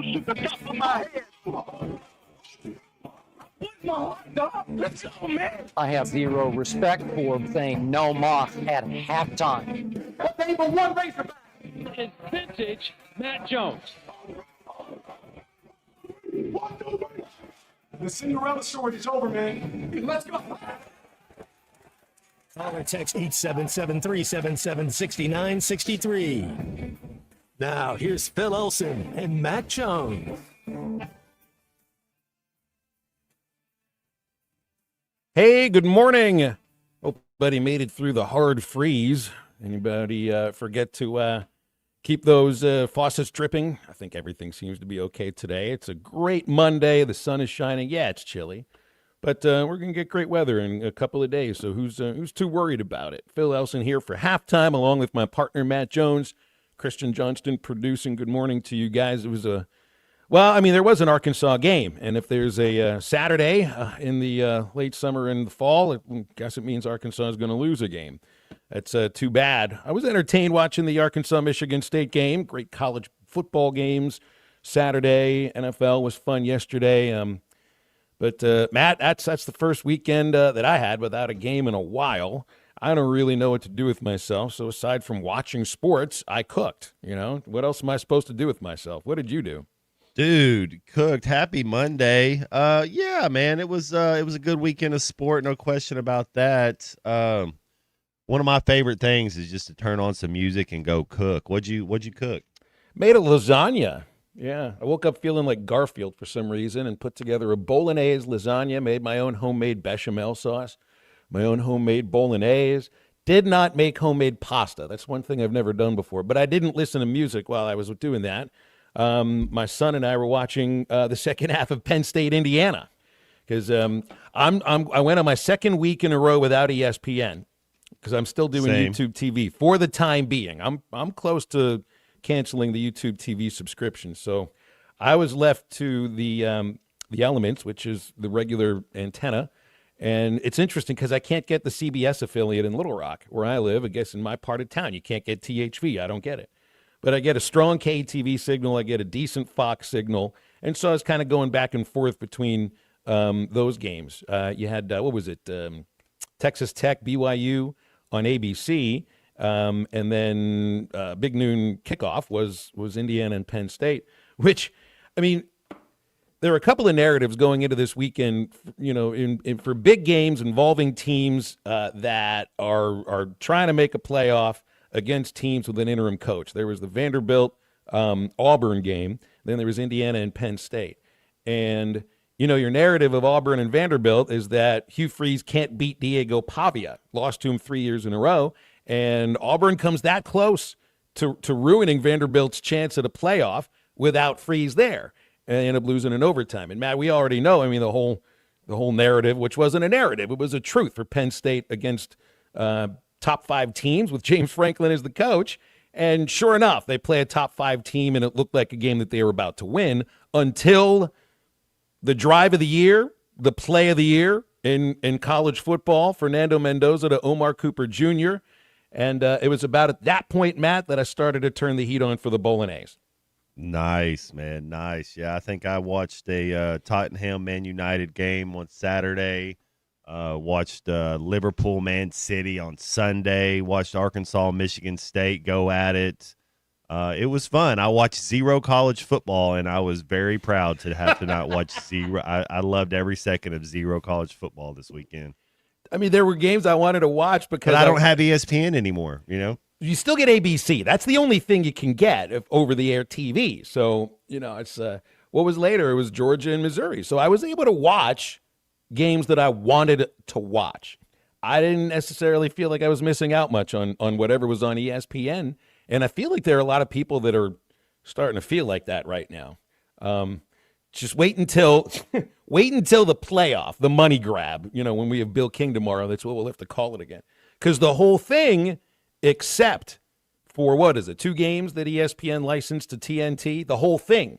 shoes at the top of my head. Put my heart, dog. Let's go, man. I have zero respect for saying no moss at halftime. But they were one Razorback. Is vintage Matt Jones. The Cinderella story is over, man. Let's go. Call or text 877-377-6963. Now, here's Phil Olsen and Matt Jones. Hey, good morning. Hope everybody made it through the hard freeze. Anybody forget to keep those faucets dripping? I think everything seems to be okay today. It's a great Monday. The sun is shining. Yeah, it's chilly. But we're going to get great weather in a couple of days, so who's too worried about it? Phil Elson here for halftime, along with my partner, Matt Jones. Christian Johnston producing. Good morning to you guys. It was there was an Arkansas game, and if there's a Saturday in the late summer and the fall, I guess it means Arkansas is going to lose a game. That's too bad. I was entertained watching the Arkansas-Michigan State game. Great college football games Saturday. NFL was fun yesterday. But Matt, that's the first weekend that I had without a game in a while. I don't really know what to do with myself. So aside from watching sports, I cooked. You know, what else am I supposed to do with myself? What did you do? Dude, cooked. Happy Monday. Yeah, man, it was a good weekend of sport, no question about that. One of my favorite things is just to turn on some music and go cook. What'd you cook? Made a lasagna. Yeah, I woke up feeling like Garfield for some reason and put together a bolognese lasagna, made my own homemade bechamel sauce, my own homemade bolognese. Did not make homemade pasta. That's one thing I've never done before, but I didn't listen to music while I was doing that. My son and I were watching the second half of Penn State, Indiana, because I went on my second week in a row without ESPN because I'm still doing YouTube TV for the time being. I'm close to canceling the YouTube TV subscription, so I was left to the Elements, which is the regular antenna, and it's interesting because I can't get the CBS affiliate in Little Rock where I live. I guess in my part of town you can't get THV. I don't get it. But I get a strong KTV signal. I get a decent Fox signal. And so I was kind of going back and forth between those games. You had, Texas Tech, BYU on ABC. And then Big Noon kickoff was Indiana and Penn State, which, I mean, there are a couple of narratives going into this weekend, you know, for big games involving teams that are trying to make a playoff against teams with an interim coach. There was the Vanderbilt Auburn game. Then there was Indiana and Penn State. And, you know, your narrative of Auburn and Vanderbilt is that Hugh Freeze can't beat Diego Pavia. Lost to him 3 years in a row. And Auburn comes that close to ruining Vanderbilt's chance at a playoff without Freeze there. And they end up losing in overtime. And, Matt, we already know, I mean, the whole narrative, which wasn't a narrative. It was a truth for Penn State against top five teams with James Franklin as the coach. And sure enough, they play a top five team, and it looked like a game that they were about to win until the drive of the year, the play of the year in college football, Fernando Mendoza to Omar Cooper Jr. And it was about at that point, Matt, that I started to turn the heat on for the Bolognese. Nice, man. Nice. Yeah, I think I watched a Tottenham Man United game on Saturday. Watched Liverpool Man City on Sunday. Watched Arkansas Michigan State go at it. It was fun. I watched zero college football, and I was very proud to have to not watch zero. I loved every second of zero college football this weekend. I mean, there were games I wanted to watch because I don't have ESPN anymore, you know? You still get ABC. That's the only thing you can get over-the-air TV. So, you know, it's what was later? It was Georgia and Missouri. So I was able to watch games that I wanted to watch. I didn't necessarily feel like I was missing out much on whatever was on ESPN. And I feel like there are a lot of people that are starting to feel like that right now. Just wait until the playoff, the money grab. You know, when we have Bill King tomorrow, that's what we'll have to call it again. Because the whole thing, except for, what is it, 2 games that ESPN licensed to TNT, the whole thing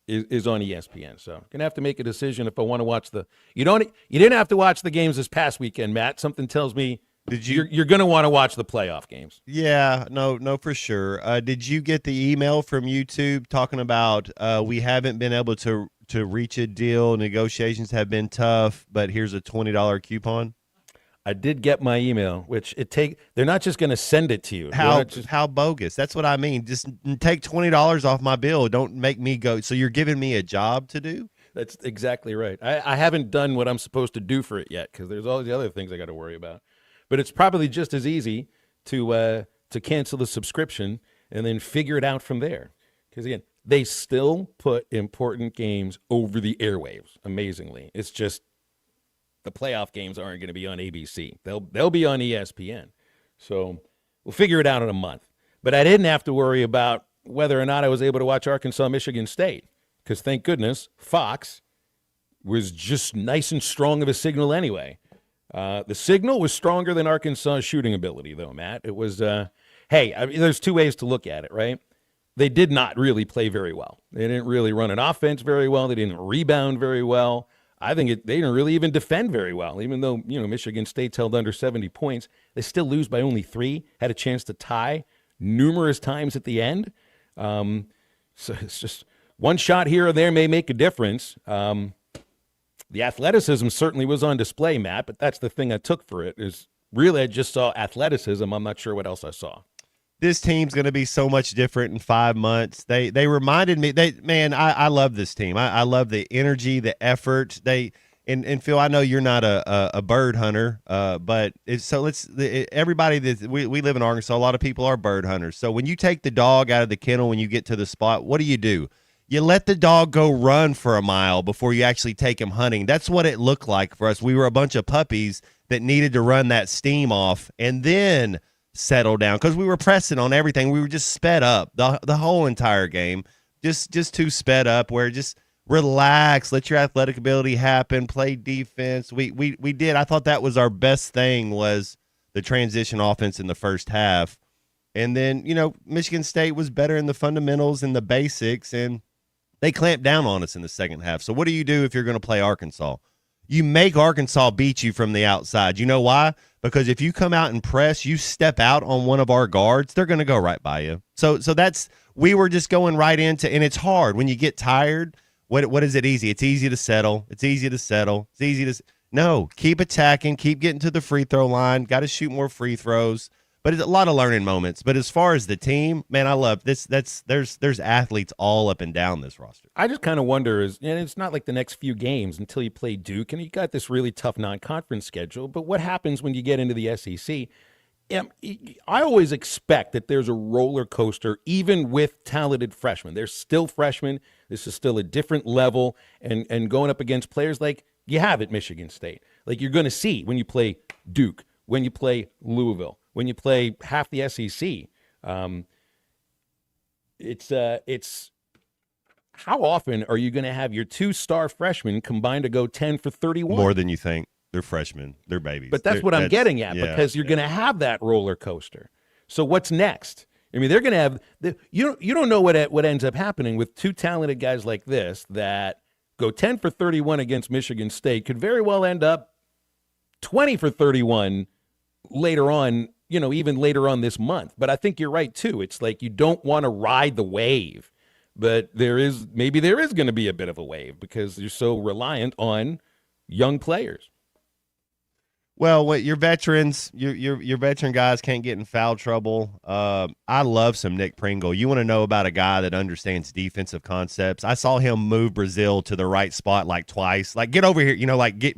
is on ESPN. So I'm going to have to make a decision if I want to watch you didn't have to watch the games this past weekend, Matt. Something tells me Did you? You're going to want to watch the playoff games. Yeah, no, for sure. Did you get the email from YouTube talking about we haven't been able to reach a deal? Negotiations have been tough, but here's a $20 coupon. I did get my email, which they're not just going to send it to you. How bogus? That's what I mean. Just take $20 off my bill. Don't make me go. So you're giving me a job to do? That's exactly right. I haven't done what I'm supposed to do for it yet because there's all the other things I got to worry about. But it's probably just as easy to cancel the subscription and then figure it out from there. Because again, they still put important games over the airwaves. Amazingly, it's just the playoff games aren't going to be on ABC. They'll be on ESPN. So we'll figure it out in a month. But I didn't have to worry about whether or not I was able to watch Arkansas, Michigan State. Because thank goodness Fox was just nice and strong of a signal anyway. The signal was stronger than Arkansas' shooting ability, though, Matt. It was, there's two ways to look at it, right? They did not really play very well. They didn't really run an offense very well. They didn't rebound very well. I think they didn't really even defend very well. Even though, Michigan State's held under 70 points, they still lose by only 3, had a chance to tie numerous times at the end. So it's just one shot here or there may make a difference. The athleticism certainly was on display, Matt, but that's the thing I took for it is really I just saw athleticism. I'm not sure what else I saw. This team's going to be so much different in 5 months. They reminded me, I love this team. I love the energy, the effort. And Phil, I know you're not a bird hunter, but everybody that we live in Arkansas, a lot of people are bird hunters. So when you take the dog out of the kennel, when you get to the spot, what do? You let the dog go run for a mile before you actually take him hunting. That's what it looked like for us. We were a bunch of puppies that needed to run that steam off and then settle down because we were pressing on everything. We were just sped up the whole entire game, just too sped up where just relax, let your athletic ability happen, play defense. We did. I thought that was our best thing was the transition offense in the first half. And then, Michigan State was better in the fundamentals and the basics, and they clamped down on us in the second half. So what do you do if you're going to play Arkansas? You make Arkansas beat you from the outside. You know why? Because if you come out and press, you step out on one of our guards, they're going to go right by you. So we were just going right into, and it's hard when you get tired. What is it easy? It's easy to settle. No, keep attacking, keep getting to the free throw line. Got to shoot more free throws. But it's a lot of learning moments. But as far as the team, man, I love this. There's athletes all up and down this roster. I just kind of wonder and it's not like the next few games until you play Duke, and you got this really tough non-conference schedule. But what happens when you get into the SEC? I always expect that there's a roller coaster, even with talented freshmen. They're still freshmen. This is still a different level, and going up against players like you have at Michigan State, like you're going to see when you play Duke, when you play Louisville, when you play half the SEC. It's how often are you going to have your 2-star freshmen combined to go 10 for 31? More than you think. They're freshmen. They're babies. But that's what I'm getting at, because you're going to have that roller coaster. So what's next? I mean, they're going to have you don't know what ends up happening with 2 talented guys like this that go 10 for 31 against Michigan State, could very well end up 20 for 31 later on, even later on this month. But I think you're right too. It's like you don't want to ride the wave, but maybe there is going to be a bit of a wave because you're so reliant on young players. Well, your veterans, your veteran guys can't get in foul trouble. I love some Nick Pringle. You want to know about a guy that understands defensive concepts? I saw him move Brazile to the right spot like twice. Like, get over here,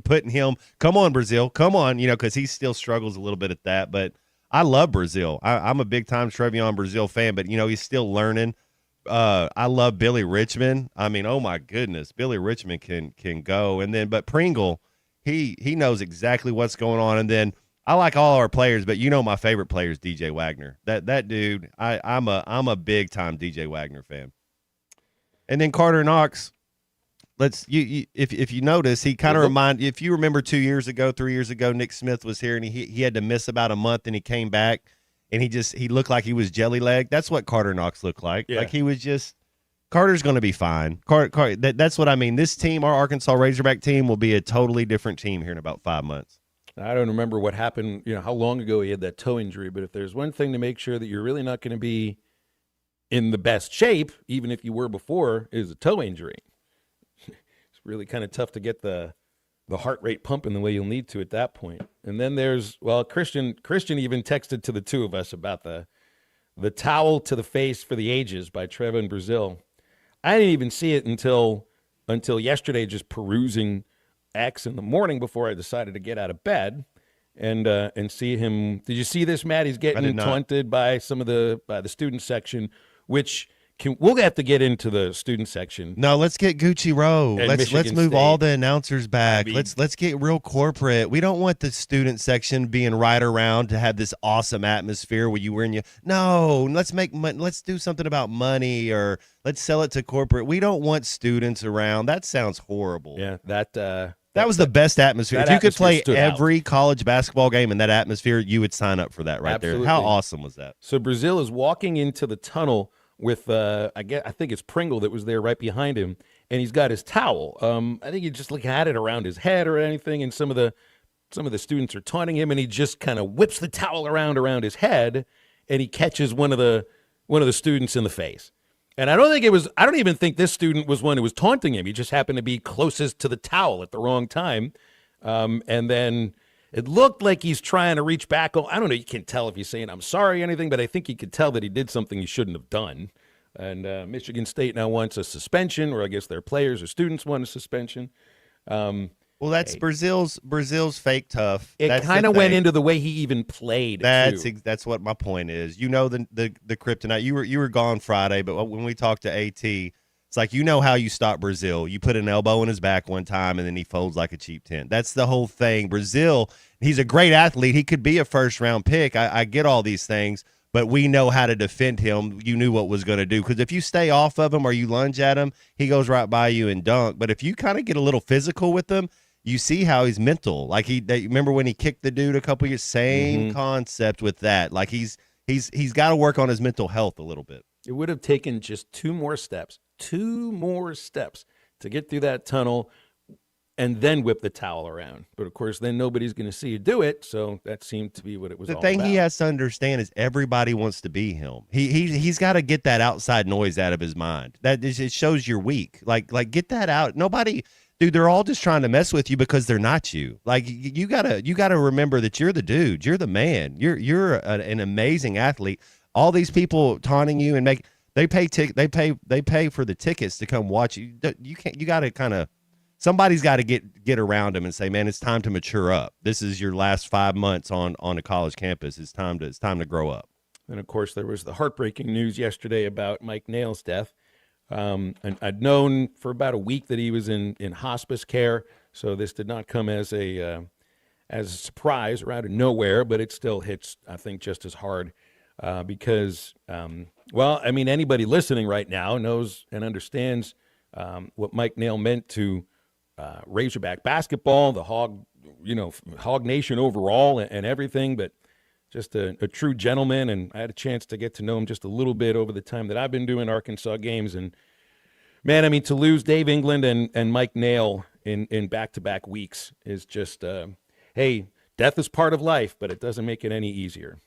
putting him, come on, Brazile, come on, because he still struggles a little bit at that. But I love Brazile. I'm a big-time Trevion Brazile fan, but, he's still learning. I love Billy Richmond. I mean, oh, my goodness, Billy Richmond can go. But Pringle, He knows exactly what's going on. And then I like all our players, but my favorite player is DJ Wagner. That dude, I'm a big time DJ Wagner fan. And then Carter Knox, if you notice, he kind of if you remember 3 years ago, Nick Smith was here and he had to miss about a month and he came back and he looked like he was jelly leg. That's what Carter Knox looked like. Yeah. Like he was just. Carter's going to be fine. That's what I mean. This team, our Arkansas Razorback team, will be a totally different team here in about 5 months. I don't remember what happened, how long ago he had that toe injury, but if there's one thing to make sure that you're really not going to be in the best shape, even if you were before, is a toe injury. It's really kind of tough to get the heart rate pumping the way you'll need to at that point. And then there's, Christian even texted to the two of us about the towel to the face for the ages by Trevor Brazil. I didn't even see it until yesterday, just perusing X in the morning before I decided to get out of bed and see him. Did you see this, Matt? He's getting taunted by by the student section, which we'll have to get into the student section. No, let's get Gucci Row. Let's move State. all the announcers back. I mean, let's get real corporate. We don't want the student section being right around to have this awesome atmosphere where you wearing No, let's make money. Let's do something about money, or let's sell it to corporate. We don't want students around. That sounds horrible. Yeah, that was the best atmosphere. That if you could play atmosphere stood every college basketball game in that atmosphere, you would sign up for that right Absolutely. there. How awesome was that? So Brazil is walking into the tunnel with I think it's Pringle that was there right behind him, and he's got his towel. I think he just had it around his head or anything, and some of the students are taunting him, and he just kind of whips the towel around his head, and he catches one of the students in the face. And I don't even think this student was one who was taunting him. He just happened to be closest to the towel at the wrong time. And then it looked like he's trying to reach back. I don't know. You can't tell if he's saying I'm sorry or anything, but I think you could tell that he did something he shouldn't have done. And Michigan State now wants a suspension, or I guess their players or students want a suspension. Well, that's Brazil's fake tough. It kind of went into the way he even played. That's what my point is. The kryptonite. You were gone Friday, but when we talked to AT, it's like, how you stop Brazil. You put an elbow in his back one time, and then he folds like a cheap tent. That's the whole thing. Brazil, he's a great athlete. He could be a first-round pick. I get all these things, but we know how to defend him. You knew what was going to do, because if you stay off of him or you lunge at him, he goes right by you and dunk. But if you kind of get a little physical with him, you see how he's mental. Like remember when he kicked the dude a couple years? Same concept with that. Like he's got to work on his mental health a little bit. It would have taken just two more steps to get through that tunnel and then whip the towel around. But of course, then nobody's going to see you do it. So that seemed to be what it was all about. The thing he has to understand is everybody wants to be him. He's got to get that outside noise out of his mind. It shows you're weak. Like get that out. Nobody. Dude, they're all just trying to mess with you because they're not you. Like you gotta remember that you're the dude, you're the man, you're an amazing athlete. All these people taunting you and they pay for the tickets to come watch you. You gotta somebody's got to get around them and say, man, it's time to mature up. This is your last 5 months on a college campus. It's time to grow up. And of course, there was the heartbreaking news yesterday about Mike Nail's death. And I'd known for about a week that he was in hospice care, so this did not come as a surprise or out of nowhere, but it still hits, I think, just as hard because, anybody listening right now knows and understands what Mike Nail meant to Razorback basketball, the Hog Nation overall, and everything, but just a true gentleman, and I had a chance to get to know him just a little bit over the time that I've been doing Arkansas games. And, man, to lose Dave England and Mike Nail in back-to-back weeks is just, hey, death is part of life, but it doesn't make it any easier.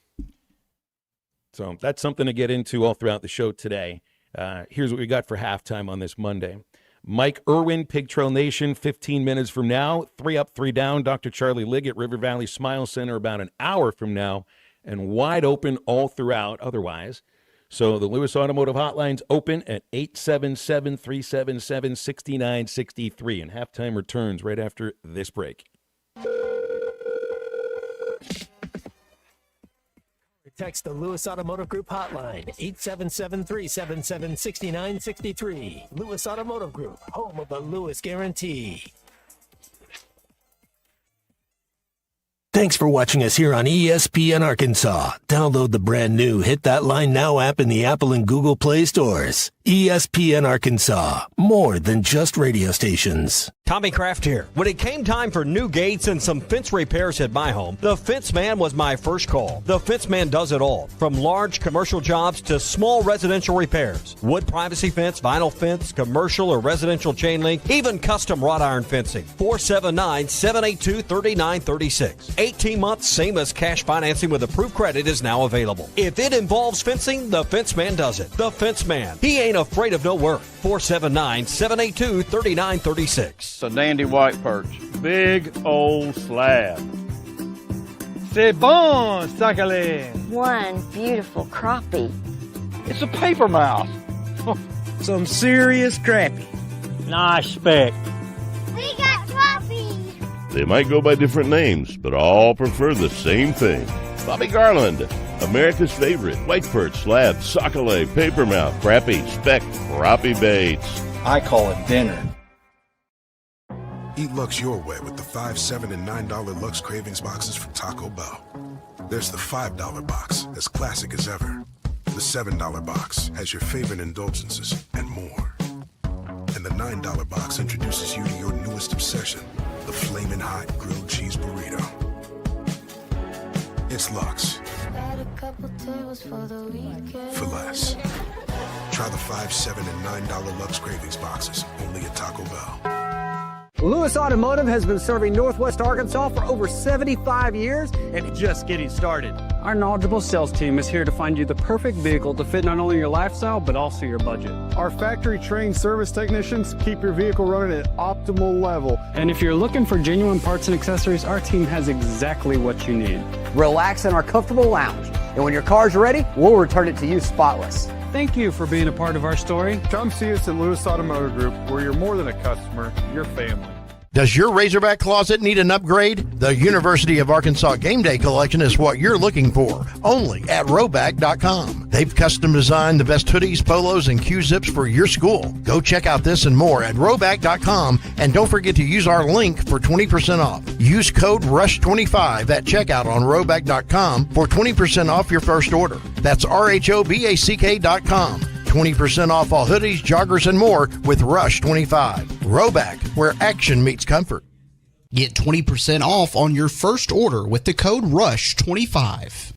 So that's something to get into all throughout the show today. Here's what we got for halftime on this Monday. Mike Irwin, Pig Trail Nation, 15 minutes from now. 3 Up, 3 Down. Dr. Charlie Liggett, River Valley Smile Center, about an hour from now, and wide open all throughout otherwise. So the Lewis Automotive Hotline's open at 877-377-6963, and halftime returns right after this break. Text the Lewis Automotive Group hotline, 877-377-6963. Lewis Automotive Group, home of the Lewis Guarantee. Thanks for watching us here on ESPN Arkansas. Download the brand new Hit That Line Now app in the Apple and Google Play stores. ESPN Arkansas, more than just radio stations. Tommy Kraft here. When it came time for new gates and some fence repairs at my home, the Fence Man was my first call. The Fence Man does it all, from large commercial jobs to small residential repairs. Wood privacy fence, vinyl fence, commercial or residential chain link, even custom wrought iron fencing. 479-782-3936. 18 months, same as cash financing with approved credit is now available. If it involves fencing, the Fence Man does it. The Fence Man. He ain't afraid of no work. 479-782-3936. It's a dandy white perch. Big old slab. C'est bon, sacalé. One beautiful crappie. It's a paper mouse. Some serious crappie. Nice speck. We got crappie. They might go by different names, but all prefer the same thing. Bobby Garland, America's favorite white perch, slab, sockeye, papermouth, crappie, speck, crappie baits. I call it dinner. Eat Lux your way with the $5, $7, and $9 Lux Cravings boxes from Taco Bell. There's the $5 box, as classic as ever. The $7 box has your favorite indulgences and more. And the $9 box introduces you to your newest obsession, the Flamin' Hot Grilled Cheese Burrito. It's Lux. For less. Try the $5, $7, and $9 Lux Cravings boxes, only at Taco Bell. Lewis Automotive has been serving Northwest Arkansas for over 75 years and just getting started. Our knowledgeable sales team is here to find you the perfect vehicle to fit not only your lifestyle, but also your budget. Our factory-trained service technicians keep your vehicle running at optimal level. And if you're looking for genuine parts and accessories, our team has exactly what you need. Relax in our comfortable lounge. And when your car's ready, we'll return it to you spotless. Thank you for being a part of our story. Come see us at Lewis Automotive Group, where you're more than a customer, you're family. Does your Razorback closet need an upgrade? The University of Arkansas Game Day Collection is what you're looking for, only at Roback.com. They've custom designed the best hoodies, polos, and Q-zips for your school. Go check out this and more at Roback.com, and don't forget to use our link for 20% off. Use code RUSH25 at checkout on Roback.com for 20% off your first order. That's RHOBACK.com. 20% off all hoodies, joggers, and more with Rush 25. Roback, where action meets comfort. Get 20% off on your first order with the code RUSH25.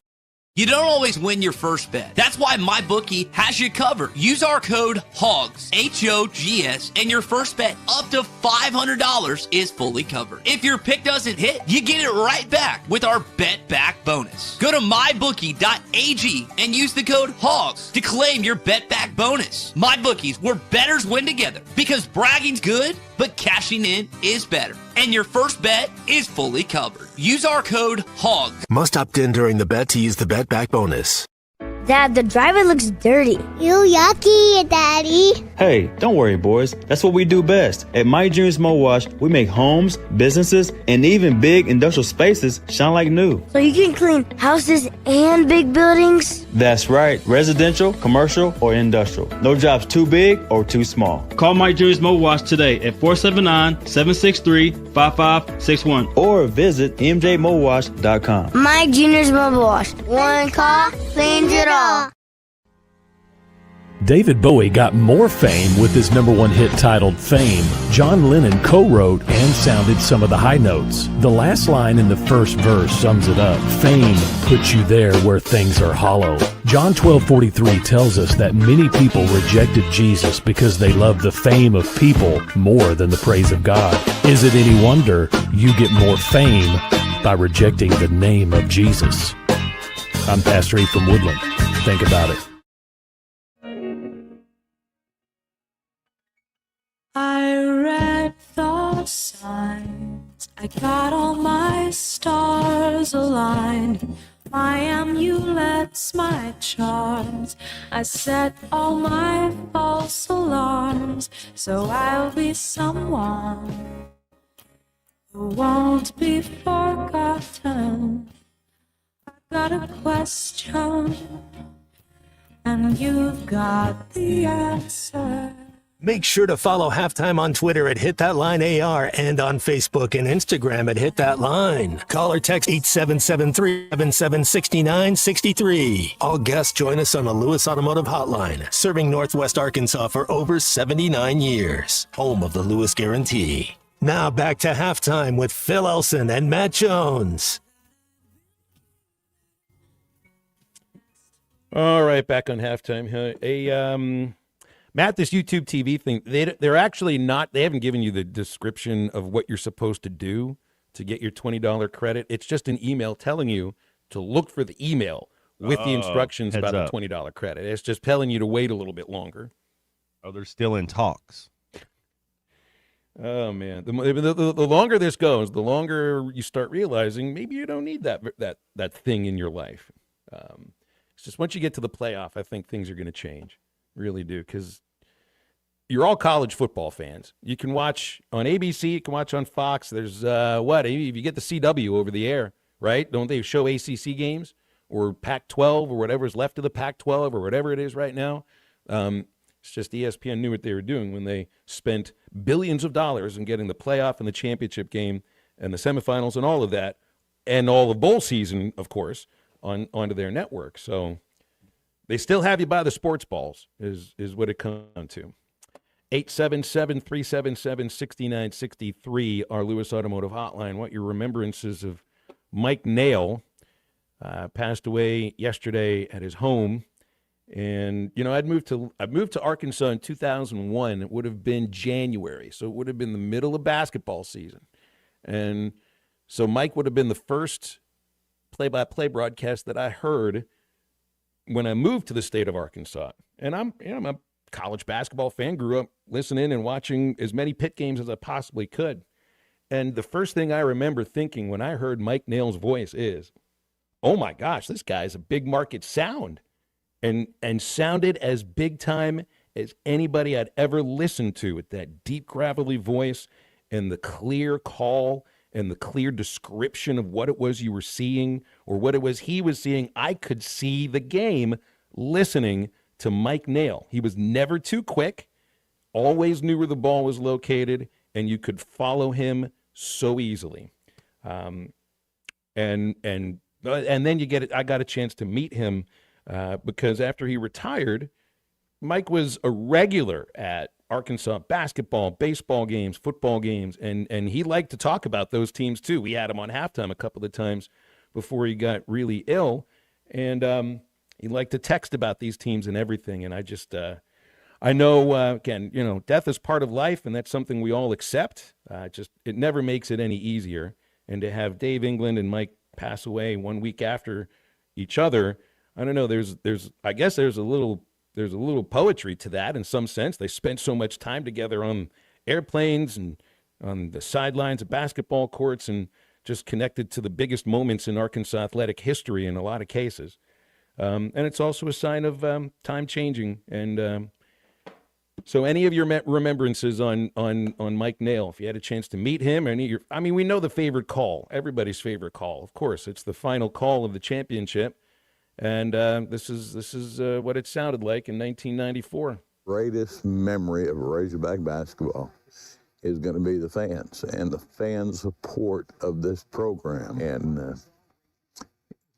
You don't always win your first bet. That's why MyBookie has you covered. Use our code HOGS, H-O-G-S, and your first bet up to $500 is fully covered. If your pick doesn't hit, you get it right back with our Bet Back bonus. Go to MyBookie.ag and use the code HOGS to claim your Bet Back bonus. MyBookie's, where bettors win together, because bragging's good, but cashing in is better. And your first bet is fully covered. Use our code HOGS. Must opt in during the bet to use the Bet Back bonus. Dad, the driver looks dirty. You yucky, Daddy. Hey, don't worry, boys. That's what we do best. At Mike Jr.'s Mo Wash, we make homes, businesses, and even big industrial spaces shine like new. So you can clean houses and big buildings? That's right. Residential, commercial, or industrial. No job's too big or too small. Call Mike Jr.'s Mo Wash today at 479-763-5561 or visit mjmowash.com. Mike Jr.'s Mobile Wash. One call cleans it all. David Bowie got more fame with his #1 hit titled Fame. John Lennon co-wrote and sounded some of the high notes. The last line in the first verse sums it up. Fame puts you there where things are hollow. John 12:43 tells us that many people rejected Jesus because they loved the fame of people more than the praise of God. Is it any wonder you get more fame by rejecting the name of Jesus? I'm Pastor E from Woodland. Think about it. I read the signs, I got all my stars aligned, my amulets, my charms, I set all my false alarms, so I'll be someone who won't be forgotten. I've got a question, and you've got the answer. Make sure to follow Halftime on Twitter at HitThatLineAR and on Facebook and Instagram at HitThatLine. Call or text 877-377-6963. All guests join us on the Lewis Automotive Hotline, serving Northwest Arkansas for over 79 years. Home of the Lewis Guarantee. Now back to Halftime with Phil Elson and Matt Jones. All right, back on Halftime. Matt, this YouTube TV thing, they're actually not, they haven't given you the description of what you're supposed to do to get your $20 credit. It's just an email telling you to look for the email with the instructions about the $20 credit. It's just telling you to wait a little bit longer. Oh, they're still in talks. Oh, man. The longer this goes, the longer you start realizing maybe you don't need that thing in your life. It's just once you get to the playoff, I think things are going to change. Really do, because you're all college football fans. You can watch on ABC, you can watch on Fox. There's, if you get the CW over the air, right? Don't they show ACC games or Pac-12 or whatever's left of the Pac-12 or whatever it is right now? It's just ESPN knew what they were doing when they spent billions of dollars in getting the playoff and the championship game and the semifinals and all of that, and all of bowl season, of course, onto their network. So they still have you by the sports balls is what it comes down to. 877-377-6963, our Lewis Automotive Hotline. What your remembrances of Mike Nail, passed away yesterday at his home. And, you know, I moved to Arkansas in 2001. It would have been January, so it would have been the middle of basketball season. And so Mike would have been the first play-by-play broadcast that I heard when I moved to the state of Arkansas. And I'm a college basketball fan, grew up listening and watching as many Pitt games as I possibly could. And the first thing I remember thinking when I heard Mike Nail's voice is, oh my gosh, this guy's a big market sound. And sounded as big time as anybody I'd ever listened to, with that deep, gravelly voice and the clear call and the clear description of what it was you were seeing or what it was he was seeing. I could see the game listening to Mike Nail. He was never too quick, always knew where the ball was located, and you could follow him so easily. And then I got a chance to meet him because after he retired, Mike was a regular at Arkansas basketball, baseball games, football games, and he liked to talk about those teams too. We had him on halftime a couple of times before he got really ill, and he liked to text about these teams and everything. And I just, I know, again, you know, death is part of life, and that's something we all accept. It never makes it any easier. And to have Dave England and Mike pass away 1 week after each other, I don't know. I guess there's a little poetry to that in some sense. They spent so much time together on airplanes and on the sidelines of basketball courts, and just connected to the biggest moments in Arkansas athletic history in a lot of cases. And it's also a sign of time changing. And so any of your remembrances on Mike Nail, if you had a chance to meet him, we know the favorite call, everybody's favorite call. Of course, it's the final call of the championship. And this is what it sounded like in 1994. Greatest memory of Razorback basketball is going to be the fans and the fan support of this program. And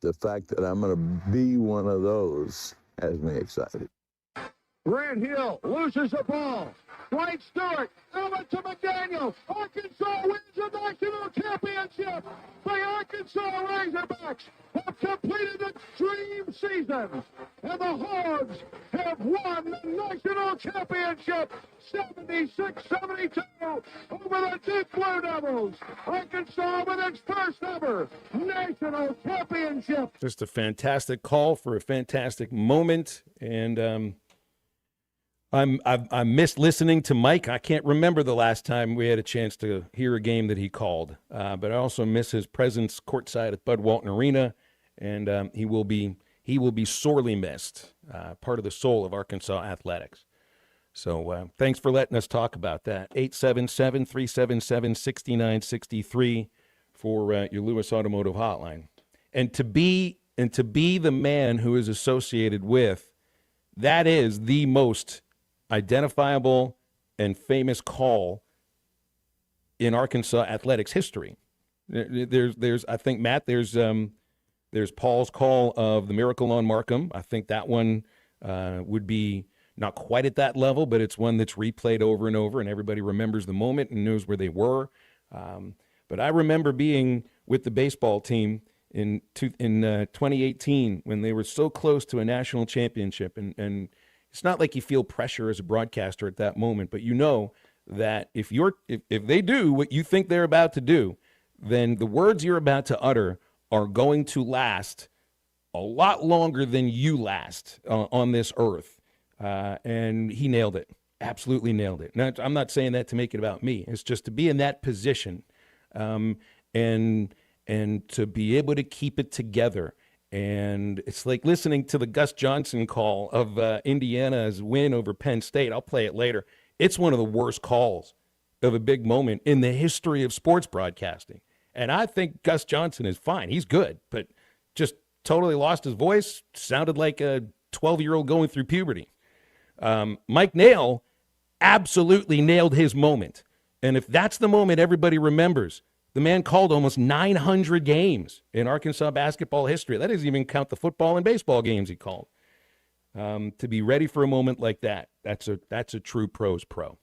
the fact that I'm going to be one of those has me excited. Grant Hill loses the ball. Dwight Stewart, over to McDaniel. Arkansas wins the national championship. The Arkansas Razorbacks have completed a dream season, and the Hogs have won the national championship 76-72 over the Duke Blue Devils. Arkansas with its first ever national championship. Just a fantastic call for a fantastic moment, and I miss listening to Mike. I can't remember the last time we had a chance to hear a game that he called, but I also miss his presence courtside at Bud Walton Arena, and he will be sorely missed. Part of the soul of Arkansas athletics. So thanks for letting us talk about that. 877-377-6963 for your Lewis Automotive Hotline, and to be the man who is associated with, that is the most identifiable and famous call in Arkansas athletics history. There's I think, Matt, there's Paul's call of the miracle on Markham. I think that one would be not quite at that level, but it's one that's replayed over and over, and everybody remembers the moment and knows where they were. But I remember being with the baseball team in 2018 when they were so close to a national championship, and it's not like you feel pressure as a broadcaster at that moment, but you know that if they do what you think they're about to do, then the words you're about to utter are going to last a lot longer than you last on this earth. And he nailed it, absolutely nailed it. Now, I'm not saying that to make it about me. It's just to be in that position and to be able to keep it together. And it's like listening to the Gus Johnson call of Indiana's win over Penn State. I'll play it later. It's one of the worst calls of a big moment in the history of sports broadcasting. And I think Gus Johnson is fine. He's good, but just totally lost his voice, sounded like a 12-year-old going through puberty. Mike Nail absolutely nailed his moment. And if that's the moment everybody remembers, the man called almost 900 games in Arkansas basketball history. That doesn't even count the football and baseball games he called. To be ready for a moment like that, that's a true pro's pro.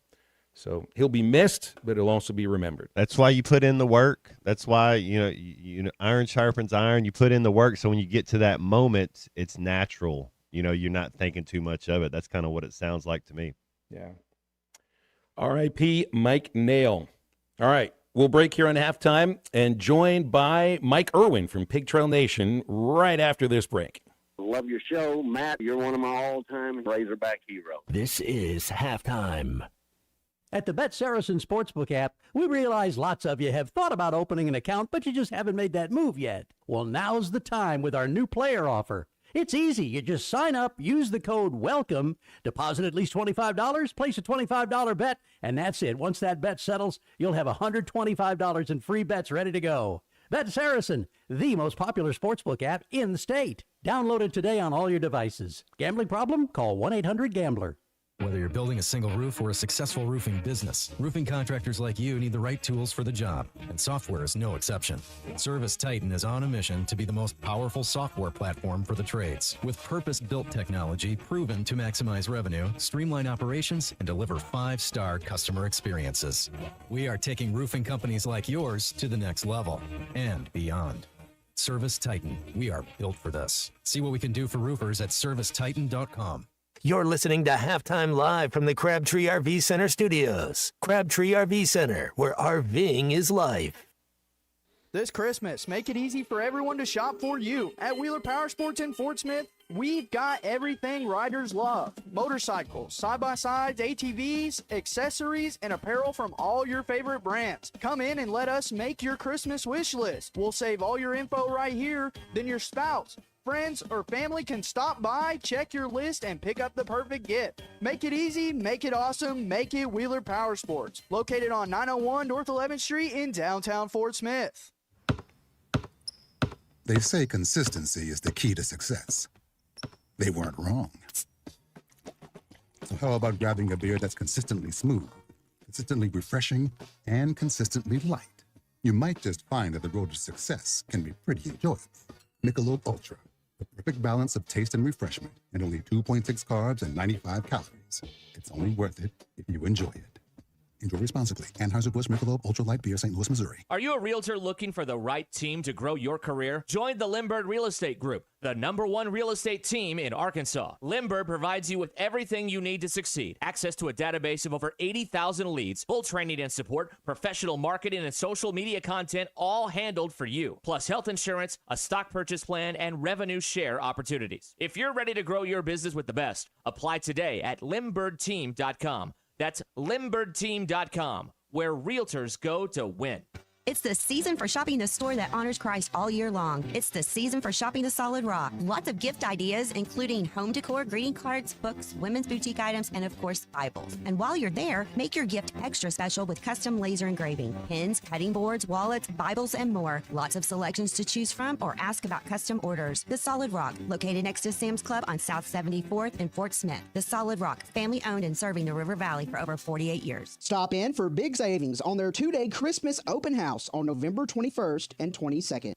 So he'll be missed, but he'll also be remembered. That's why you put in the work. That's why, you know, iron sharpens iron. You put in the work, so when you get to that moment, it's natural. You know, you're not thinking too much of it. That's kind of what it sounds like to me. Yeah. R.I.P. Mike Nail. All right, we'll break here on halftime and joined by Mike Irwin from Pig Trail Nation right after this break. Love your show, Matt. You're one of my all-time Razorback heroes. This is halftime. At the Bet Saracen Sportsbook app, we realize lots of you have thought about opening an account, but you just haven't made that move yet. Well, now's the time with our new player offer. It's easy. You just sign up, use the code WELCOME, deposit at least $25, place a $25 bet, and that's it. Once that bet settles, you'll have $125 in free bets ready to go. Bet Saracen, the most popular sportsbook app in the state. Download it today on all your devices. Gambling problem? Call 1-800-GAMBLER. Whether you're building a single roof or a successful roofing business, roofing contractors like you need the right tools for the job, and software is no exception. Service Titan is on a mission to be the most powerful software platform for the trades, with purpose-built technology proven to maximize revenue, streamline operations, and deliver 5-star customer experiences. We are taking roofing companies like yours to the next level and beyond. Service Titan, we are built for this. See what we can do for roofers at servicetitan.com. You're listening to Halftime Live from the Crabtree RV Center studios. Crabtree RV Center, where RVing is life. This Christmas, make it easy for everyone to shop for you. At Wheeler Power Sports in Fort Smith, we've got everything riders love. Motorcycles, side-by-sides, ATVs, accessories, and apparel from all your favorite brands. Come in and let us make your Christmas wish list. We'll save all your info right here. Then your spouse, friends, or family can stop by, check your list, and pick up the perfect gift. Make it easy, make it awesome, make it Wheeler Power Sports. Located on 901 North 11th Street in downtown Fort Smith. They say consistency is the key to success. They weren't wrong. So how about grabbing a beer that's consistently smooth, consistently refreshing, and consistently light? You might just find that the road to success can be pretty enjoyable. Michelob Ultra. The perfect balance of taste and refreshment, and only 2.6 carbs and 95 calories. It's only worth it if you enjoy it. Enjoy responsibly. Anheuser-Busch Michelob Ultra Light Beer, St. Louis, Missouri. Are you a realtor looking for the right team to grow your career? Join the Lindbergh Real Estate Group, the #1 real estate team in Arkansas. Lindbergh provides you with everything you need to succeed. Access to a database of over 80,000 leads, full training and support, professional marketing and social media content, all handled for you. Plus health insurance, a stock purchase plan, and revenue share opportunities. If you're ready to grow your business with the best, apply today at LindberghTeam.com. That's LindberghTeam.com, where realtors go to win. It's the season for shopping the store that honors Christ all year long. It's the season for shopping the Solid Rock. Lots of gift ideas, including home decor, greeting cards, books, women's boutique items, and of course, Bibles. And while you're there, make your gift extra special with custom laser engraving, pins, cutting boards, wallets, Bibles, and more. Lots of selections to choose from, or ask about custom orders. The Solid Rock, located next to Sam's Club on South 74th in Fort Smith. The Solid Rock, family owned and serving the River Valley for over 48 years. Stop in for big savings on their 2-day Christmas open house on November 21st and 22nd.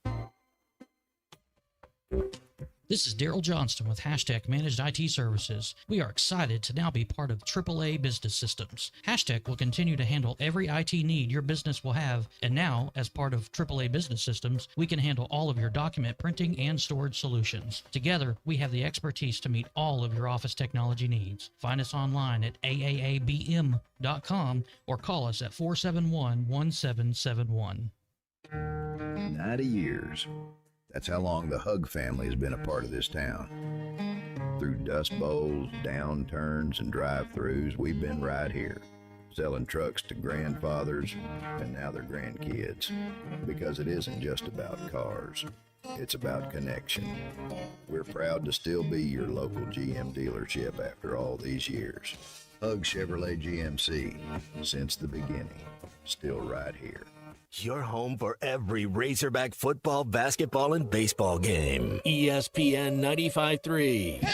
This is Daryl Johnston with Hashtag Managed IT Services. We are excited to now be part of AAA Business Systems. Hashtag will continue to handle every IT need your business will have, and now, as part of AAA Business Systems, we can handle all of your document printing and storage solutions. Together, we have the expertise to meet all of your office technology needs. Find us online at aaabm.com or call us at 471-1771. 90 years. That's how long the Hug family has been a part of this town. Through dust bowls, downturns, and drive-thrus, we've been right here, selling trucks to grandfathers and now their grandkids. Because it isn't just about cars, it's about connection. We're proud to still be your local GM dealership after all these years. Hug Chevrolet GMC, since the beginning, still right here. Your home for every Razorback football, basketball, and baseball game. ESPN 95.3.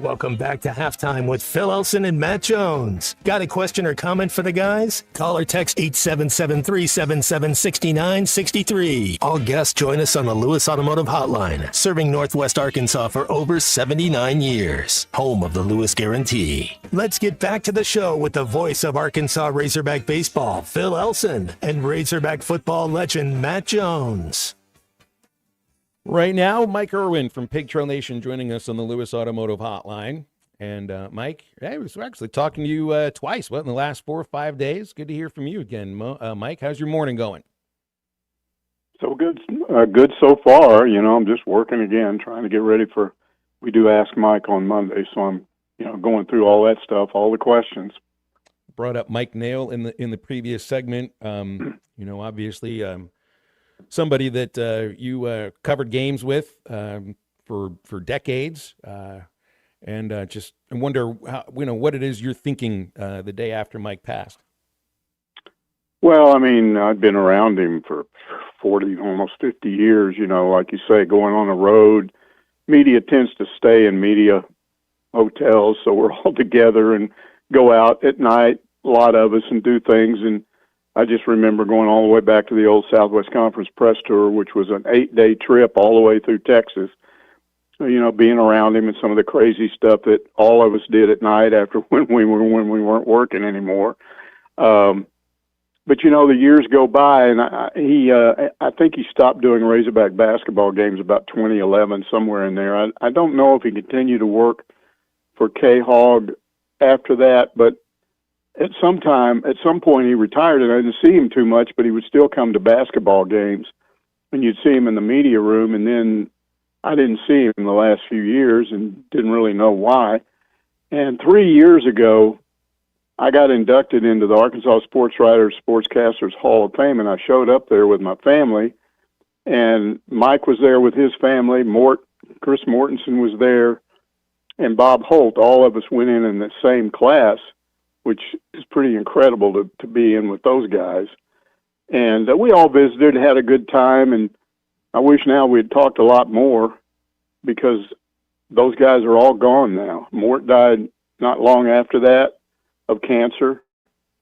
Welcome back to Halftime with Phil Elson and Matt Jones. Got a question or comment for the guys? Call or text 877-377-6963. All guests join us on the Lewis Automotive Hotline, serving Northwest Arkansas for over 79 years. Home of the Lewis Guarantee. Let's get back to the show with the voice of Arkansas Razorback baseball, Phil Elson, and Razorback football legend Matt Jones. Right now, Mike Irwin from Pig Trail Nation joining us on the Lewis Automotive Hotline. And Mike, I was actually talking to you twice, in the last 4 or 5 days? Good to hear from you again. Mike, how's your morning going? So good, good so far. You know, I'm just working again, trying to get ready for, we do Ask Mike on Monday, so I'm, going through all that stuff, all the questions. Brought up Mike Nail in the previous segment. Obviously, somebody that you covered games with for decades, and just I wonder how, what it is you're thinking the day after Mike passed. Well, I mean, I've been around him for 40, almost 50 years. Like you say, going on the road, media tends to stay in media hotels, so we're all together and go out at night, a lot of us, and do things. And I just remember going all the way back to the old Southwest Conference press tour, which was an 8-day trip all the way through Texas. So, being around him and some of the crazy stuff that all of us did at night after when we weren't working anymore. But the years go by, and I think he stopped doing Razorback basketball games about 2011, somewhere in there. I don't know if he continued to work for K-Hog after that, but at some point he retired, and I didn't see him too much, but he would still come to basketball games, and you'd see him in the media room, and then I didn't see him in the last few years and didn't really know why. And 3 years ago, I got inducted into the Arkansas Sports Writers, Sportscasters Hall of Fame, and I showed up there with my family, and Mike was there with his family, Chris Mortensen was there, and Bob Holt. All of us went in the same class, which is pretty incredible to be in with those guys. And we all visited, had a good time, and I wish now we'd talked a lot more because those guys are all gone now. Mort died not long after that of cancer,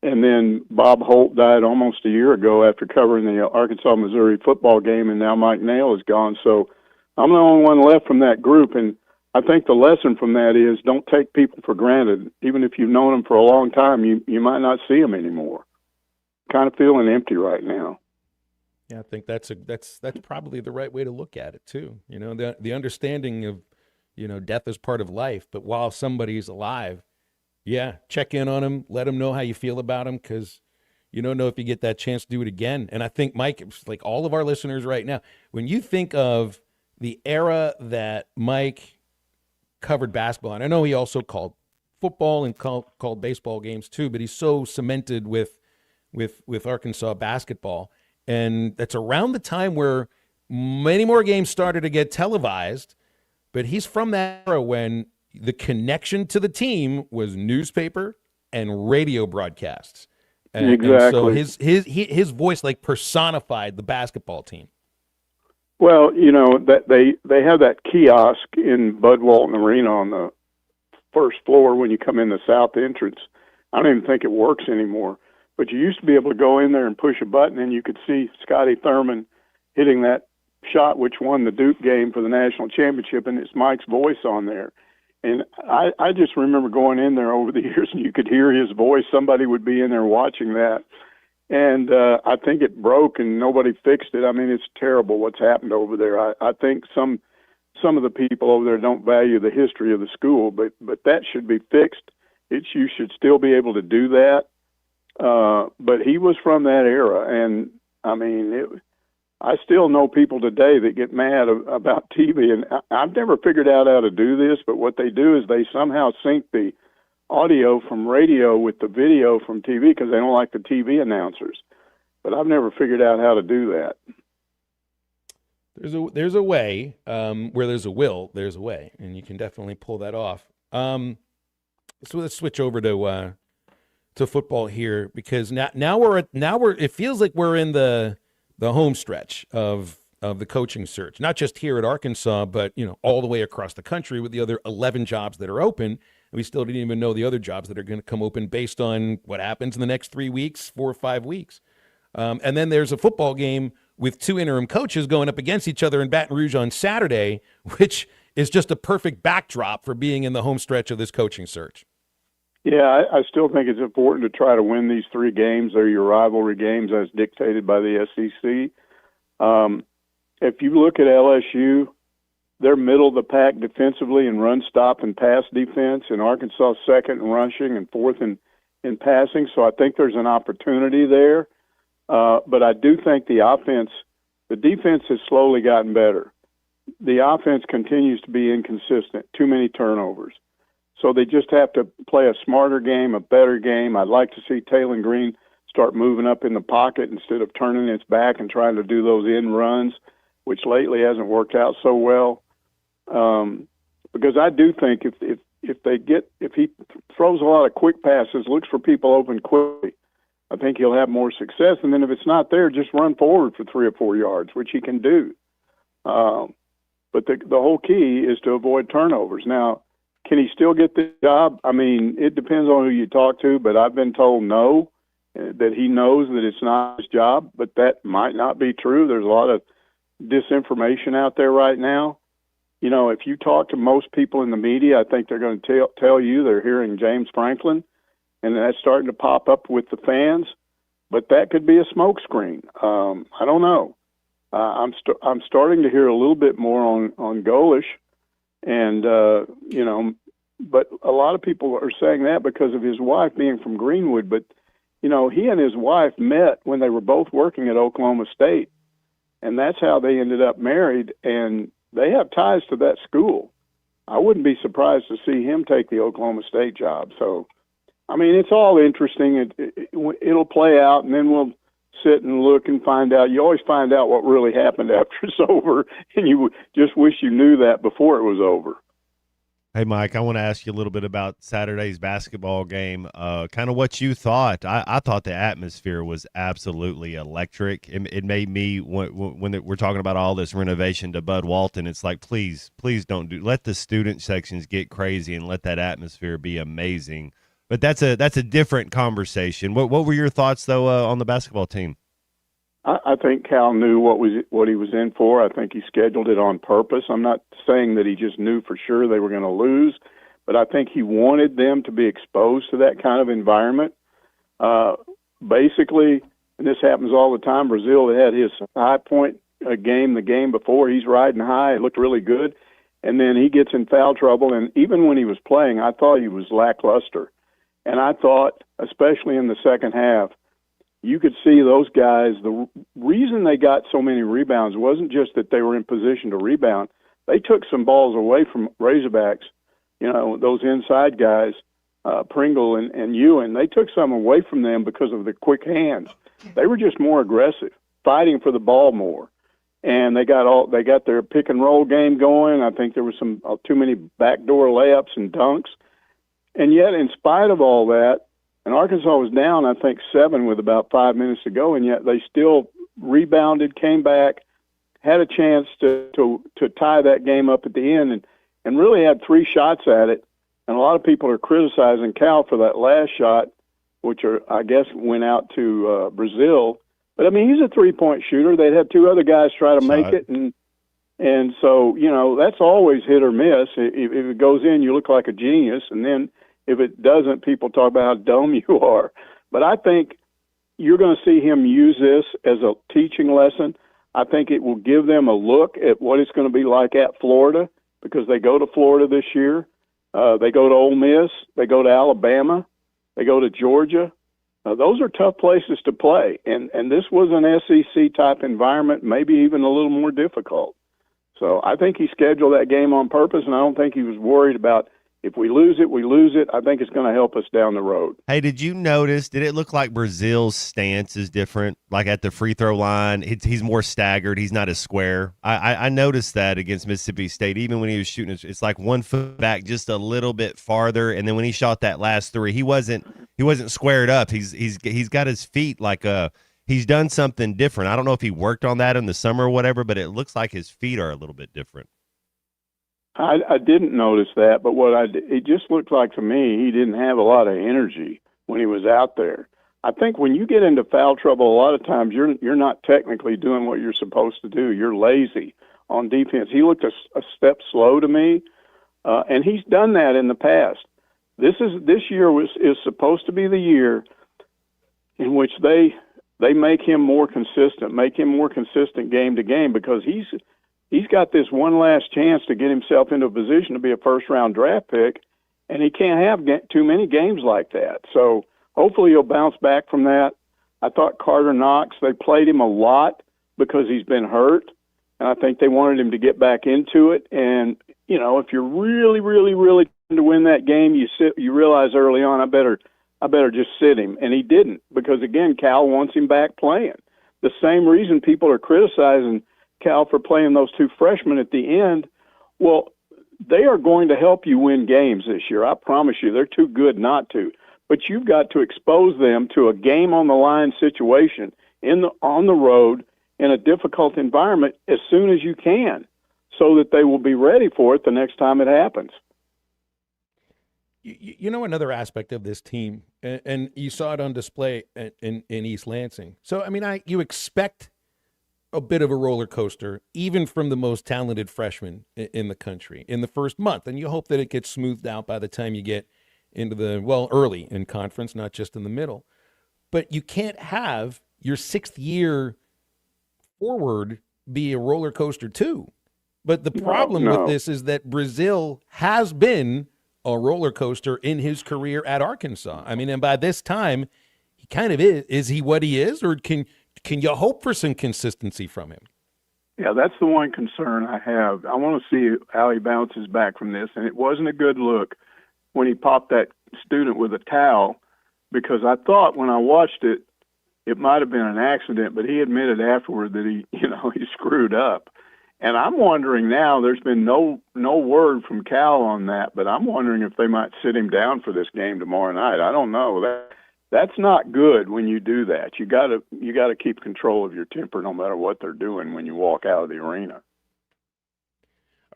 and then Bob Holt died almost a year ago after covering the Arkansas-Missouri football game, and now Mike Nail is gone. So I'm the only one left from that group, and I think the lesson from that is don't take people for granted. Even if you've known them for a long time, you might not see them anymore. Kind of feeling empty right now. Yeah, I think that's probably the right way to look at it too. You know, the understanding of, you know, death is part of life, but while somebody's alive, yeah, check in on them, let them know how you feel about them, because you don't know if you get that chance to do it again. And I think, Mike, like all of our listeners right now, when you think of the era that Mike covered basketball, and I know he also called football and called baseball games too, but he's so cemented with Arkansas basketball. And that's around the time where many more games started to get televised, but he's from that era when the connection to the team was newspaper and radio broadcasts. Exactly. And so his voice like personified the basketball team. Well, you know, that they have that kiosk in Bud Walton Arena on the first floor when you come in the south entrance. I don't even think it works anymore. But you used to be able to go in there and push a button, and you could see Scotty Thurman hitting that shot which won the Duke game for the national championship, and it's Mike's voice on there. And I just remember going in there over the years, and you could hear his voice. Somebody would be in there watching that. And I think it broke, and nobody fixed it. I mean, it's terrible what's happened over there. I think some of the people over there don't value the history of the school, but that should be fixed. You should still be able to do that. But he was from that era, and I mean, I still know people today that get mad about TV, and I've never figured out how to do this, but what they do is they somehow sync the audio from radio with the video from TV because they don't like the TV announcers. But I've never figured out how to do that. There's a way, where there's a will, there's a way, and you can definitely pull that off. So let's switch over to football here, because now we're it feels like we're in the home stretch of the coaching search, not just here at Arkansas, but you know, all the way across the country with the other 11 jobs that are open. We still didn't even know the other jobs that are going to come open based on what happens in the next 3 weeks, 4 or 5 weeks. And then there's a football game with 2 interim coaches going up against each other in Baton Rouge on Saturday, which is just a perfect backdrop for being in the home stretch of this coaching search. Yeah, I still think it's important to try to win these 3 games. They're your rivalry games as dictated by the SEC. If you look at LSU, they're middle of the pack defensively in run stop and pass defense, and Arkansas second in rushing and fourth in passing. So I think there's an opportunity there. But I do think the defense has slowly gotten better. The offense continues to be inconsistent, too many turnovers. So they just have to play a smarter game, a better game. I'd like to see Taylor Green start moving up in the pocket instead of turning its back and trying to do those end runs, which lately hasn't worked out so well. Because I do think if he throws a lot of quick passes, looks for people open quickly, I think he'll have more success. And then if it's not there, just run forward for 3 or 4 yards, which he can do. But the whole key is to avoid turnovers. Now, can he still get the job? I mean, it depends on who you talk to, but I've been told no, that he knows that it's not his job, but that might not be true. There's a lot of disinformation out there right now. You know, if you talk to most people in the media, I think they're going to tell you they're hearing James Franklin, and that's starting to pop up with the fans, but that could be a smokescreen. I don't know. I'm starting to hear a little bit more on Golish. And, you know, but a lot of people are saying that because of his wife being from Greenwood. But, you know, he and his wife met when they were both working at Oklahoma State. And that's how they ended up married. And they have ties to that school. I wouldn't be surprised to see him take the Oklahoma State job. So, I mean, it's all interesting. It'll play out, and then we'll sit and look and find out. You always find out what really happened after it's over, and you just wish you knew that before it was over. Hey, Mike, I want to ask you a little bit about Saturday's basketball game, kind of what you thought. I thought the atmosphere was absolutely electric. It made me, when we're talking about all this renovation to Bud Walton, it's like, please don't let the student sections get crazy and let that atmosphere be amazing. But that's a different conversation. What were your thoughts, though, on the basketball team? I think Cal knew what he was in for. I think he scheduled it on purpose. I'm not saying that he just knew for sure they were going to lose, but I think he wanted them to be exposed to that kind of environment. Basically, and this happens all the time, Brazil had his high point game the game before. He's riding high. It looked really good. And then he gets in foul trouble, and even when he was playing, I thought he was lackluster. And I thought, especially in the second half, you could see those guys, the reason they got so many rebounds wasn't just that they were in position to rebound. They took some balls away from Razorbacks, those inside guys, Pringle and Ewan. They took some away from them because of the quick hands. They were just more aggressive, fighting for the ball more. And they got their pick and roll game going. I think there was some too many backdoor layups and dunks. And yet, in spite of all that, and Arkansas was down, I think, 7 with about 5 minutes to go, and yet they still rebounded, came back, had a chance to tie that game up at the end, and really had 3 shots at it. And a lot of people are criticizing Cal for that last shot, which I guess went out to Brazil. But, I mean, he's a three-point shooter. They'd have 2 other guys try to make it, and so, that's always hit or miss. If it goes in, you look like a genius, and then if it doesn't, people talk about how dumb you are. But I think you're going to see him use this as a teaching lesson. I think it will give them a look at what it's going to be like at Florida, because they go to Florida this year. They go to Ole Miss. They go to Alabama. They go to Georgia. Those are tough places to play. And this was an SEC-type environment, maybe even a little more difficult. So I think he scheduled that game on purpose, and I don't think he was worried about if we lose it, we lose it. I think it's going to help us down the road. Hey, did it look like Brazil's stance is different? Like at the free throw line, he's more staggered. He's not as square. I noticed that against Mississippi State. Even when he was shooting, it's like 1 foot back just a little bit farther. And then when he shot that last 3, he wasn't squared up. He's got his feet like he's done something different. I don't know if he worked on that in the summer or whatever, but it looks like his feet are a little bit different. I didn't notice that, but it just looked like to me he didn't have a lot of energy when he was out there. I think when you get into foul trouble, a lot of times you're not technically doing what you're supposed to do. You're lazy on defense. He looked a step slow to me, and he's done that in the past. This year is supposed to be the year in which they make him more consistent game to game, because he's got this one last chance to get himself into a position to be a first-round draft pick, and he can't have too many games like that. So hopefully he'll bounce back from that. I thought Carter Knox, they played him a lot because he's been hurt, and I think they wanted him to get back into it. And, if you're really, really, really trying to win that game, you realize early on, I better just sit him. And he didn't, because, again, Cal wants him back playing. The same reason people are criticizing Cal for playing those 2 freshmen at the end. Well, they are going to help you win games this year. I promise you, they're too good not to. But you've got to expose them to a game on the line situation on the road in a difficult environment as soon as you can, so that they will be ready for it the next time it happens. Another aspect of this team, and you saw it on display in East Lansing. So, you expect a bit of a roller coaster, even from the most talented freshmen in the country in the first month. And you hope that it gets smoothed out by the time you get into early in conference, not just in the middle. But you can't have your 6th year forward be a roller coaster too. But the problem with this is that Brazil has been a roller coaster in his career at Arkansas. And by this time, he kind of is. Is he what he is, or can you hope for some consistency from him? Yeah, that's the one concern I have. I want to see how he bounces back from this. And it wasn't a good look when he popped that student with a towel, because I thought when I watched it, it might have been an accident, but he admitted afterward that he screwed up. And I'm wondering now, there's been no word from Cal on that, but I'm wondering if they might sit him down for this game tomorrow night. I don't know. That's not good when you do that. You got to keep control of your temper no matter what they're doing when you walk out of the arena.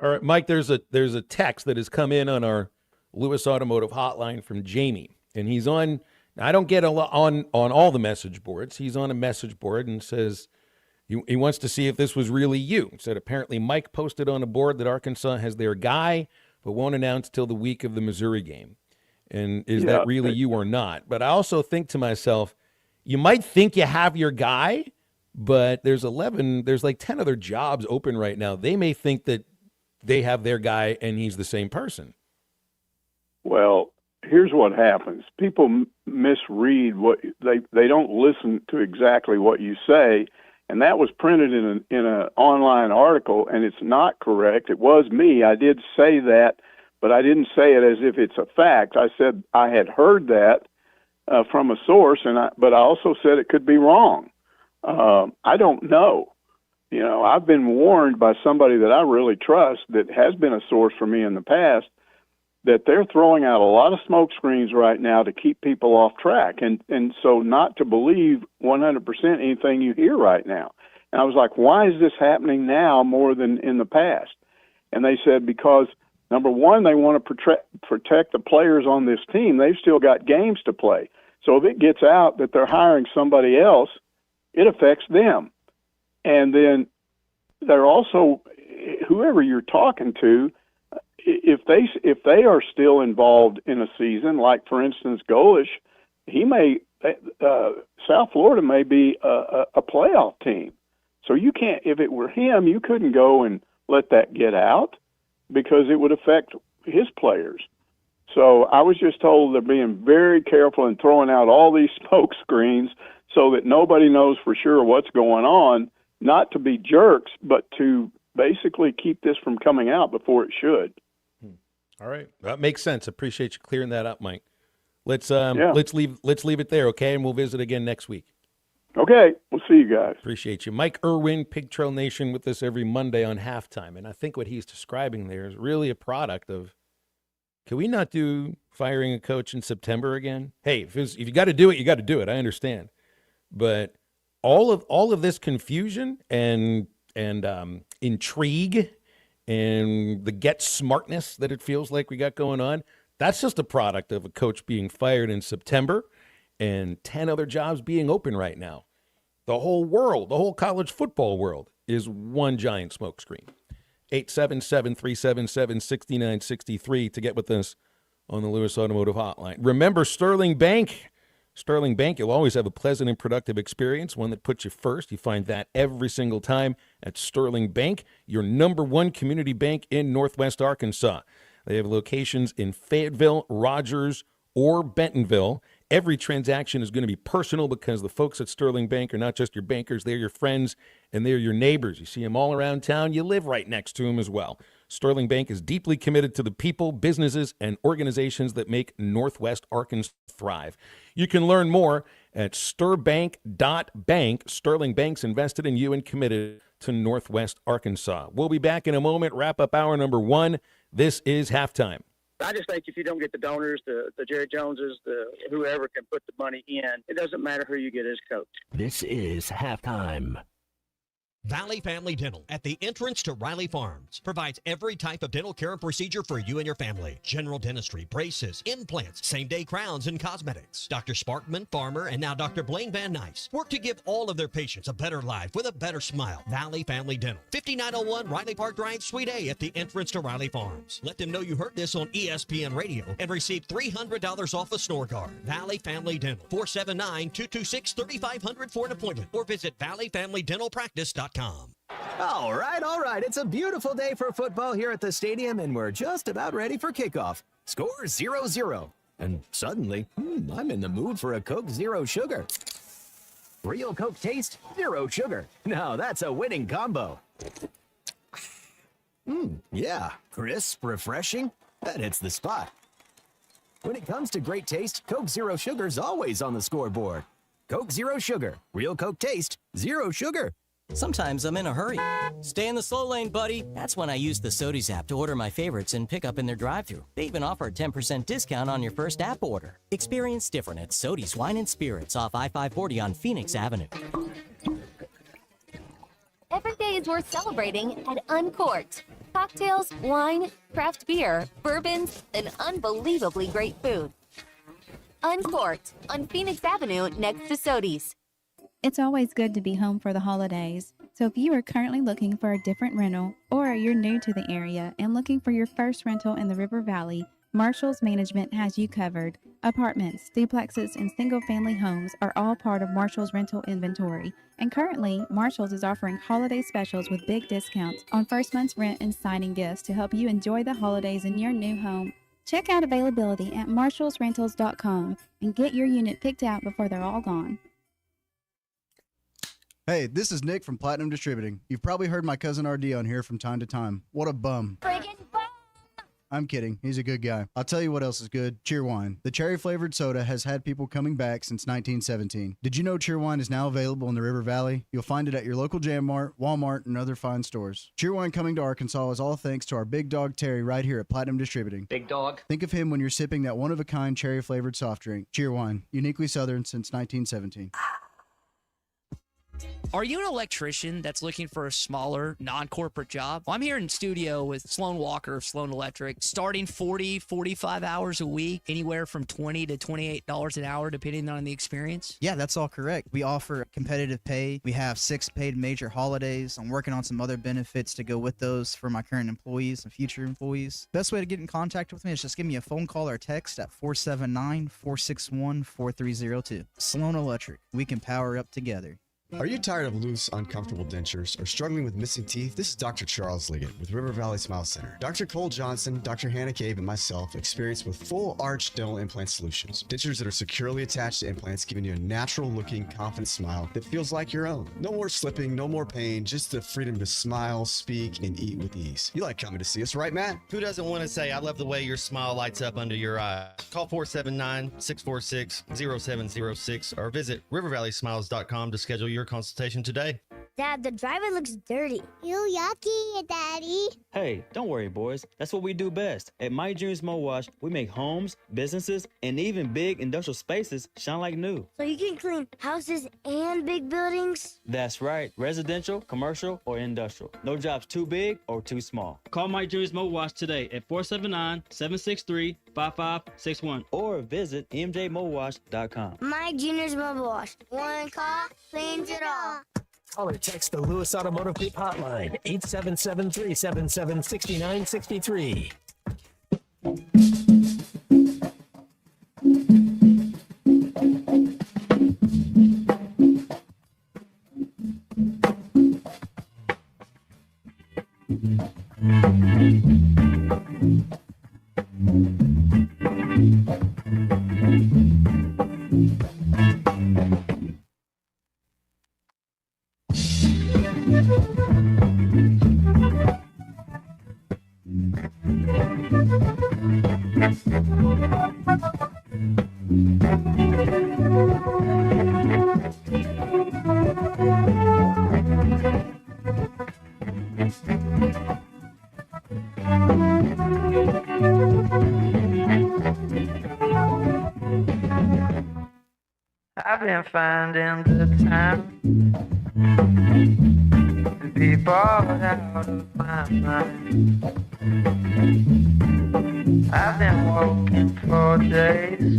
All right, Mike, there's a text that has come in on our Lewis Automotive hotline from Jamie, and he's on. I don't get on all the message boards. He's on a message board and says he wants to see if this was really you. He said apparently Mike posted on a board that Arkansas has their guy, but won't announce till the week of the Missouri game. And is that really you or not? But I also think to myself, you might think you have your guy, but there's like 10 other jobs open right now. They may think that they have their guy and he's the same person. Well, Here's what happens. People misread what they don't listen to exactly what you say, and that was printed in an online article, and it's not correct. It was me. I did say that, but I didn't say it as if it's a fact. I said I had heard that from a source, but I also said it could be wrong. I don't know. You know, I've been warned by somebody that I really trust that has been a source for me in the past that they're throwing out a lot of smoke screens right now to keep people off track. And so not to believe 100% anything you hear right now. And I was like, why is this happening now more than in the past? And they said, because number one, they want to protect the players on this team. They've still got games to play. So if it gets out that they're hiring somebody else, it affects them. And then they're also, whoever you're talking to, if they are still involved in a season, like for instance Golish, he may South Florida may be a playoff team. So you can't. If it were him, you couldn't go and let that get out because it would affect his players. So I was just told they're being very careful and throwing out all these smoke screens so that nobody knows for sure what's going on. Not to be jerks, but to basically keep this from coming out before it should. All right, that makes sense. Appreciate you clearing that up, Mike. Let's leave it there, okay? And we'll visit again next week. Okay, we'll see you guys. Appreciate you, Mike Irwin, Pig Trail Nation, with us every Monday on Halftime. And I think what he's describing there is really a product of, can we not do firing a coach in September again? Hey, if you got to do it, you got to do it. I understand, but all of this confusion and intrigue and the get smartness that it feels like we got going on, that's just a product of a coach being fired in September and 10 other jobs being open right now. The whole world, the whole college football world is one giant smokescreen. 877-377-6963 to get with us on the Lewis Automotive Hotline. Remember Sterling Bank. Sterling Bank, you'll always have a pleasant and productive experience, one that puts you first. You find that every single time at Sterling Bank, your number one community bank in Northwest Arkansas. They have locations in Fayetteville, Rogers, or Bentonville. Every transaction is going to be personal because the folks at Sterling Bank are not just your bankers, they're your friends and they're your neighbors. You see them all around town. You live right next to them as well. Sterling Bank is deeply committed to the people, businesses, and organizations that make Northwest Arkansas thrive. You can learn more at stirbank.bank. Sterling Bank's invested in you and committed to Northwest Arkansas. We'll be back in a moment. Wrap up hour number 1. This is Halftime. I just think if you don't get the donors, the Jerry Joneses, whoever can put the money in, it doesn't matter who you get as coach. This is Halftime. Valley Family Dental at the entrance to Riley Farms provides every type of dental care and procedure for you and your family. General dentistry, braces, implants, same-day crowns, and cosmetics. Dr. Sparkman, Farmer, and now Dr. Blaine Van Nice work to give all of their patients a better life with a better smile. Valley Family Dental, 5901 Riley Park Drive, Suite A at the entrance to Riley Farms. Let them know you heard this on ESPN Radio and receive $300 off a snore guard. Valley Family Dental, 479-226-3500 for an appointment or visit valleyfamilydentalpractice.com. All right. It's a beautiful day for football here at the stadium, and we're just about ready for kickoff. Score 0-0. And suddenly, I'm in the mood for a Coke Zero Sugar. Real Coke taste, zero sugar. Now that's a winning combo. Yeah, crisp, refreshing. That hits the spot. When it comes to great taste, Coke Zero Sugar's always on the scoreboard. Coke Zero Sugar. Real Coke taste, zero sugar. Sometimes I'm in a hurry. Stay in the slow lane, buddy. That's when I use the Sodies app to order my favorites and pick up in their drive-thru. They even offer a 10% discount on your first app order. Experience different at Sodies Wine and Spirits off I-540 on Phoenix Avenue. Every day is worth celebrating at Uncorked. Cocktails, wine, craft beer, bourbons, and unbelievably great food. Uncorked on Phoenix Avenue next to Sodies. It's always good to be home for the holidays. So if you are currently looking for a different rental or you're new to the area and looking for your first rental in the River Valley, Marshall's Management has you covered. Apartments, duplexes, and single-family homes are all part of Marshall's rental inventory. And currently, Marshall's is offering holiday specials with big discounts on first month's rent and signing gifts to help you enjoy the holidays in your new home. Check out availability at marshallsrentals.com and get your unit picked out before they're all gone. Hey, this is Nick from Platinum Distributing. You've probably heard my cousin RD on here from time to time. What a bum. Friggin' bum! I'm kidding. He's a good guy. I'll tell you what else is good. Cheerwine. The cherry-flavored soda has had people coming back since 1917. Did you know Cheerwine is now available in the River Valley? You'll find it at your local Jam Mart, Walmart, and other fine stores. Cheerwine coming to Arkansas is all thanks to our big dog Terry right here at Platinum Distributing. Big dog. Think of him when you're sipping that one-of-a-kind cherry-flavored soft drink. Cheerwine. Uniquely Southern since 1917. Are you an electrician that's looking for a smaller, non-corporate job? Well, I'm here in studio with Sloan Walker of Sloan Electric, starting 40, 45 hours a week, anywhere from $20 to $28 an hour, depending on the experience. Yeah, that's all correct. We offer competitive pay. We have 6 paid major holidays. I'm working on some other benefits to go with those for my current employees and future employees. Best way to get in contact with me is just give me a phone call or text at 479-461-4302. Sloan Electric. We can power up together. Are you tired of loose, uncomfortable dentures or struggling with missing teeth? This is Dr. Charles Liggett with River Valley Smile Center. Dr. Cole Johnson, Dr. Hannah Cave, and myself experience with full arch dental implant solutions. Dentures that are securely attached to implants, giving you a natural looking, confident smile that feels like your own. No more slipping, no more pain, just the freedom to smile, speak, and eat with ease. You like coming to see us, right, Matt? Who doesn't want to say, I love the way your smile lights up under your eye? Call 479-646-0706 or visit rivervalleysmiles.com to schedule your consultation today. Dad, the driver looks dirty. You yucky, Daddy. Hey, don't worry, boys. That's what we do best. At Mike Jr.'s Mo Wash, we make homes, businesses, and even big industrial spaces shine like new. So you can clean houses and big buildings? That's right. Residential, commercial, or industrial. No job's too big or too small. Call Mike Jr.'s Mo Wash today at 479-763-5561 or visit mjmowash.com. Mike Jr.'s Mobile Wash. One call cleans it all. Call or text the Lewis Automotive Group hotline, 877-377-6963. I've been finding the time to be bored out of my mind. I've been working for days.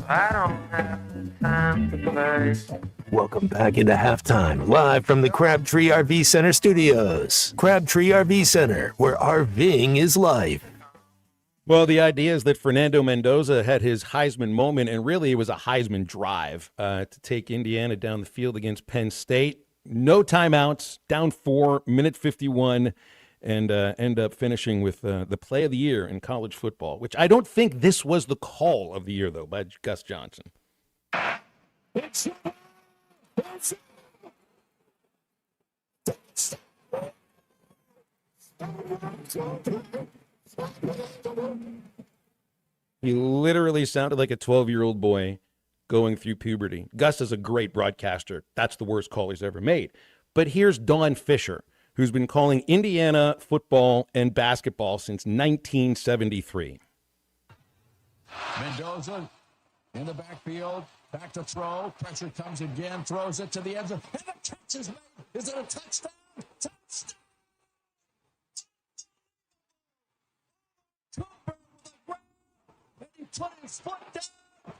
I don't have the time to play. Welcome back into halftime, live from the Crabtree RV Center studios. Crabtree RV Center, where RVing is life. Well, the idea is that Fernando Mendoza had his Heisman moment, and really it was a Heisman drive to take Indiana down the field against Penn State. No timeouts, down 4, minute 51, and end up finishing with the play of the year in college football, which I don't think this was the call of the year, though, by Gus Johnson. He literally sounded like a 12-year-old boy going through puberty. Gus is a great broadcaster. That's the worst call he's ever made. But here's Don Fisher, who's been calling Indiana football and basketball since 1973. Mendoza in the backfield, back to throw. Pressure comes again, throws it to the end zone. And the catch is made. Is it a touchdown? Touchdown! Cooper with the grab, and he put his foot down.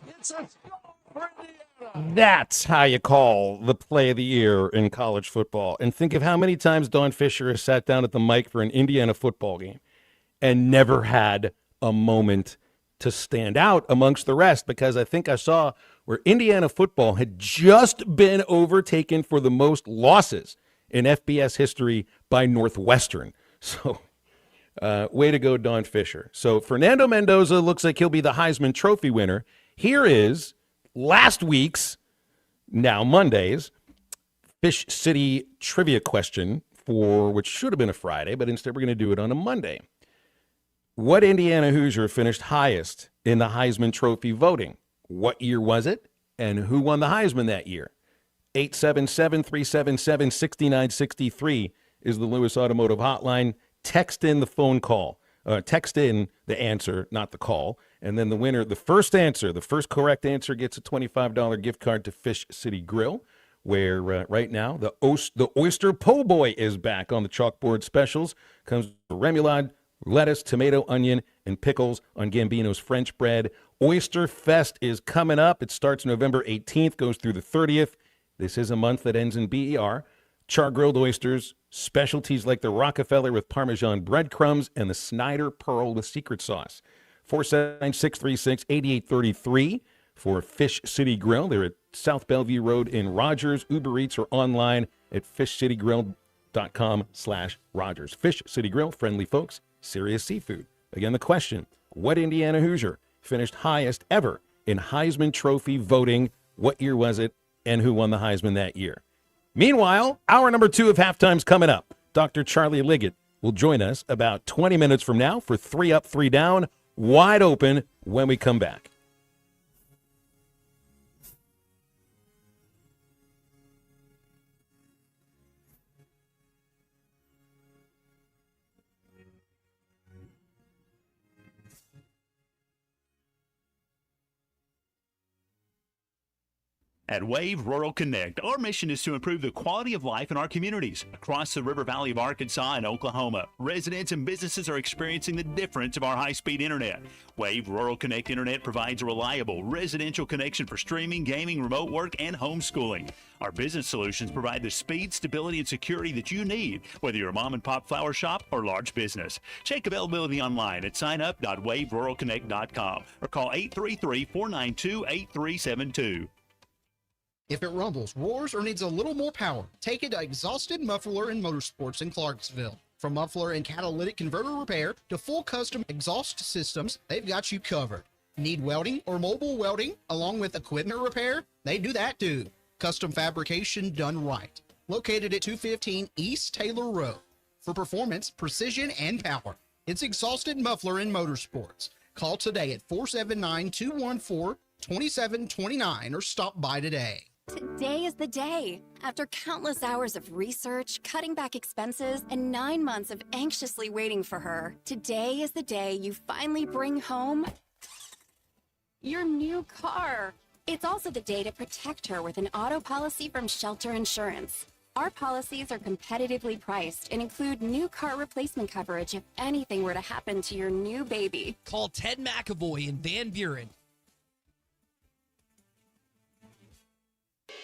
It's a score for Indiana. That's how you call the play of the year in college football. And think of how many times Don Fisher has sat down at the mic for an Indiana football game and never had a moment to stand out amongst the rest, because I think I saw where Indiana football had just been overtaken for the most losses in FBS history by Northwestern. So way to go, Don Fisher. So Fernando Mendoza looks like he'll be the Heisman Trophy winner. Here is last week's, now Monday's, Fish City trivia question, for which should have been a Friday, but instead we're going to do it on a Monday. What Indiana Hoosier finished highest in the Heisman Trophy voting? What year was it? And who won the Heisman that year? 877-377-6963 is the Lewis Automotive Hotline. Text in the phone call. Text in the answer, not the call. And then the winner, the first correct answer gets a $25 gift card to Fish City Grill, where right now the Oyster Po' Boy is back on the chalkboard specials. Comes with remoulade, lettuce, tomato, onion, and pickles on Gambino's French bread. Oyster Fest is coming up. It starts November 18th, goes through the 30th. This is a month that ends in BER. Char-grilled oysters, specialties like the Rockefeller with Parmesan breadcrumbs, and the Snyder Pearl with secret sauce. 479-636-8833 for Fish City Grill. They're at South Bellevue Road in Rogers. Uber Eats or online at fishcitygrill.com/Rogers. Fish City Grill, friendly folks, serious seafood. Again, the question, what Indiana Hoosier finished highest ever in Heisman Trophy voting? What year was it, and who won the Heisman that year? Meanwhile, hour number 2 of Halftime's coming up. Dr. Charlie Liggett will join us about 20 minutes from now for 3 Up, 3 Down, wide open when we come back. At Wave Rural Connect, our mission is to improve the quality of life in our communities. Across the River Valley of Arkansas and Oklahoma, residents and businesses are experiencing the difference of our high-speed internet. Wave Rural Connect Internet provides a reliable residential connection for streaming, gaming, remote work, and homeschooling. Our business solutions provide the speed, stability, and security that you need, whether you're a mom-and-pop flower shop or large business. Check availability online at signup.waveruralconnect.com or call 833-492-8372. If it rumbles, roars, or needs a little more power, take it to Exhausted Muffler and Motorsports in Clarksville. From muffler and catalytic converter repair to full custom exhaust systems, they've got you covered. Need welding or mobile welding along with equipment repair? They do that too. Custom fabrication done right. Located at 215 East Taylor Road. For performance, precision, and power, it's Exhausted Muffler and Motorsports. Call today at 479-214-2729 or stop by today. Today is the day. After countless hours of research, cutting back expenses, and 9 months of anxiously waiting for her, today is the day you finally bring home your new car. It's also the day to protect her with an auto policy from Shelter Insurance. Our policies are competitively priced and include new car replacement coverage if anything were to happen to your new baby. Call Ted McAvoy in Van Buren.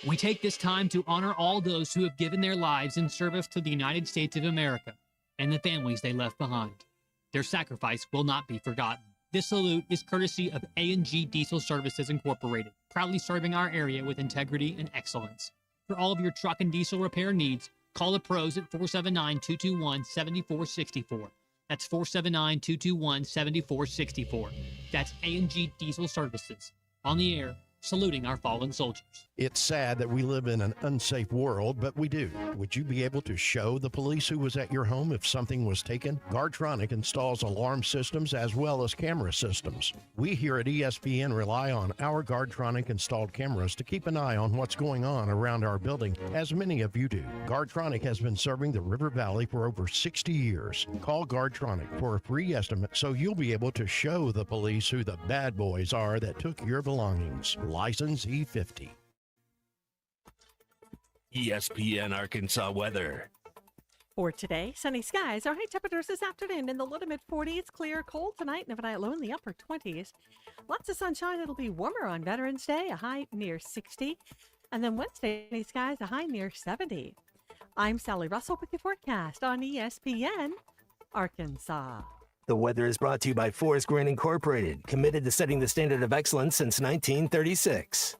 We take this time to honor all those who have given their lives in service to the United States of America and the families they left behind. Their sacrifice will not be forgotten. This salute is courtesy of A&G Diesel Services Incorporated, proudly serving our area with integrity and excellence. For all of your truck and diesel repair needs, call the pros at 479-221-7464. That's 479-221-7464. That's A&G Diesel Services. On the air, saluting our fallen soldiers. It's sad that we live in an unsafe world, but we do. Would you be able to show the police who was at your home if something was taken? Guardtronic installs alarm systems as well as camera systems. We here at ESPN rely on our Guardtronic installed cameras to keep an eye on what's going on around our building, as many of you do. Guardtronic has been serving the River Valley for over 60 years. Call Guardtronic for a free estimate so you'll be able to show the police who the bad boys are that took your belongings. License E50. ESPN Arkansas weather. For today, sunny skies. Our high temperatures this afternoon in the low to mid 40s. Clear, cold tonight, and overnight low in the upper 20s. Lots of sunshine. It'll be warmer on Veterans Day, a high near 60. And then Wednesday, sunny skies, a high near 70. I'm Sally Russell with your forecast on ESPN Arkansas. The weather is brought to you by Forest Green Incorporated, committed to setting the standard of excellence since 1936.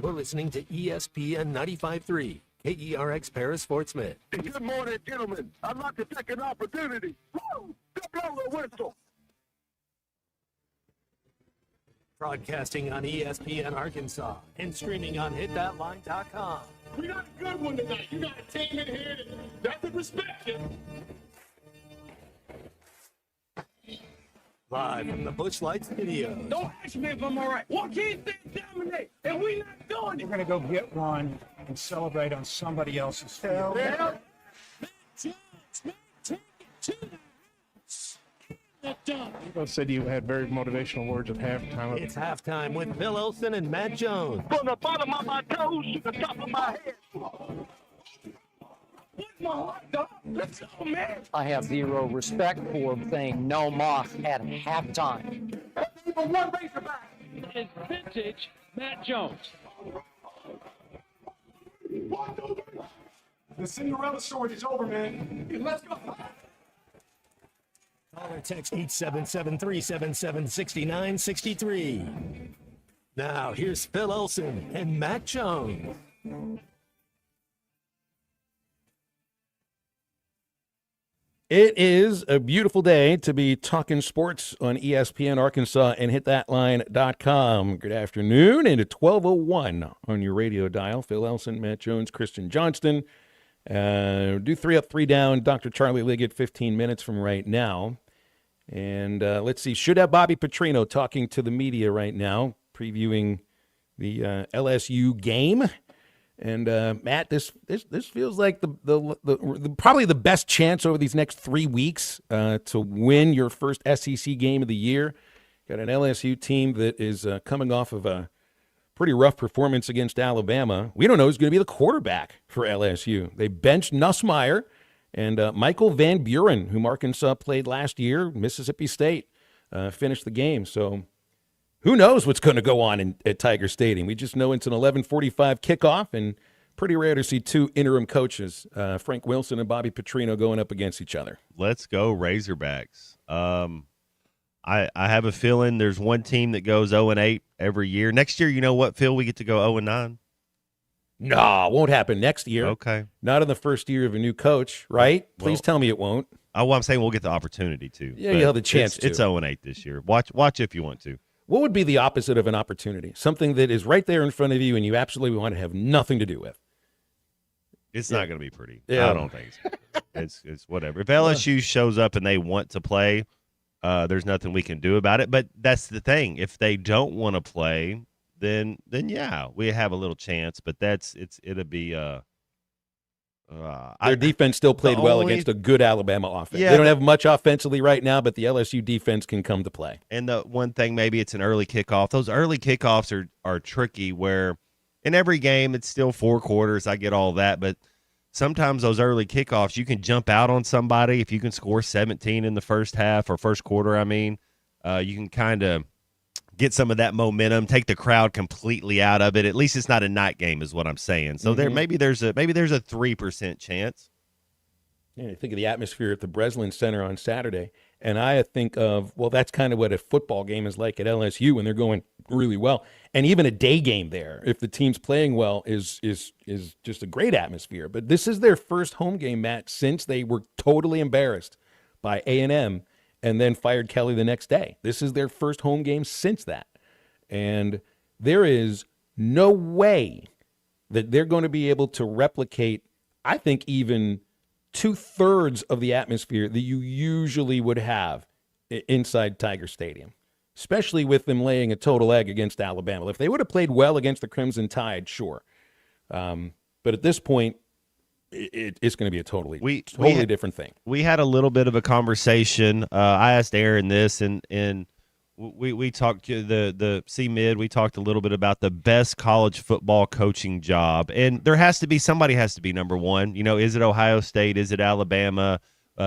You're listening to ESPN 95.3, KERX Paris Fort Smith. Good morning, gentlemen. I'd like to take an opportunity to blow the whistle. Broadcasting on ESPN Arkansas and streaming on hitthatline.com. We got a good one tonight. You got a team in here that doesn't respect you. Live from the Busch Light Studios. Don't ask me if I'm all right. Why can't they dominate? And we not doing it. We're going to go get one and celebrate on somebody else's field. Yeah. People said you had very motivational words at halftime. It's halftime with Phil Olsen and Matt Jones. From the bottom of my toes to the top of my head. What's my hot dog? Let's go, man. I have zero respect for saying no moss at halftime. Even one Razorback. It's vintage Matt Jones. The Cinderella story is over, man. Let's go. Call or text 877-377-6963. Now, here's Phil Olsen and Matt Jones. It is a beautiful day to be talking sports on ESPN Arkansas and hitthatline.com. Good afternoon, and at 12:01 on your radio dial. Phil Elson, Matt Jones, Christian Johnston. Do 3 up, 3 down. Dr. Charlie Liggett, 15 minutes from right now. And let's see, should have Bobby Petrino talking to the media right now, previewing the LSU game. And Matt, this feels like the probably the best chance over these next 3 weeks to win your first SEC game of the year. Got an LSU team that is coming off of a pretty rough performance against Alabama. We don't know who's going to be the quarterback for LSU. They benched Nussmeier and Michael Van Buren, whom Arkansas played last year. Mississippi State finished the game. So who knows what's going to go on at Tiger Stadium? We just know it's an 11:45 kickoff, and pretty rare to see two interim coaches, Frank Wilson and Bobby Petrino, going up against each other. Let's go Razorbacks. I have a feeling there's one team that goes 0-8 every year. Next year, you know what, Phil? We get to go 0-9. No, it won't happen next year. Okay. Not in the first year of a new coach, right? Please tell me it won't. Oh, I'm saying we'll get the opportunity to. Yeah, you'll have the chance to. It's 0-8 this year. Watch if you want to. What would be the opposite of an opportunity? Something that is right there in front of you and you absolutely want to have nothing to do with. It's not going to be pretty. Yeah. I don't think so. It's whatever. If LSU shows up and they want to play, there's nothing we can do about it. But that's the thing. If they don't want to play, then yeah, we have a little chance. But it'll be. Their defense still played well against a good Alabama offense. They don't have much offensively right now, but the LSU defense can come to play. And the one thing, maybe it's an early kickoff. Those early kickoffs are tricky where in every game it's still 4 quarters. I get all that. But sometimes those early kickoffs, you can jump out on somebody. If you can score 17 in the first half or first quarter, you can kind of get some of that momentum, take the crowd completely out of it. At least it's not a night game is what I'm saying. So maybe there's a 3% chance. Yeah, I think of the atmosphere at the Breslin Center on Saturday, and I think of, well, that's kind of what a football game is like at LSU when they're going really well. And even a day game there, if the team's playing well, is just a great atmosphere. But this is their first home game, Matt, since they were totally embarrassed by A&M and then fired Kelly the next day. This is their first home game since that. And there is no way that they're going to be able to replicate, I think, even 2/3 of the atmosphere that you usually would have inside Tiger Stadium, especially with them laying a total egg against Alabama. If they would have played well against the Crimson Tide, sure. But at this point, it's going to be a totally different thing. We had a little bit of a conversation. I asked Aaron this, and we talked the C-Mid. We talked a little bit about the best college football coaching job, and somebody has to be number one. Is it Ohio State? Is it Alabama?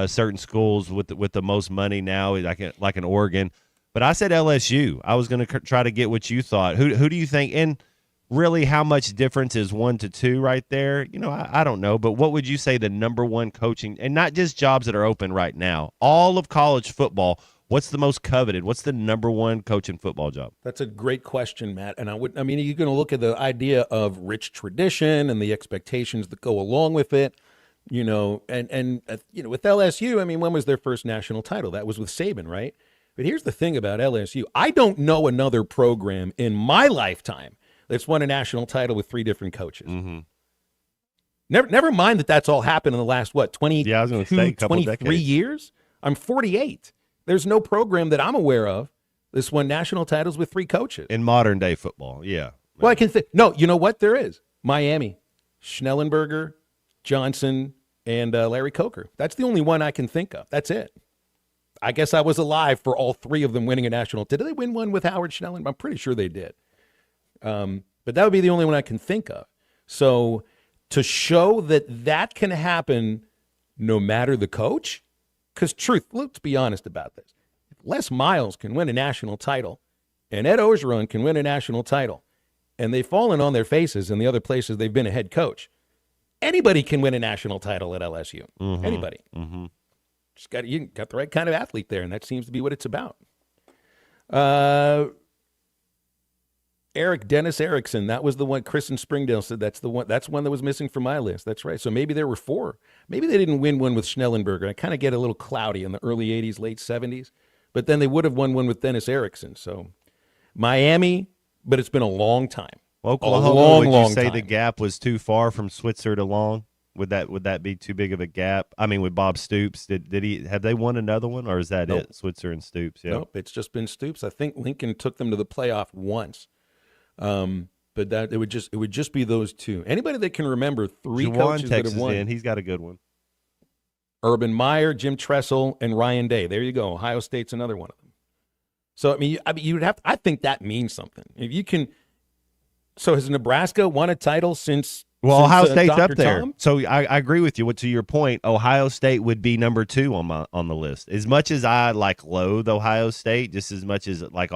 Certain schools with the most money now, like an Oregon. But I said LSU. I was going to try to get what you thought. Who do you think? And really, how much difference is 1 to 2 right there? I don't know. But what would you say the number one coaching, and not just jobs that are open right now, all of college football, what's the most coveted? What's the number one coaching football job? That's a great question, Matt. And you're going to look at the idea of rich tradition and the expectations that go along with it. And with LSU, when was their first national title? That was with Saban, right? But here's the thing about LSU. I don't know another program in my lifetime that's won a national title with 3 different coaches. Mm-hmm. Never mind that's all happened in the last, 23 decades. years? I'm 48. There's no program that I'm aware of that's won national titles with 3 coaches. In modern day football, yeah. Well, I can think. No, you know what? There is. Miami, Schnellenberger, Johnson, and Larry Coker. That's the only one I can think of. That's it. I guess I was alive for all 3 of them winning a national. Did they win one with Howard Schnellenberger? I'm pretty sure they did. But that would be the only one I can think of. So to show that can happen no matter the coach, because let's be honest about this. If Les Miles can win a national title and Ed Orgeron can win a national title and they've fallen on their faces in the other places they've been a head coach, anybody can win a national title at LSU. Mm-hmm. Anybody. Mm-hmm. You got the right kind of athlete there, and that seems to be what it's about. Dennis Erickson, that was the one. Chris in Springdale said that's the one. That's one that was missing from my list. That's right. So maybe there were 4. Maybe they didn't win one with Schnellenberger. I kind of get a little cloudy in the early 80s, late 70s. But then they would have won one with Dennis Erickson. So Miami, but it's been a long time. Oklahoma, would you say the gap was too far from Switzer to Long? Would that be too big of a gap? With Bob Stoops, have they won another one, or is that Nope. it? Switzer and Stoops. Yeah. Nope, it's just been Stoops. I think Lincoln took them to the playoff once. But that it would just be those 2. Anybody that can remember 3 coaches that have won. He's got a good one. Urban Meyer, Jim Tressel, and Ryan Day. There you go. Ohio State's another one of them. So you would have. I think that means something. If you can. So has Nebraska won a title since? Well, Ohio State's Dr. up there. Tom? So I agree with you. To your point, Ohio State would be number 2 on the list. As much as I loathe Ohio State, just as much as you're like,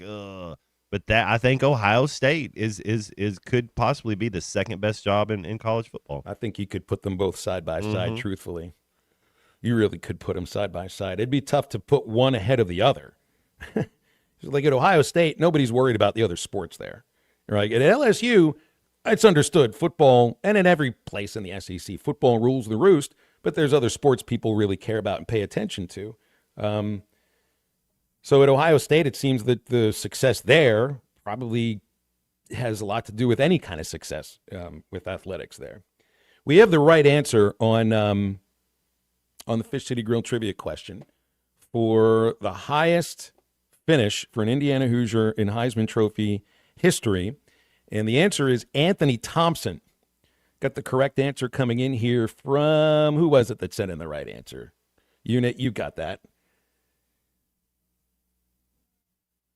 ugh. But that I think Ohio State is could possibly be the second best job in college football. I think you could put them both side by side. Truthfully, you really could put them side by side. It'd be tough to put one ahead of the other. Like at Ohio State, nobody's worried about the other sports there. Right? At LSU, it's understood football, and in every place in the SEC, football rules the roost. But there's other sports people really care about and pay attention to. So at Ohio State, it seems that the success there probably has a lot to do with any kind of success with athletics there. We have the right answer on the Fish City Grill trivia question for the highest finish for an Indiana Hoosier in Heisman Trophy history. And the answer is Anthony Thompson. Got the correct answer coming in here from, who was it that sent in the right answer? Unit, you got that.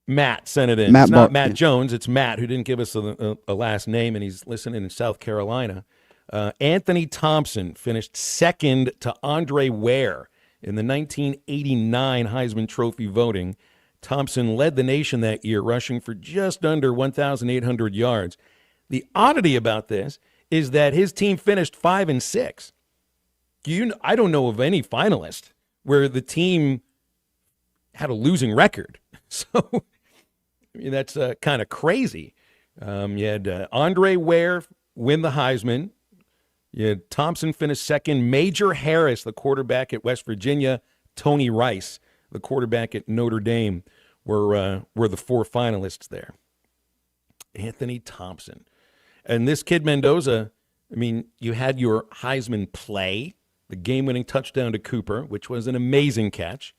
Matt sent it in. It's not Matt Jones. It's Matt, who didn't give us a last name, and he's listening in South Carolina. Anthony Thompson finished second to Andre Ware in the 1989 Heisman Trophy voting. Thompson led the nation that year, rushing for just under 1,800 yards. The oddity about this is that his team finished 5-6. I don't know of any finalist where the team had a losing record. So that's kind of crazy. You had Andre Ware win the Heisman. You had Thompson finish second. Major Harris, the quarterback at West Virginia. Tony Rice, the quarterback at Notre Dame, were the 4 finalists there. Anthony Thompson. And this kid Mendoza, I mean, you had your Heisman play, the game-winning touchdown to Cooper, which was an amazing catch.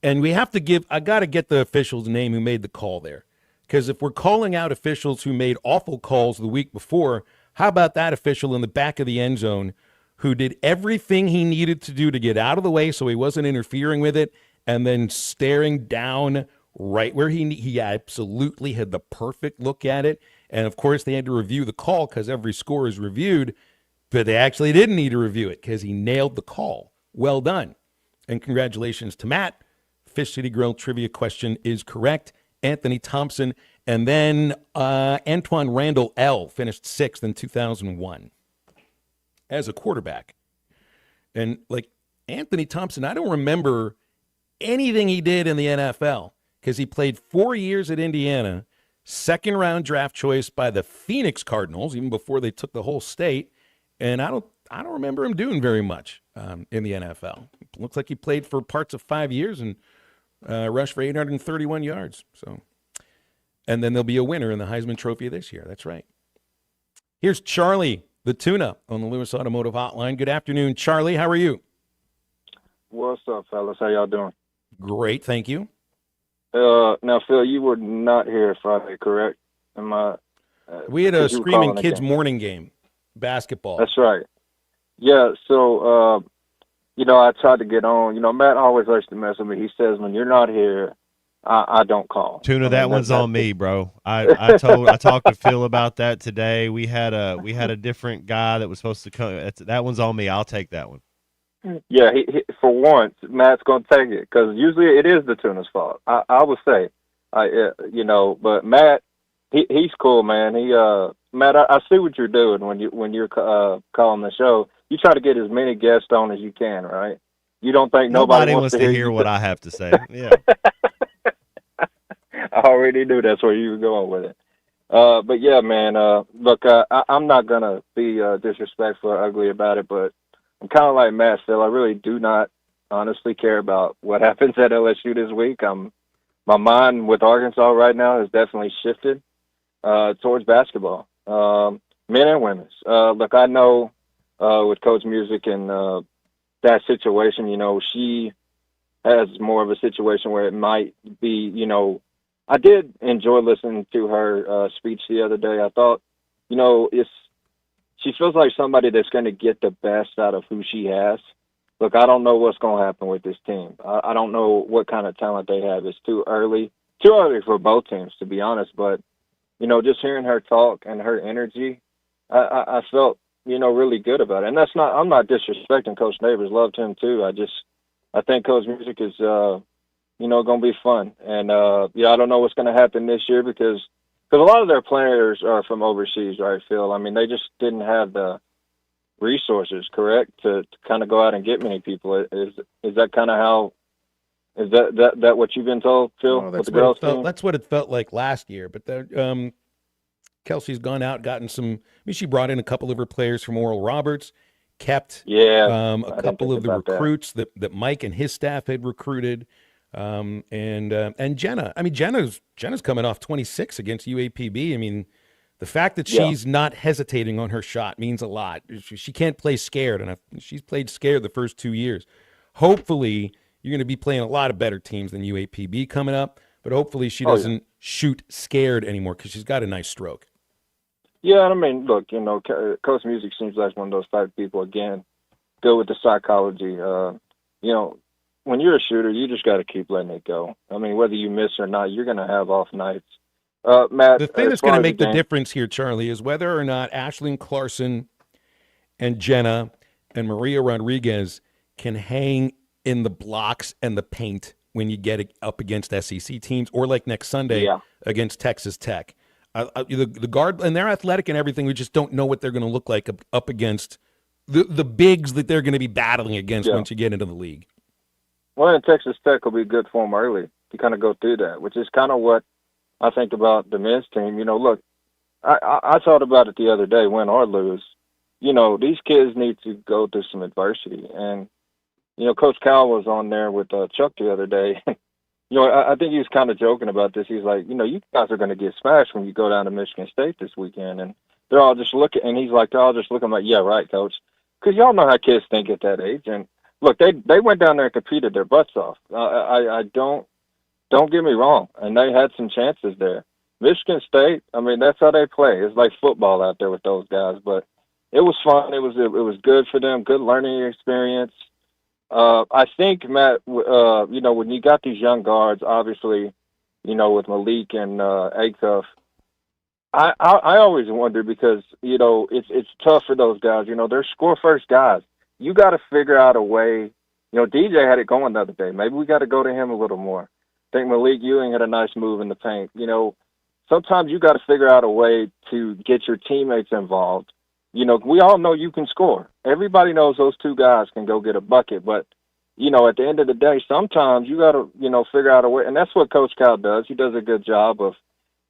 And I got to get the official's name who made the call there. Because if we're calling out officials who made awful calls the week before, how about that official in the back of the end zone who did everything he needed to do to get out of the way so he wasn't interfering with it, and then staring down right where he absolutely had the perfect look at it. And, of course, they had to review the call because every score is reviewed, but they actually didn't need to review it because he nailed the call. Well done. And congratulations to Matt. Fish City Grill trivia question is correct. Anthony Thompson. And then Antoine Randall L. finished 6th in 2001 as a quarterback. And, like, Anthony Thompson, I don't remember anything he did in the NFL because he played 4 years at Indiana, second-round draft choice by the Phoenix Cardinals, even before they took the whole state. And I don't remember him doing very much in the NFL. It looks like he played for parts of 5 years and rushed for 831 yards. So, and then there'll be a winner in the Heisman Trophy this year. That's right. Here's Charlie, the tuna, on the Lewis Automotive Hotline. Good afternoon, Charlie. How are you? What's up, fellas? How y'all doing? Great, thank you. Now, Phil, you were not here Friday, correct? Am I? We had a Screaming Kids morning game, basketball. That's right. Yeah, so, I tried to get on. Matt always likes to mess with me. He says, when you're not here, I don't call. Tuna, that one's on me, bro. I talked to Phil about that today. We had a different guy that was supposed to come. That one's on me. I'll take that one. Yeah, he for once, Matt's going to take it because usually it is the tuna's fault. I would say, but Matt, he's cool, man. Matt, I see what you're doing when you're calling the show. You try to get as many guests on as you can, right? You don't think nobody wants to hear what I have to say. Yeah, I already knew that's where you were going with it. But yeah, man. Look, I'm not gonna be disrespectful or ugly about it, but I'm kind of like Matt, Phil. I really do not honestly care about what happens at LSU this week. My mind with Arkansas right now has definitely shifted towards basketball, men and women's. Look, I know with Coach Music and that situation, she has more of a situation where it might be, I did enjoy listening to her speech the other day. I thought, she feels like somebody that's going to get the best out of who she has. Look, I don't know what's going to happen with this team. I don't know what kind of talent they have. It's too early for both teams, to be honest. But, just hearing her talk and her energy, I felt, really good about it. And I'm not disrespecting Coach Neighbors. Loved him too. I think Coach Music is, going to be fun. And, I don't know what's going to happen this year because a lot of their players are from overseas, right, Phil? I mean, they just didn't have the resources, correct, to kind of go out and get many people. Is that kind of how? Is that what you've been told, Phil? Well, with the girls team? That's what it felt like last year. But Kelsey's gone out, gotten some. I mean, she brought in a couple of her players from Oral Roberts, kept a couple of the recruits that Mike and his staff had recruited. And Jenna. I mean, Jenna's coming off 26 against UAPB. I mean, the fact that she's not hesitating on her shot means a lot. She can't play scared, and she's played scared the first 2 years. Hopefully, you're going to be playing a lot of better teams than UAPB coming up, but hopefully she doesn't shoot scared anymore because she's got a nice stroke. Yeah, I mean, look, Coach Music seems like one of those type of people, again, go with the psychology. When you're a shooter, you just got to keep letting it go. I mean, whether you miss or not, you're going to have off nights. Matt, the thing that's going to make the difference here, Charlie, is whether or not Ashlyn Clarkson and Jenna and Maria Rodriguez can hang in the blocks and the paint when you get up against SEC teams, or like next Sunday against Texas Tech. The guard, and they're athletic and everything. We just don't know what they're going to look like up against the bigs that they're going to be battling against once you get into the league. Well, and Texas Tech will be good for them early to kind of go through that, which is kind of what I think about the men's team. Look, I thought about it the other day, win or lose. These kids need to go through some adversity. And, Coach Cal was on there with Chuck the other day. I think he was kind of joking about this. He's like, you guys are going to get smashed when you go down to Michigan State this weekend. And they're all just looking, and he's like, they're all just looking like, yeah, right, coach. Because y'all know how kids think at that age. And look, they went down there and competed their butts off. I don't get me wrong. And they had some chances there. Michigan State, I mean, that's how they play. It's like football out there with those guys. But it was fun. It was good for them, good learning experience. I think, Matt, when you got these young guards, obviously, with Malik and Acuff, I always wonder because, it's tough for those guys. They're score-first guys. You got to figure out a way. DJ had it going the other day. Maybe we got to go to him a little more. I think Malik Ewing had a nice move in the paint. Sometimes you got to figure out a way to get your teammates involved. We all know you can score. Everybody knows those two guys can go get a bucket. But, at the end of the day, sometimes you got to, figure out a way. And that's what Coach Cal does. He does a good job of,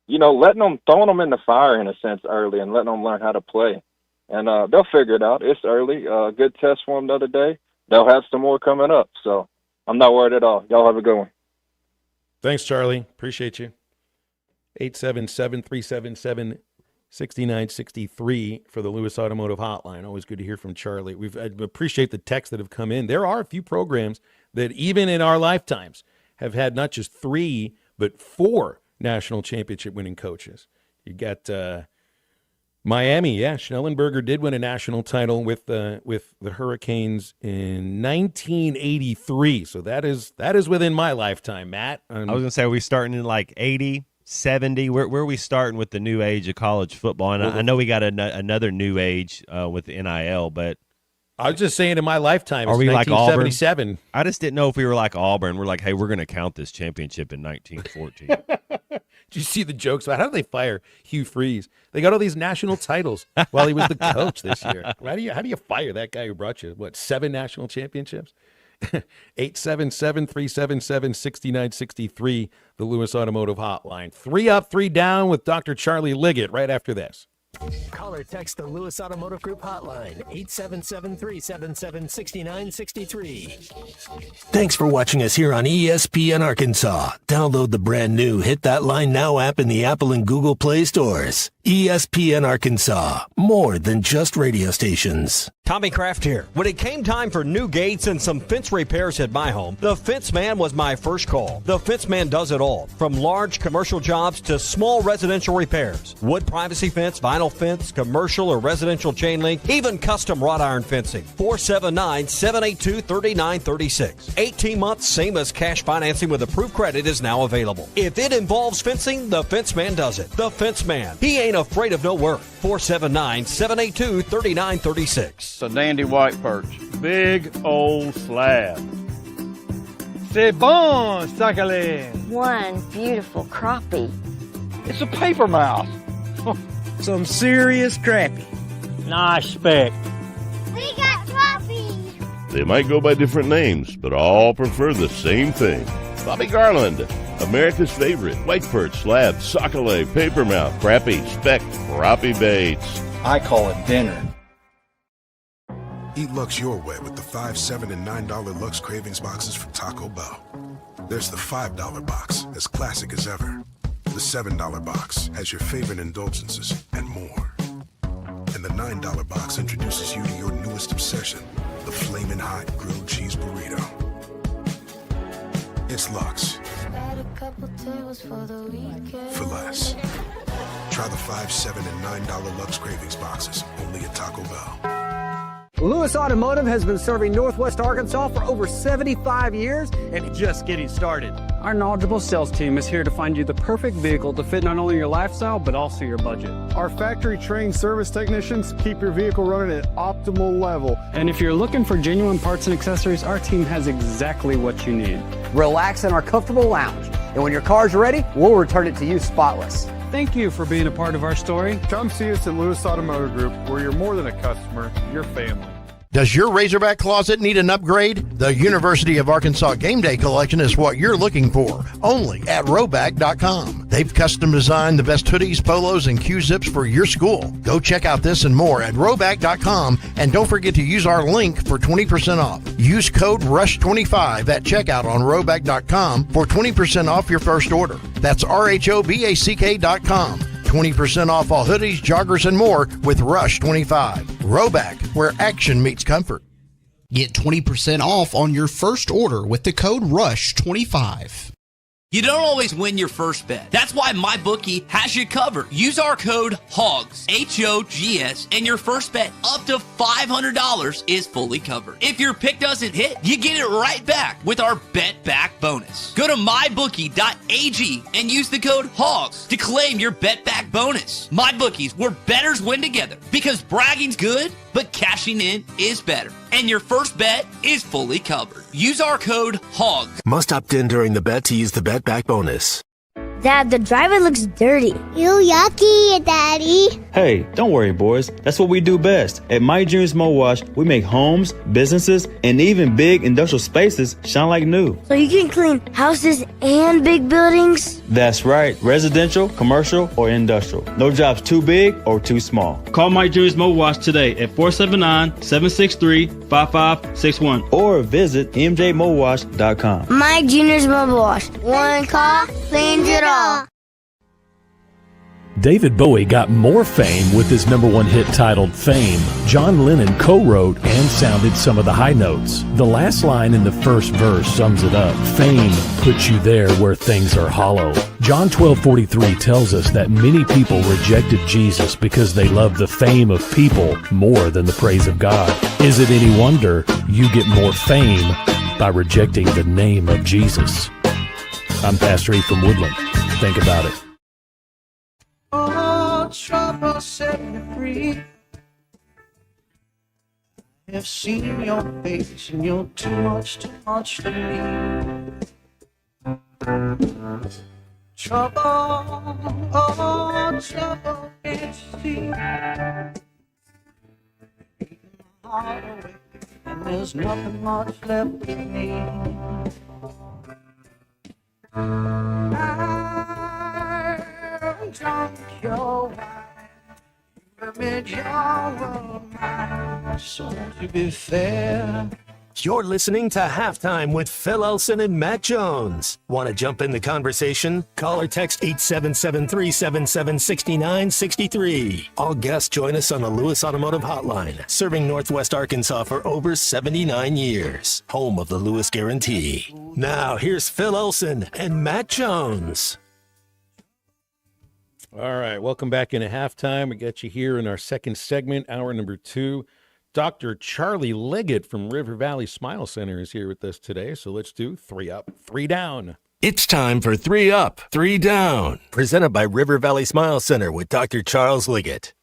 throwing them in the fire in a sense early and letting them learn how to play. And they'll figure it out. It's early. Good test for them the other day. They'll have some more coming up. So I'm not worried at all. Y'all have a good one. Thanks, Charlie. Appreciate you. 877-377-6963 for the Lewis Automotive Hotline. Always good to hear from Charlie. I appreciate the texts that have come in. There are a few programs that even in our lifetimes have had not just 3, but 4 national championship winning coaches. You got Miami. Yeah, Schnellenberger did win a national title with the Hurricanes in 1983. So that is within my lifetime, Matt. I was going to say, are we starting in like 80? 70. Where are we starting with the new age of college football? And I know we got another new age with the NIL, but I was just saying in my lifetime, are we like 1977. Auburn? I just didn't know if we were like Auburn. We're like, hey, we're going to count this championship in 1914. Did you see the jokes about how did they fire Hugh Freeze? They got all these national titles while he was the coach this year. How do you fire that guy who brought you 7 national championships? 877-377-6963, the Lewis Automotive Hotline. 3 up, 3 down with Dr. Charlie Liggett right after this. Call or text the Lewis Automotive Group hotline, 877-377-6963. Thanks for watching us here on ESPN Arkansas. Download the brand new Hit That Line Now app in the Apple and Google Play stores. ESPN Arkansas, more than just radio stations. Tommy Kraft here. When it came time for new gates and some fence repairs at my home, the Fence Man was my first call. The Fence Man does it all, from large commercial jobs to small residential repairs. Wood privacy fence, vinyl fence, commercial or residential chain link, even custom wrought iron fencing. 479-782-3936. 18 months, same as cash financing with approved credit is now available. If it involves fencing, the Fence Man does it. The Fence Man. He ain't afraid of no work. 479-782-3936. It's a dandy white perch. Big old slab. C'est bon, Sakhalin. One beautiful crappie. It's a paper mouse. Some serious crappie. Nice speck. We got crappie. They might go by different names, but all prefer the same thing. Bobby Garland, America's favorite white perch, slab, sockeye, papermouth, crappie, speck, crappie baits. I call it dinner. Eat Lux your way with the $5, $7, and $9 Lux Cravings boxes from Taco Bell. There's the $5 box, as classic as ever. The $7 box has your favorite indulgences and more. And the $9 box introduces you to your newest obsession, the Flamin' Hot Grilled Cheese Burrito. It's Lux. For less. Try the $5, $7, and $9 Lux Cravings boxes, only at Taco Bell. Lewis Automotive has been serving Northwest Arkansas for over 75 years and just getting started. Our knowledgeable sales team is here to find you the perfect vehicle to fit not only your lifestyle, but also your budget. Our factory-trained service technicians keep your vehicle running at optimal level. And if you're looking for genuine parts and accessories, our team has exactly what you need. Relax in our comfortable lounge. And when your car's ready, we'll return it to you spotless. Thank you for being a part of our story. Come see us at Lewis Automotive Group, where you're more than a customer, you're family. Does your Razorback closet need an upgrade? The University of Arkansas Game Day Collection is what you're looking for, only at Roback.com. They've custom designed the best hoodies, polos, and Q-zips for your school. Go check out this and more at Roback.com, and don't forget to use our link for 20% off. Use code RUSH25 at checkout on Roback.com for 20% off your first order. That's RHOBACK.com. 20% off all hoodies, joggers, and more with Rush25. Roback, where action meets comfort. Get 20% off on your first order with the code RUSH25. You don't always win your first bet. That's why MyBookie has you covered. Use our code HOGS, H-O-G-S, and your first bet up to $500 is fully covered. If your pick doesn't hit, you get it right back with our Bet Back bonus. Go to MyBookie.ag and use the code HOGS to claim your Bet Back bonus. MyBookie's where bettors win together, because bragging's good, but cashing in is better. And your first bet is fully covered. Use our code HOGS. Must opt in during the bet to use the Bet Back bonus. Dad, the driver looks dirty. Ew, yucky, Daddy. Hey, don't worry, boys. That's what we do best. At My Dreams Mo Wash, we make homes, businesses, and even big industrial spaces shine like new. So you can clean houses and big buildings? That's right. Residential, commercial, or industrial. No job's too big or too small. Call My Dreams Mo Wash today at 479-763-5561 or visit mjmowash.com. My Junior's Mobile Wash. One call, cleans it all. David Bowie got more fame with his #1 hit titled Fame. John Lennon co-wrote and sounded some of the high notes. The last line in the first verse sums it up. Fame puts you there where things are hollow. John 12:43 tells us that many people rejected Jesus because they loved the fame of people more than the praise of God. Is it any wonder you get more fame by rejecting the name of Jesus? I'm Pastor E from Woodland. Think about it. Oh, trouble set me free. I have seen your face and you're too much for me. Trouble, oh, trouble, can't you see? Taking my heart away, and there's nothing much left in me. I'm drunk your wine, you made your world mine. So to be fair, You're listening to Halftime with Phil Elson and Matt Jones. Want to jump in the conversation? Call or text 877-377-6963. All guests join us on the Lewis Automotive Hotline, serving Northwest Arkansas for over 79 years. Home of the Lewis Guarantee. Now, here's Phil Elson and Matt Jones. All right, welcome back into halftime. We got you here in our second segment, hour number 2. Dr. Charlie Liggett from River Valley Smile Center is here with us today. So let's do 3 up, 3 down. It's time for 3 Up, 3 Down. Presented by River Valley Smile Center with Dr. Charles Liggett.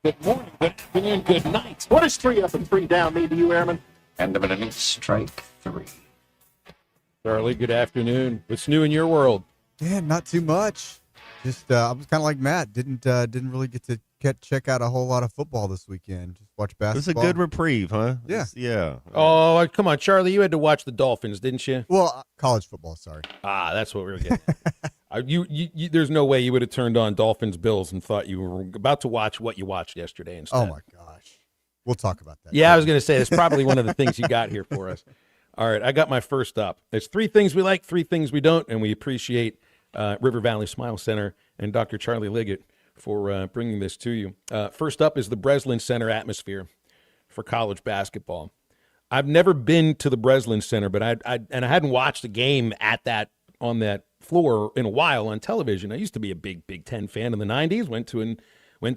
Good morning, good afternoon, good night. What does 3 up and 3 down mean to you, Airman? End of an inning, strike 3. Charlie, good afternoon. What's new in your world? Yeah, not too much. Just I was kind of like Matt. Didn't really get to check out a whole lot of football this weekend. Just watch basketball. It was a good reprieve, huh? Yeah. Yeah. Oh, come on, Charlie. You had to watch the Dolphins, didn't you? Well, college football, sorry. That's what we were getting. You there's no way you would have turned on Dolphins Bills and thought you were about to watch what you watched yesterday instead. Oh, my gosh. We'll talk about that. Yeah, I was going to say, that's probably one of the things you got here for us. All right, I got my first up. There's 3 things we like, 3 things we don't, and we appreciate River Valley Smile Center and Dr. Charlie Liggett for bringing this to you. First up is the Breslin Center atmosphere for college basketball. I've never been to the Breslin Center, but I hadn't watched a game on that floor in a while on television. I used to be a big Big Ten fan in the 90s, went to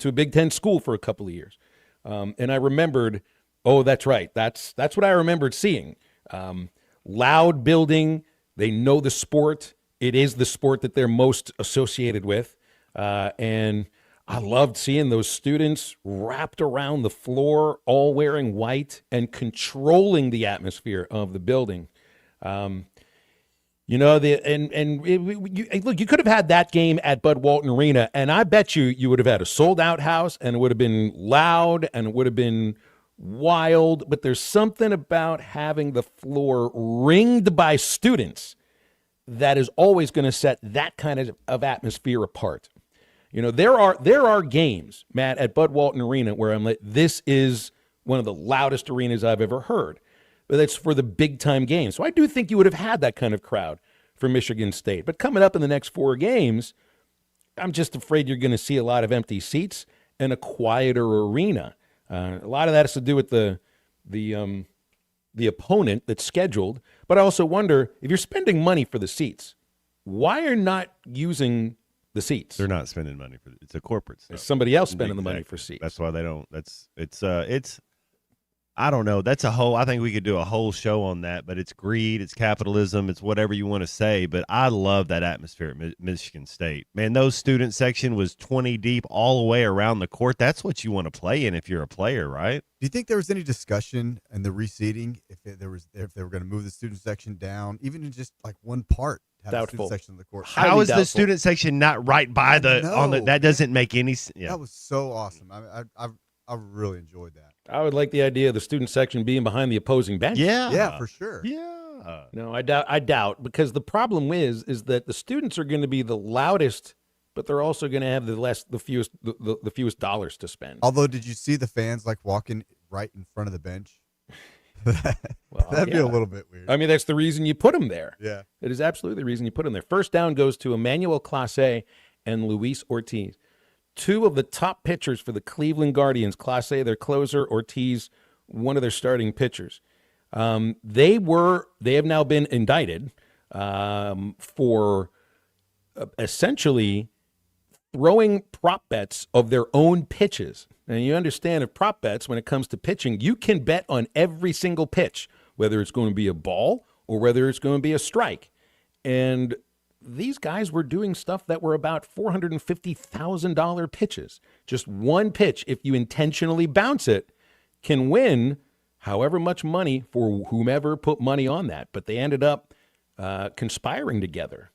a Big Ten school for a couple of years. And I remembered, that's right. That's what I remembered seeing. Loud building. They know the sport. It is the sport that they're most associated with. And I loved seeing those students wrapped around the floor, all wearing white and controlling the atmosphere of the building. You know, look, you could have had that game at Bud Walton Arena, and I bet you would have had a sold-out house, and it would have been loud, and it would have been wild. But there's something about having the floor ringed by students that is always going to set that kind of atmosphere apart. You know, there are games, Matt, at Bud Walton Arena where I'm like, this is one of the loudest arenas I've ever heard. But that's for the big-time games. So I do think you would have had that kind of crowd for Michigan State. But coming up in the next 4 games, I'm just afraid you're going to see a lot of empty seats and a quieter arena. A lot of that has to do with the opponent that's scheduled. But I also wonder, if you're spending money for the seats, why are not using the seats? They're not spending money for it's a corporate stuff. There's somebody else spending the money for seats. That's why they don't. It's I don't know. I think we could do a whole show on that, but it's greed, it's capitalism, it's whatever you want to say. But I love that atmosphere at Michigan State. Man, those student section was 20 deep all the way around the court. That's what you want to play in if you're a player, right? Do you think there was any discussion in the reseating if they were going to move the student section down, even in just like one part? Have a student section of the court. How is the student section not right by that doesn't make any sense. Yeah. That was so awesome. I really enjoyed that. I would like the idea of the student section being behind the opposing bench. Yeah, for sure. Yeah. No, I doubt because the problem is that the students are going to be the loudest, but they're also going to have the fewest dollars to spend. Although, did you see the fans like walking right in front of the bench? That'd be a little bit weird. I mean, that's the reason you put them there. Yeah. It is absolutely the reason you put them there. First down goes to Emmanuel Clase and Luis Ortiz. 2 of the top pitchers for the Cleveland Guardians. Clase, their closer, Ortiz, one of their starting pitchers. They have now been indicted for essentially throwing prop bets of their own pitches. And you understand, if prop bets, when it comes to pitching, you can bet on every single pitch, whether it's going to be a ball or whether it's going to be a strike. And these guys were doing stuff that were about $450,000 pitches. Just one pitch, if you intentionally bounce it, can win however much money for whomever put money on that. But they ended up conspiring together,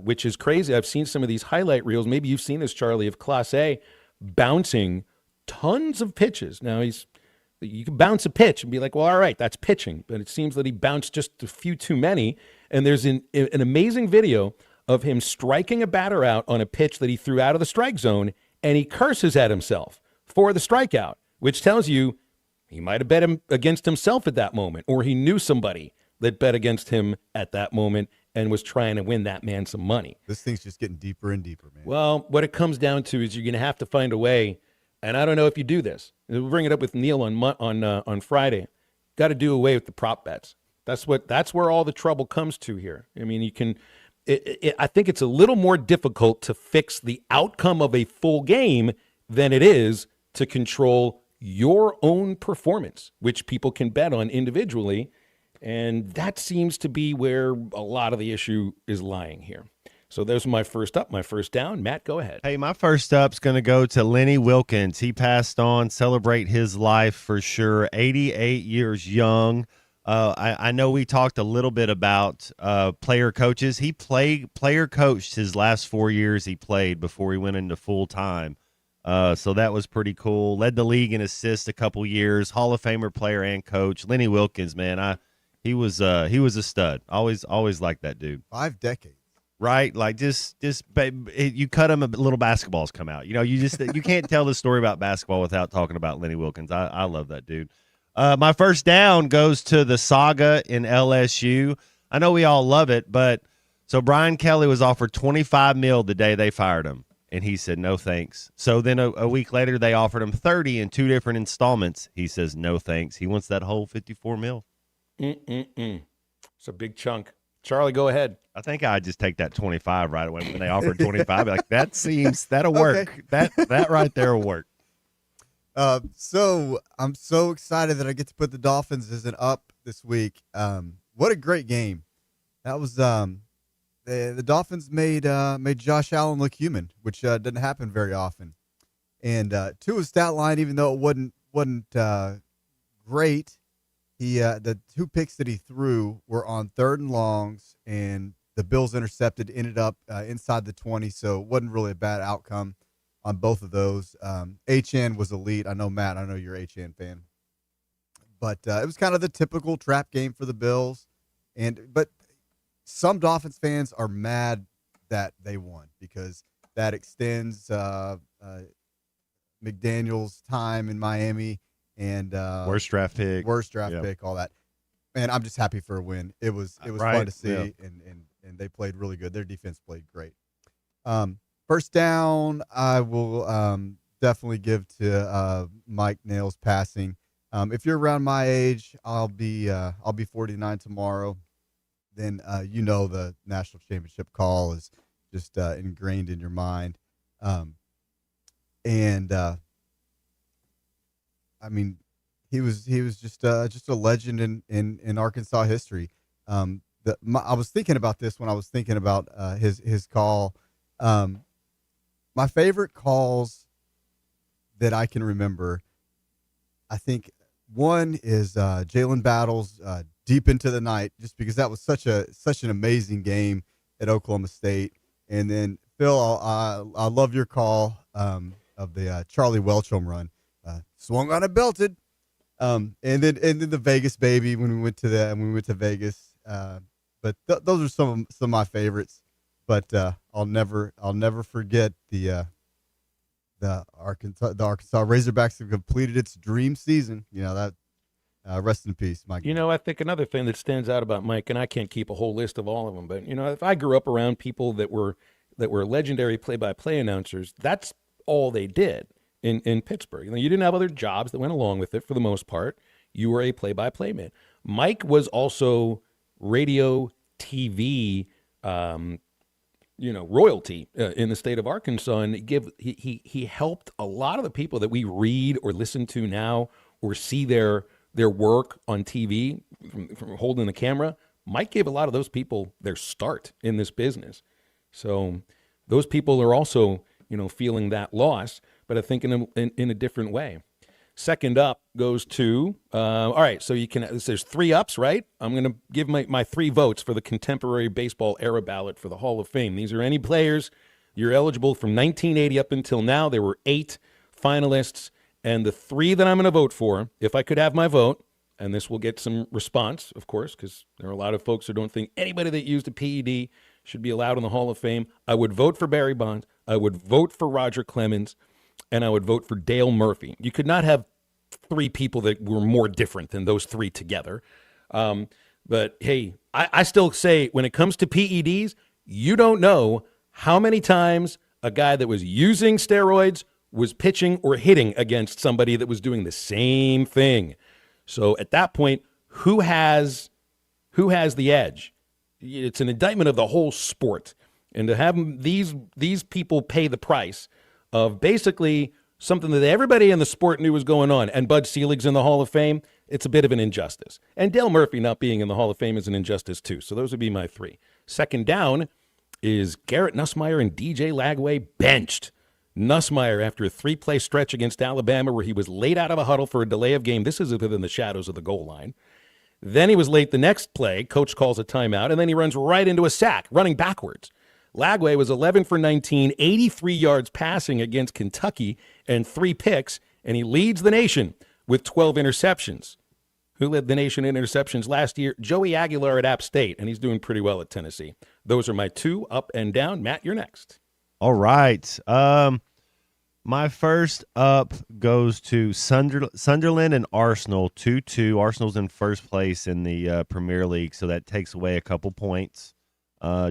which is crazy. I've seen some of these highlight reels. Maybe you've seen this, Charlie, of Clase bouncing tons of pitches. Now, you can bounce a pitch and be like, well, all right, that's pitching. But it seems that he bounced just a few too many. And there's an amazing video of him striking a batter out on a pitch that he threw out of the strike zone, and he curses at himself for the strikeout, which tells you he might have bet him against himself at that moment, or he knew somebody that bet against him at that moment and was trying to win that man some money. This thing's just getting deeper and deeper, man. Well, what it comes down to is you're going to have to find a way, and I don't know if you do this. We'll bring it up with Neil on Friday. Got to do away with the prop bets. That's where all the trouble comes to here. I mean, I think it's a little more difficult to fix the outcome of a full game than it is to control your own performance, which people can bet on individually. And that seems to be where a lot of the issue is lying here. So there's my first up, my first down. Matt, go ahead. Hey, my first up's going to go to Lenny Wilkens. He passed on. Celebrate his life for sure. 88 years young. I know we talked a little bit about player coaches. He player coached his last 4 years he played before he went into full time. So that was pretty cool. Led the league in assists a couple years. Hall of Famer player and coach. Lenny Wilkens, man, he was a stud. Always liked that dude. 5 decades. Right, like just you cut him, little basketballs come out. You know, you can't tell the story about basketball without talking about Lenny Wilkens. I love that dude. My first down goes to the saga in LSU. I know we all love it, but so Brian Kelly was offered $25 million the day they fired him, and he said no thanks. So then a week later they offered him $30 in 2 different installments. He says no thanks. He wants that whole $54 million. It's a big chunk. Charlie, go ahead. I think I'd just take that 25 right away when they offered 25. Like that'll work. Okay. That right there will work. So I'm so excited that I get to put the Dolphins as an up this week. What a great game. That was the Dolphins made Josh Allen look human, which doesn't happen very often. And Tua's stat line, even though it wasn't great, the 2 picks that he threw were on 3rd and longs, and the Bills intercepted, ended up inside the 20, so it wasn't really a bad outcome on both of those. HN was elite. I know, Matt, I know you're an HN fan. But it was kind of the typical trap game for the Bills. But some Dolphins fans are mad that they won because that extends McDaniel's time in Miami and worst draft pick, all that. Man, I'm just happy for a win. It was right. fun to see, and they played really good. Their defense played great. First down, I will definitely give to Mike Nails passing. If you're around my age, I'll be 49 tomorrow. Then the national championship call is just ingrained in your mind. I mean, he was just a legend in Arkansas history. I was thinking about this when I was thinking about his call. My favorite calls that I can remember, I think one is Jalen Battles deep into the night, just because that was such an amazing game at Oklahoma State. And then Phil, I love your call of the Charlie Welch home run, swung on it, belted. And then the Vegas baby when we went to Vegas. But those are some of my favorites. But I'll never forget the Arkansas Razorbacks have completed its dream season. That rest in peace, Mike. I think another thing that stands out about Mike, and I can't keep a whole list of all of them, but if I grew up around people that were legendary play-by-play announcers, that's all they did in Pittsburgh. You didn't have other jobs that went along with it for the most part. You were a play-by-play man. Mike was also radio, TV, royalty in the state of Arkansas, and he helped a lot of the people that we read or listen to now or see their work on TV from holding the camera. Mike gave a lot of those people their start in this business. So those people are also, feeling that loss, but I think in a different way. Second up goes to, all right, so there's 3 ups, right? I'm going to give my 3 votes for the contemporary baseball era ballot for the Hall of Fame. These are any players you're eligible from 1980 up until now. There were 8 finalists, and the 3 that I'm going to vote for, if I could have my vote, and this will get some response, of course, because there are a lot of folks who don't think anybody that used a PED should be allowed in the Hall of Fame. I would vote for Barry Bonds. I would vote for Roger Clemens, and I would vote for Dale Murphy. You could not have 3 people that were more different than those 3 together. But, hey, I still say when it comes to PEDs, you don't know how many times a guy that was using steroids was pitching or hitting against somebody that was doing the same thing. So at that point, who has the edge? It's an indictment of the whole sport. And to have these people pay the price of basically something that everybody in the sport knew was going on, and Bud Selig's in the Hall of Fame, it's a bit of an injustice. And Dale Murphy not being in the Hall of Fame is an injustice too. So those would be my 3. Second down is Garrett Nussmeier and DJ Lagway benched. Nussmeier, after a 3-play stretch against Alabama where he was late out of a huddle for a delay of game, this is within the shadows of the goal line. Then he was late the next play, coach calls a timeout, and then he runs right into a sack, running backwards. Lagway was 11 for 19, 83 yards passing against Kentucky, and 3 picks, and he leads the nation with 12 interceptions. Who led the nation in interceptions last year? Joey Aguilar at App State, and he's doing pretty well at Tennessee. Those are my 2 up and down. Matt, you're next. All right. My first up goes to Sunderland and Arsenal, 2-2. Arsenal's in first place in the Premier League, so that takes away a couple points.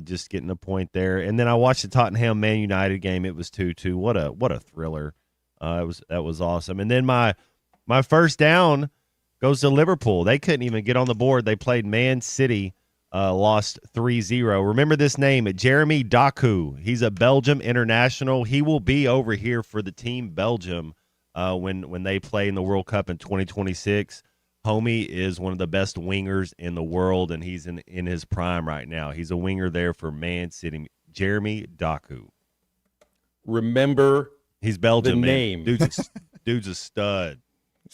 Just getting a point there. And then I watched the Tottenham Man United game. It was 2-2. What a thriller. That was awesome. And then my first down goes to Liverpool. They couldn't even get on the board. They played Man City, lost 3-0. Remember this name, Jeremy Doku. He's a Belgium international. He will be over here for the team Belgium when they play in the World Cup in 2026. Homie is one of the best wingers in the world, and he's in his prime right now. He's a winger there for Man City. Jeremy Doku. Remember he's Belgium, the name. Dude's a stud.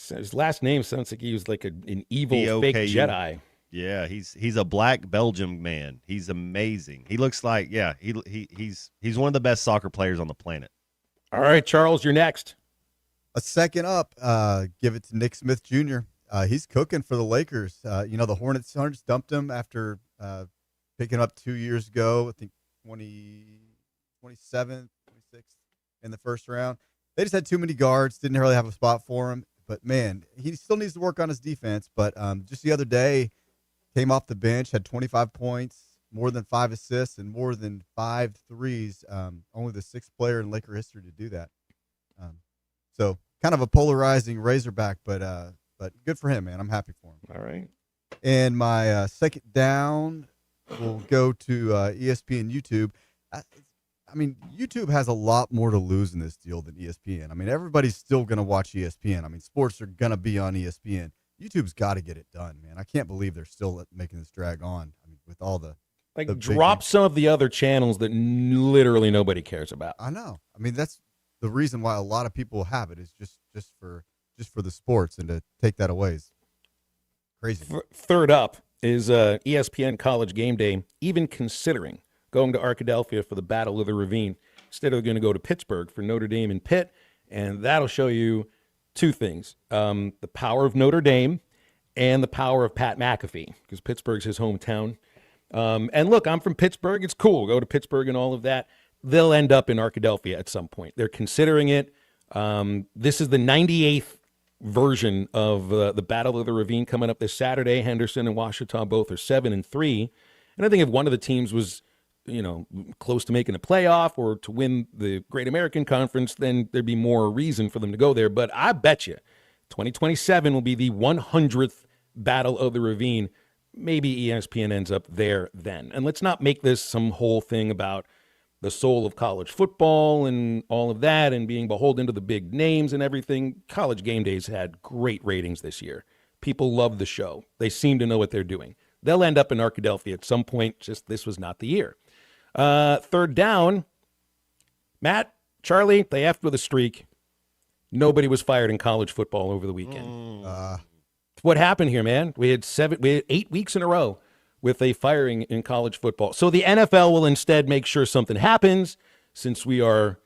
His last name sounds like he was like an evil fake DOKU. Jedi. Yeah, he's a black Belgium man. He's amazing. He looks like he's one of the best soccer players on the planet. All right, Charles, you're next. A second up, give it to Nick Smith Jr. He's cooking for the Lakers. The Hornets dumped him after picking up 2 years ago. I think 27th, 26th in the first round. They just had too many guards. Didn't really have a spot for him. But, man, he still needs to work on his defense. But just the other day, came off the bench, had 25 points, more than 5 assists, and more than 5 threes. Only the sixth player in Laker history to do that. So kind of a polarizing Razorback, but good for him, man. I'm happy for him. All right. And my second down will go to ESPN YouTube. I mean, YouTube has a lot more to lose in this deal than ESPN. I mean, everybody's still going to watch ESPN. I mean, sports are going to be on ESPN. YouTube's got to get it done, man. I can't believe they're still making this drag on. I mean, with all the drop some of the other channels that literally nobody cares about. I know. I mean, that's the reason why a lot of people have it is just for the sports, and to take that away is crazy. Third up is ESPN College Game Day, even considering going to Arkadelphia for the Battle of the Ravine. Instead, they're going to go to Pittsburgh for Notre Dame and Pitt, and that'll show you two things, the power of Notre Dame and the power of Pat McAfee, because Pittsburgh's his hometown. And look, I'm from Pittsburgh. It's cool. Go to Pittsburgh and all of that. They'll end up in Arkadelphia at some point. They're considering it. This is the 98th version of the Battle of the Ravine coming up this Saturday. Henderson and Ouachita both are 7-3. And I think if one of the teams was, close to making a playoff or to win the Great American Conference, then there'd be more reason for them to go there. But I bet you 2027 will be the 100th Battle of the Ravine. Maybe ESPN ends up there then. And let's not make this some whole thing about the soul of college football and all of that and being beholden to the big names and everything. College Game Days had great ratings this year. People love the show. They seem to know what they're doing. They'll end up in Arkadelphia at some point. Just this was not the year. Third down, Matt, Charlie, they effed with a streak. Nobody was fired in college football over the weekend. What happened here, man? We had 8 weeks in a row with a firing in college football. So the NFL will instead make sure something happens, since we are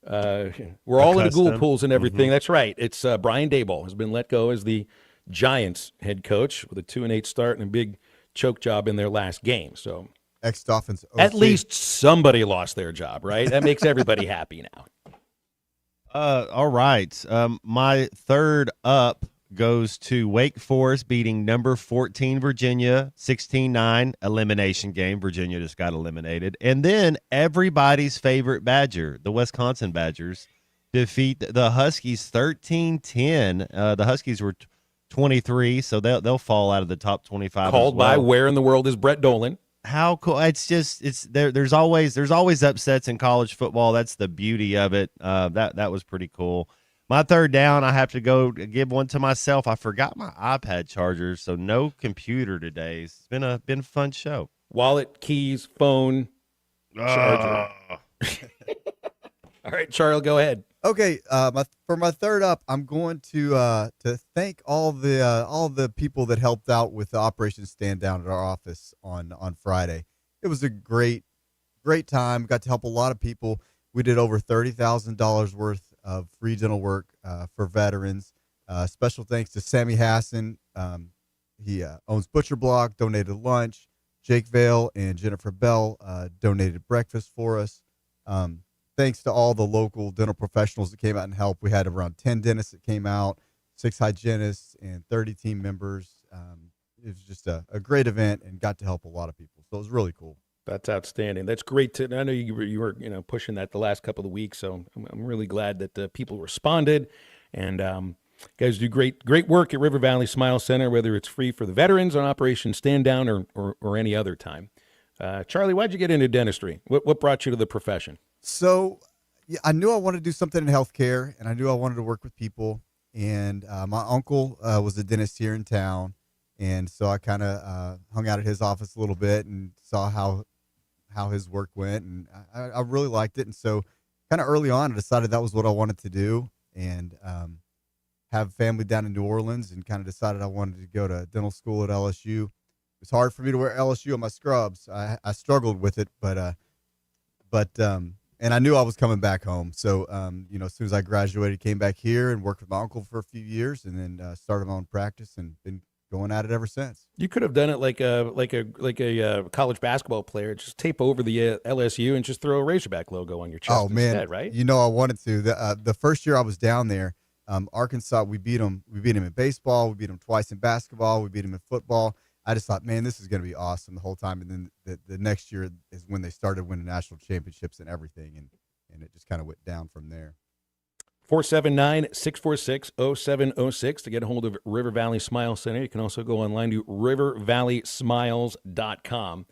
we're all in the ghoul pools and everything. Mm-hmm. That's right. It's Brian Daboll has been let go as the Giants head coach with a 2-8 start and a big choke job in their last game. So ex-Dolphins OC. At least somebody lost their job, right? That makes everybody happy now. All right. My third up goes to Wake Forest beating number 14 Virginia 16-9 elimination game. Virginia just got eliminated. And then everybody's favorite Badger, the Wisconsin Badgers, defeat the Huskies 13-10. The Huskies were 23, so they'll fall out of the top 25. Called as well. by where in the world is Brett Dolan? How cool! It's there. There's always upsets in college football. That's the beauty of it. That was pretty cool. My third down, I have to go give one to myself. I forgot my iPad charger, so no computer today. It's been a fun show. Wallet, keys, phone, charger. All right, Charles, go ahead. Okay, for my third up, I'm going to thank all the people that helped out with the Operation Stand Down at our office on Friday. It was a great time. Got to help a lot of people. We did over $30,000 worth of free dental work for veterans. Special thanks to Sammy Hassan. He owns Butcher Block, donated lunch. Jake Vale and Jennifer Bell donated breakfast for us. Thanks to all the local dental professionals that came out and helped. We had around 10 dentists that came out, 6 hygienists, and 30 team members. It was just a great event and got to help a lot of people. So it was really cool. That's outstanding. That's great. I know you were pushing that the last couple of weeks, so I'm really glad that people responded. And guys do great work at River Valley Smile Center, whether it's free for the veterans on Operation Stand Down or any other time. Charlie, why'd you get into dentistry? What brought you to the profession? So I knew I wanted to do something in healthcare, and I knew I wanted to work with people. And my uncle was a dentist here in town, and so I kind of hung out at his office a little bit and saw how his work went, and I really liked it. And so kind of early on, I decided that was what I wanted to do. And have family down in New Orleans and kind of decided I wanted to go to dental school at LSU. It was hard for me to wear LSU on my scrubs. I struggled with it, but and I knew I was coming back home. So, as soon as I graduated, came back here and worked with my uncle for a few years, and then started my own practice and been going at it ever since. You could have done it like a college basketball player. Just tape over the LSU and just throw a Razorback logo on your chest. Oh man, instead, right? I wanted to. The first year I was down there, Arkansas, we beat them. We beat them in baseball. We beat them twice in basketball. We beat them in football. I just thought, man, this is going to be awesome the whole time. And then the next year is when they started winning national championships and everything, and it just kind of went down from there. 479-646-0706 to get a hold of River Valley Smile Center. You can also go online to rivervalleysmiles.com.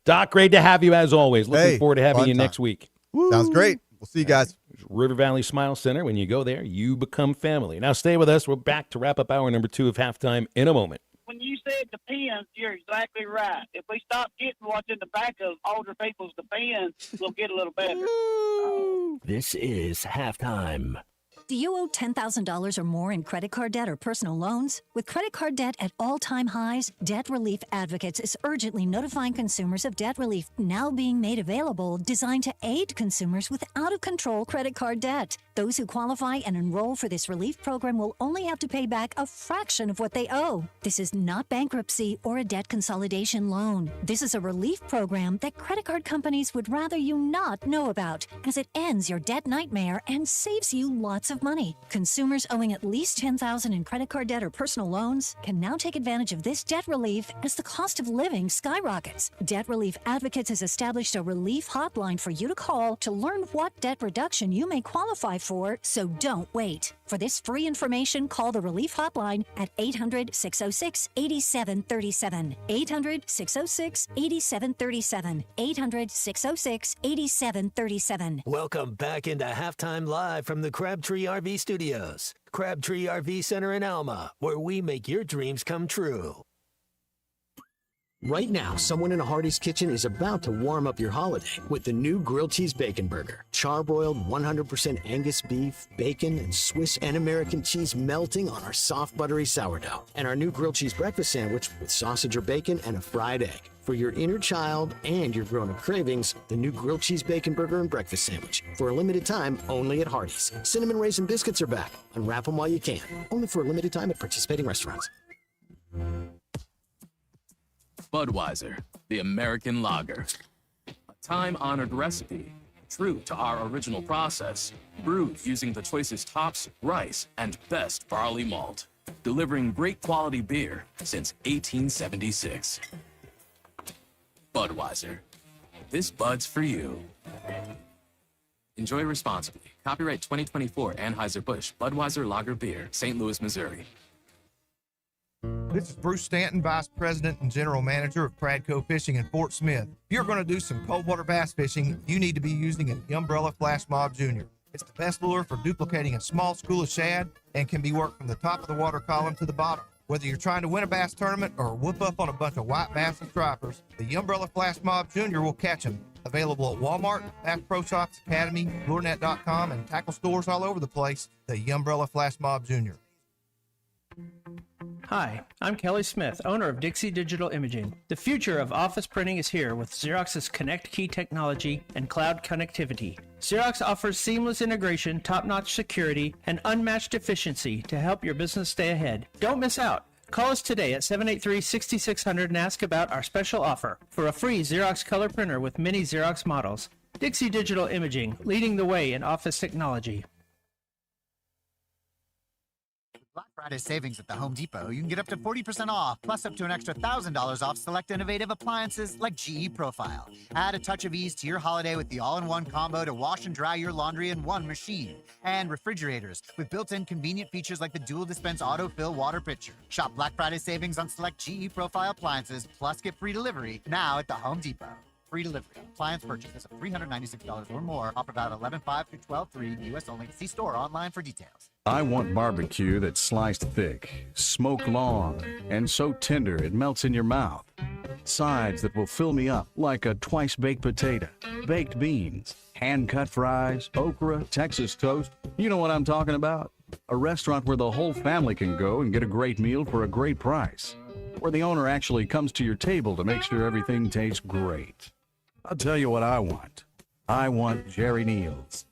Doc, great to have you as always. Looking forward to having you next week. Sounds great. We'll see you guys. River Valley Smile Center. When you go there, you become family. Now stay with us. We're back to wrap up hour number 2 of Halftime in a moment. When you said depends, you're exactly right. If we stop getting what's in the back of older people's depends, we'll get a little better. This is Halftime. Do you owe $10,000 or more in credit card debt or personal loans? With credit card debt at all-time highs, Debt Relief Advocates is urgently notifying consumers of debt relief now being made available, designed to aid consumers with out-of-control credit card debt. Those who qualify and enroll for this relief program will only have to pay back a fraction of what they owe. This is not bankruptcy or a debt consolidation loan. This is a relief program that credit card companies would rather you not know about, as it ends your debt nightmare and saves you lots of money. Consumers owing at least $10,000 in credit card debt or personal loans can now take advantage of this debt relief as the cost of living skyrockets. Debt Relief Advocates has established a relief hotline for you to call to learn what debt reduction you may qualify for, so don't wait. For this free information, call the relief hotline at 800-606-8737. 800-606-8737. 800-606-8737. Welcome back into Halftime Live from the Crabtree RV Studios. Crabtree RV Center in Alma, where we make your dreams come true. Right now, someone in a Hardee's kitchen is about to warm up your holiday with the new grilled cheese bacon burger. Charbroiled 100% Angus beef, bacon, and Swiss and American cheese melting on our soft buttery sourdough. And our new grilled cheese breakfast sandwich with sausage or bacon and a fried egg. For your inner child and your grown-up cravings, the new grilled cheese bacon burger and breakfast sandwich. For a limited time, only at Hardee's. Cinnamon Raisin Biscuits are back. Unwrap them while you can. Only for a limited time at participating restaurants. Budweiser, the American lager. A time-honored recipe, true to our original process, brewed using the choicest hops, rice, and best barley malt, delivering great quality beer since 1876. Budweiser. This Bud's for you. Enjoy responsibly. Copyright 2024 Anheuser-Busch Budweiser Lager Beer, St. Louis, Missouri. This is Bruce Stanton, Vice President and General Manager of Pradco Fishing in Fort Smith. If you're going to do some cold water bass fishing, you need to be using the Umbrella Flash Mob Jr. It's the best lure for duplicating a small school of shad and can be worked from the top of the water column to the bottom. Whether you're trying to win a bass tournament or whoop up on a bunch of white bass and stripers, the Umbrella Flash Mob Jr. will catch them. Available at Walmart, Bass Pro Shops, Academy, LureNet.com, and tackle stores all over the place. The Umbrella Flash Mob Jr. Hi, I'm Kelly Smith, owner of Dixie Digital Imaging. The future of office printing is here with Xerox's Connect Key technology and cloud connectivity. Xerox offers seamless integration, top-notch security, and unmatched efficiency to help your business stay ahead. Don't miss out. Call us today at 783-6600 and ask about our special offer for a free Xerox color printer with many Xerox models. Dixie Digital Imaging, leading the way in office technology. Black Friday savings at the Home Depot, you can get up to 40% off, plus up to an extra $1,000 off select innovative appliances like GE Profile. Add a touch of ease to your holiday with the all-in-one combo to wash and dry your laundry in one machine. And refrigerators with built-in convenient features like the dual dispense autofill water pitcher. Shop Black Friday savings on select GE Profile appliances, plus get free delivery now at the Home Depot. Free delivery. Appliance purchases of $396 or more. Offer valid 11/5 through 12/3. U.S. only. See store online for details. I want barbecue that's sliced thick, smoked long, and so tender it melts in your mouth. Sides that will fill me up like a twice-baked potato, baked beans, hand-cut fries, okra, Texas toast. You know what I'm talking about. A restaurant where the whole family can go and get a great meal for a great price. Where the owner actually comes to your table to make sure everything tastes great. I'll tell you what I want. I want Jerry Neal's.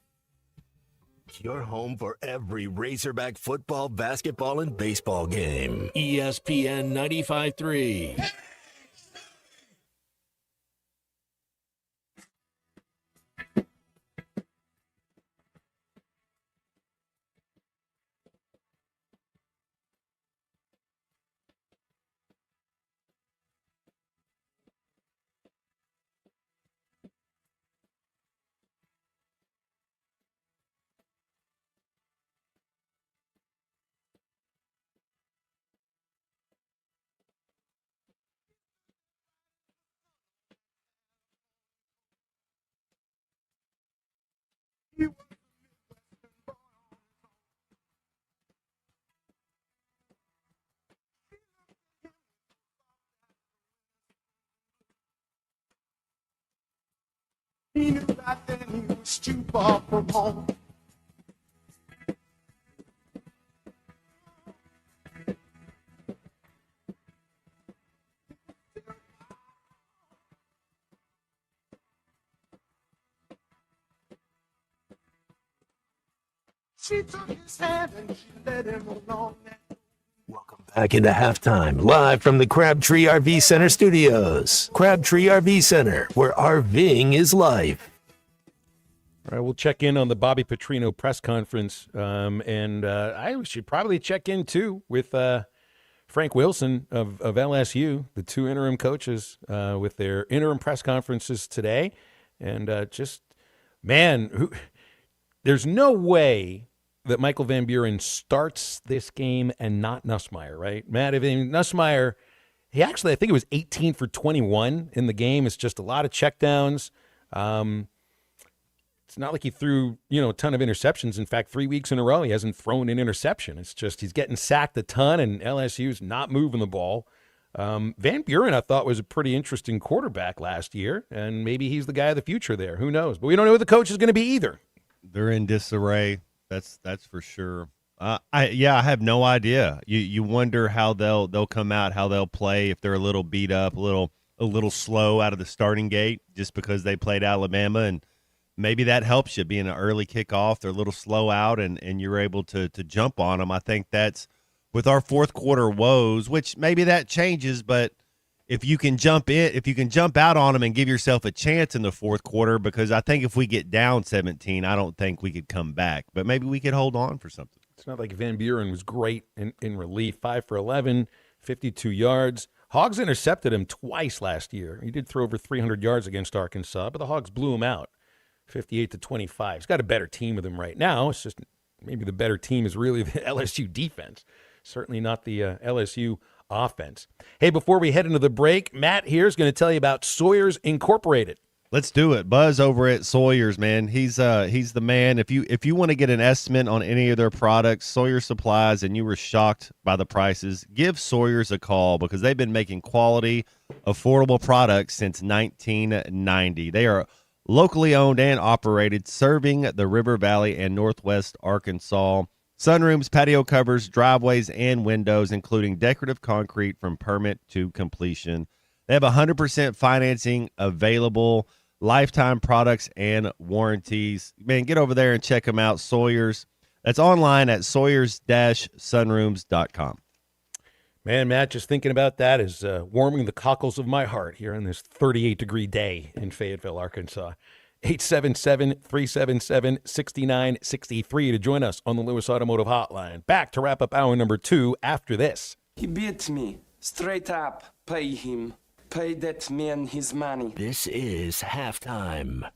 Your home for every Razorback football, basketball, and baseball game. ESPN 95.3. He knew that then he was too far from home. She took his hand and she led him along. Back into halftime, live from the Crabtree RV Center studios. Crabtree RV Center, where RVing is life. All right, we'll check in on the Bobby Petrino press conference, and I should probably check in, too, with Frank Wilson of LSU, the two interim coaches, with their interim press conferences today. And there's no way that Michael Van Buren starts this game and not Nussmeier, right? Matt, Nussmeier, I think it was 18 for 21 in the game. It's just a lot of checkdowns. It's not like he threw, a ton of interceptions. In fact, 3 weeks in a row, he hasn't thrown an interception. It's just he's getting sacked a ton, and LSU's not moving the ball. Van Buren, I thought, was a pretty interesting quarterback last year, and maybe he's the guy of the future there. Who knows? But we don't know who the coach is going to be either. They're in disarray. That's for sure. I have no idea. You wonder how they'll come out, how they'll play, if they're a little beat up, a little slow out of the starting gate, just because they played Alabama, and maybe that helps you being an early kickoff. They're a little slow out, and you're able to jump on them. I think that's with our fourth quarter woes, which maybe that changes, but if you can jump out on them and give yourself a chance in the fourth quarter, because I think if we get down 17, I don't think we could come back, but maybe we could hold on for something. It's not like Van Buren was great in relief. 5 for 11, 52 yards. Hogs intercepted him twice last year. He did throw over 300 yards against Arkansas, but the Hogs blew him out, 58-25. He's got a better team with him right now. It's just maybe the better team is really the LSU defense, certainly not the LSU offense. Hey, before we head into the break, Matt here is going to tell you about Sawyer's Incorporated. Let's do it. Buzz over at Sawyer's, man. He's the man. If you want to get an estimate on any of their products, Sawyer Supplies, and you were shocked by the prices, give Sawyer's a call, because they've been making quality, affordable products since 1990. They are locally owned and operated, serving the River Valley and Northwest Arkansas. Sunrooms, patio covers, driveways, and windows, including decorative concrete from permit to completion. They have 100% financing available, lifetime products and warranties. Man, get over there and check them out, Sawyer's. That's online at sawyers-sunrooms.com. Man, Matt, just thinking about that is warming the cockles of my heart here on this 38-degree day in Fayetteville, Arkansas. 877-377-6963 to join us on the Lewis Automotive Hotline. Back to wrap up hour number 2 after this. He beat me. Straight up. Pay him. Pay that man his money. This is halftime.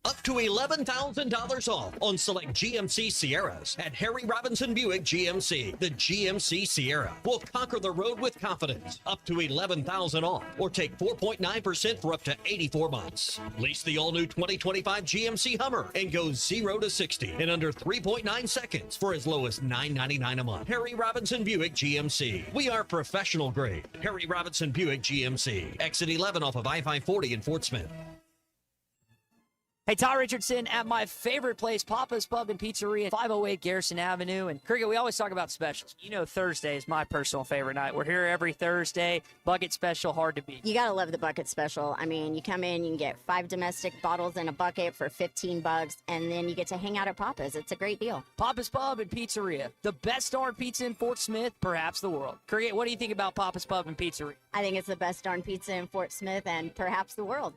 Up to $11,000 off on select GMC Sierras at Harry Robinson Buick GMC. The GMC Sierra will conquer the road with confidence. Up to $11,000 off, or take 4.9% for up to 84 months. Lease the all-new 2025 GMC Hummer and go 0 to 60 in under 3.9 seconds for as low as $9.99 a month. Harry Robinson Buick GMC. We are professional grade. Harry Robinson Buick GMC. Exit 11 off of I-540 in Fort Smith. Hey, Ty Richardson at my favorite place, Papa's Pub and Pizzeria, 508 Garrison Avenue. And Cricket, we always talk about specials. You know Thursday is my personal favorite night. We're here every Thursday. Bucket special, hard to beat. You gotta love the bucket special. I mean, you come in, you can get 5 domestic bottles in a bucket for $15, and then you get to hang out at Papa's. It's a great deal. Papa's Pub and Pizzeria, the best darn pizza in Fort Smith, perhaps the world. Cricket, what do you think about Papa's Pub and Pizzeria? I think it's the best darn pizza in Fort Smith and perhaps the world.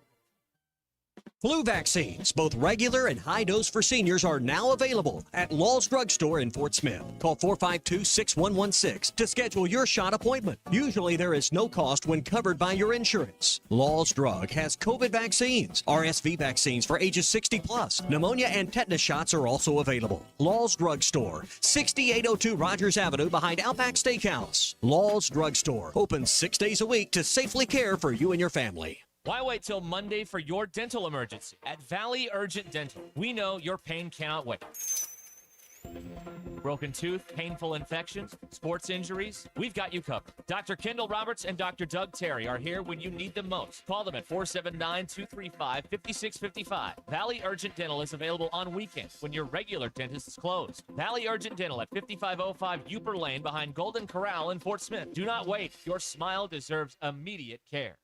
Flu vaccines, both regular and high dose for seniors, are now available at Law's Drug Store in Fort Smith. Call 452-6116 to schedule your shot appointment. Usually there is no cost when covered by your insurance. Law's Drug has COVID vaccines, RSV vaccines for ages 60 plus. Pneumonia and tetanus shots are also available. Law's Drug Store, 6802 Rogers Avenue behind Outback Steakhouse. Law's Drug Store, open 6 days a week to safely care for you and your family. Why wait till Monday for your dental emergency? At Valley Urgent Dental, we know your pain cannot wait. Broken tooth, painful infections, sports injuries, we've got you covered. Dr. Kendall Roberts and Dr. Doug Terry are here when you need them most. Call them at 479-235-5655. Valley Urgent Dental is available on weekends when your regular dentist is closed. Valley Urgent Dental at 5505 Uper Lane behind Golden Corral in Fort Smith. Do not wait. Your smile deserves immediate care.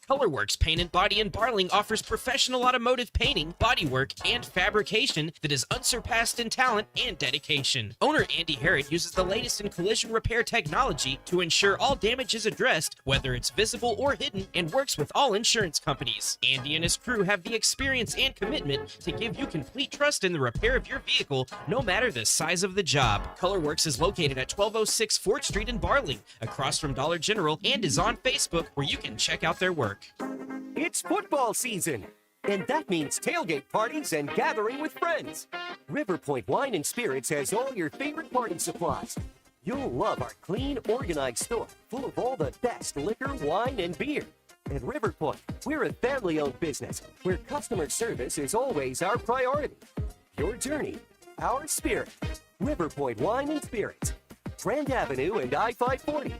Colorworks Paint and Body in Barling offers professional automotive painting, bodywork, and fabrication that is unsurpassed in talent and dedication. Owner Andy Harrod uses the latest in collision repair technology to ensure all damage is addressed, whether it's visible or hidden, and works with all insurance companies. Andy and his crew have the experience and commitment to give you complete trust in the repair of your vehicle, no matter the size of the job. Colorworks is located at 1206 4th Street in Barling, across from Dollar General, and is on Facebook, where you can check out their work. It's football season, and that means tailgate parties and gathering with friends. River Point Wine and Spirits has all your favorite party supplies. You'll love our clean, organized store full of all the best liquor, wine, and beer. At River Point, we're a family-owned business where customer service is always our priority. Your journey, our spirit. River Point Wine and Spirits, Grand Avenue and I-540.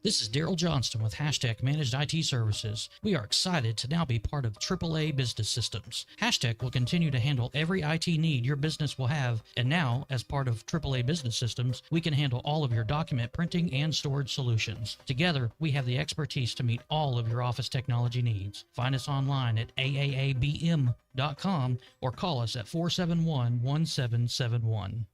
This is Daryl Johnston with Hashtag Managed IT Services. We are excited to now be part of AAA Business Systems. Hashtag will continue to handle every IT need your business will have, and now, as part of AAA Business Systems, we can handle all of your document printing and storage solutions. Together, we have the expertise to meet all of your office technology needs. Find us online at aaabm.com or call us at 471-1771.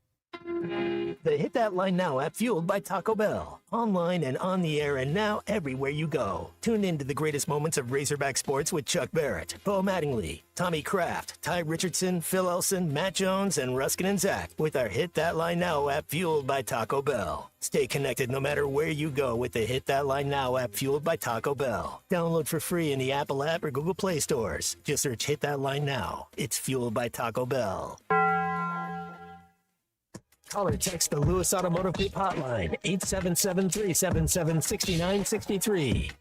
The Hit That Line Now app, fueled by Taco Bell. Online and on the air and now everywhere you go. Tune in to the greatest moments of Razorback sports with Chuck Barrett, Bo Mattingly, Tommy Kraft, Ty Richardson, Phil Elson, Matt Jones, and Ruskin and Zach with our Hit That Line Now app, fueled by Taco Bell. Stay connected no matter where you go with the Hit That Line Now app, fueled by Taco Bell. Download for free in the Apple app or Google Play stores. Just search Hit That Line Now. It's fueled by Taco Bell. Call or text the Lewis Automotive Group hotline, 877-377-6963.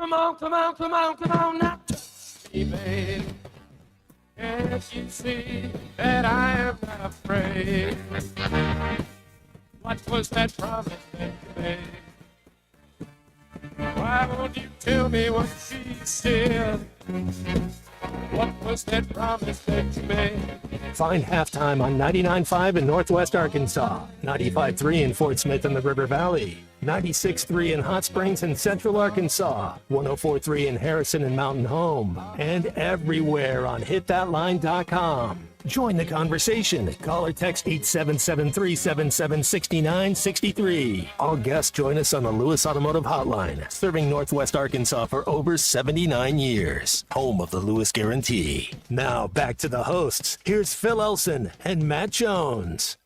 Come on, come on, come on, come on now. Hey, babe. Can't you see that I am not afraid? What was that promise that you made? Why won't you tell me what she said? What was that promise that you made? Find Halftime on 99.5 in Northwest Arkansas, 95.3 in Fort Smith and the River Valley, 96.3 in Hot Springs and Central Arkansas, 104.3 in Harrison and Mountain Home, and everywhere on hitthatline.com. Join the conversation. Call or text 877-377-6963. All guests join us on the Lewis Automotive Hotline, serving Northwest Arkansas for over 79 years. Home of the Lewis Guarantee. Now back to the hosts. Here's Phil Elson and Matt Jones.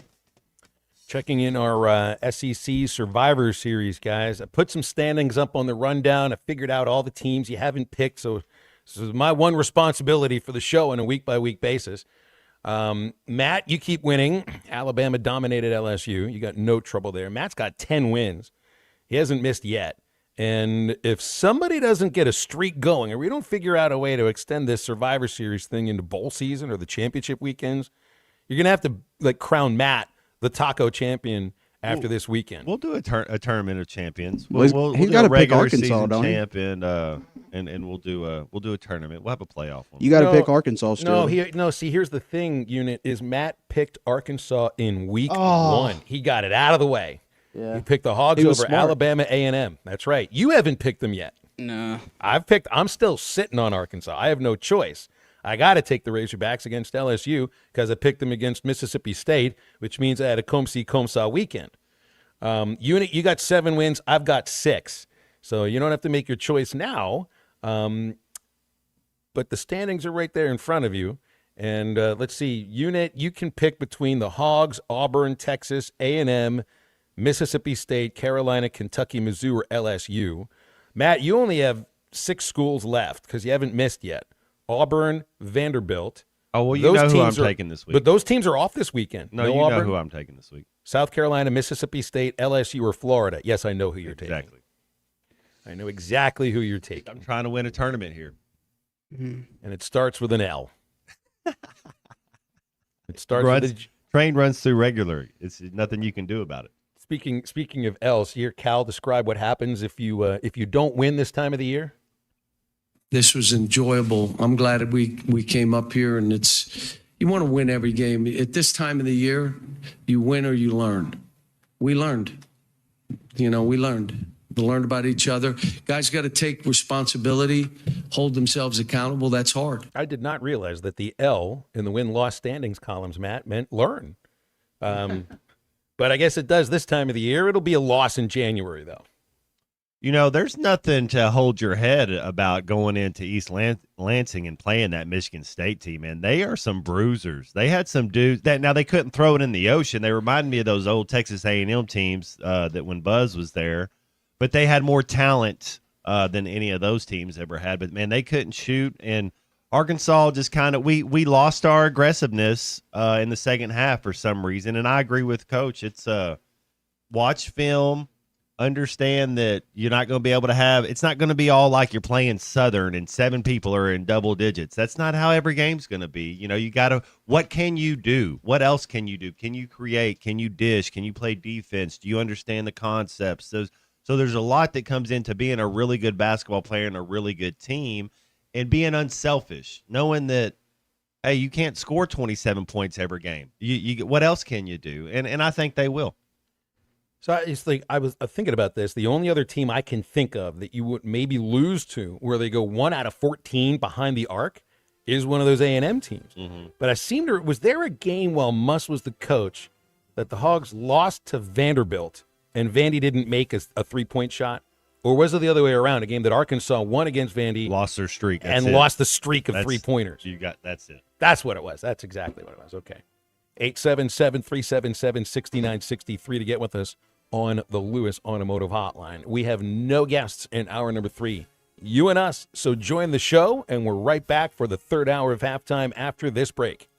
Checking in our SEC Survivor Series, guys. I put some standings up on the rundown. I figured out all the teams you haven't picked, so this is my one responsibility for the show on a week-by-week basis. Matt, you keep winning. Alabama dominated LSU. You got no trouble there. Matt's got 10 wins. He hasn't missed yet. And if somebody doesn't get a streak going, or we don't figure out a way to extend this Survivor Series thing into bowl season or the championship weekends, you're going to have to crown Matt the taco champion after this weekend. We'll do a tournament of champions. Well, he's do gotta a pick regular Arkansas, season don't he? champ, and we'll do a tournament. We'll have a playoff one. You got to pick Arkansas still. See, here's the thing, Unit, is Matt picked Arkansas in week 1. He got it out of the way. Yeah. He picked the Hogs He over was smart. Alabama A&M. That's right. You haven't picked them yet. No. I'm still sitting on Arkansas. I have no choice. I got to take the Razorbacks against LSU because I picked them against Mississippi State, which means I had a Comsa weekend. Unit, you got 7 wins. I've got 6. So you don't have to make your choice now. But the standings are right there in front of you. And let's see. Unit, you can pick between the Hogs, Auburn, Texas, A&M, Mississippi State, Carolina, Kentucky, Mizzou, or LSU. Matt, you only have 6 schools left because you haven't missed yet. Auburn, Vanderbilt. Oh, well, you know who I'm taking this week. But those teams are off this weekend. No, you Auburn, know who I'm taking this week. South Carolina, Mississippi State, LSU, or Florida. Yes, I know who you're taking. Exactly. I know exactly who you're taking. I'm trying to win a tournament here. And it starts with an L. It starts with a train runs through regular. It's nothing you can do about it. Speaking of L's, here, Cal, describe what happens if you don't win this time of the year. This was enjoyable. I'm glad that we came up here, and you want to win every game. At this time of the year, you win or you learn. We learned. We learned. We learned about each other. Guys got to take responsibility, hold themselves accountable. That's hard. I did not realize that the L in the win-loss standings columns, Matt, meant learn. But I guess it does this time of the year. It'll be a loss in January, though. There's nothing to hold your head about going into East Lansing and playing that Michigan State team, man. They are some bruisers. They had some dudes that now they couldn't throw it in the ocean. They remind me of those old Texas A&M teams that when Buzz was there, but they had more talent than any of those teams ever had. But man, they couldn't shoot, and Arkansas just kind of we lost our aggressiveness in the second half for some reason. And I agree with Coach. It's watch film. Understand that you're not going to be able to have – it's not going to be all like you're playing Southern and 7 people are in double digits. That's not how every game's going to be. You got to – what can you do? What else can you do? Can you create? Can you dish? Can you play defense? Do you understand the concepts? So there's a lot that comes into being a really good basketball player and a really good team and being unselfish, knowing that, hey, you can't score 27 points every game. You what else can you do? And I think they will. So I was thinking about this. The only other team I can think of that you would maybe lose to where they go 1 out of 14 behind the arc is one of those A&M teams. Mm-hmm. But was there a game while Muss was the coach that the Hogs lost to Vanderbilt and Vandy didn't make a 3-point shot? Or was it the other way around, a game that Arkansas won against Vandy, lost their streak, lost the streak of 3-pointers? That's it. That's what it was. That's exactly what it was. Okay. 877-377-6963 to get with us on the Lewis Automotive Hotline. We have no guests in hour number 3. You and us, so join the show, and we're right back for the third hour of halftime after this break.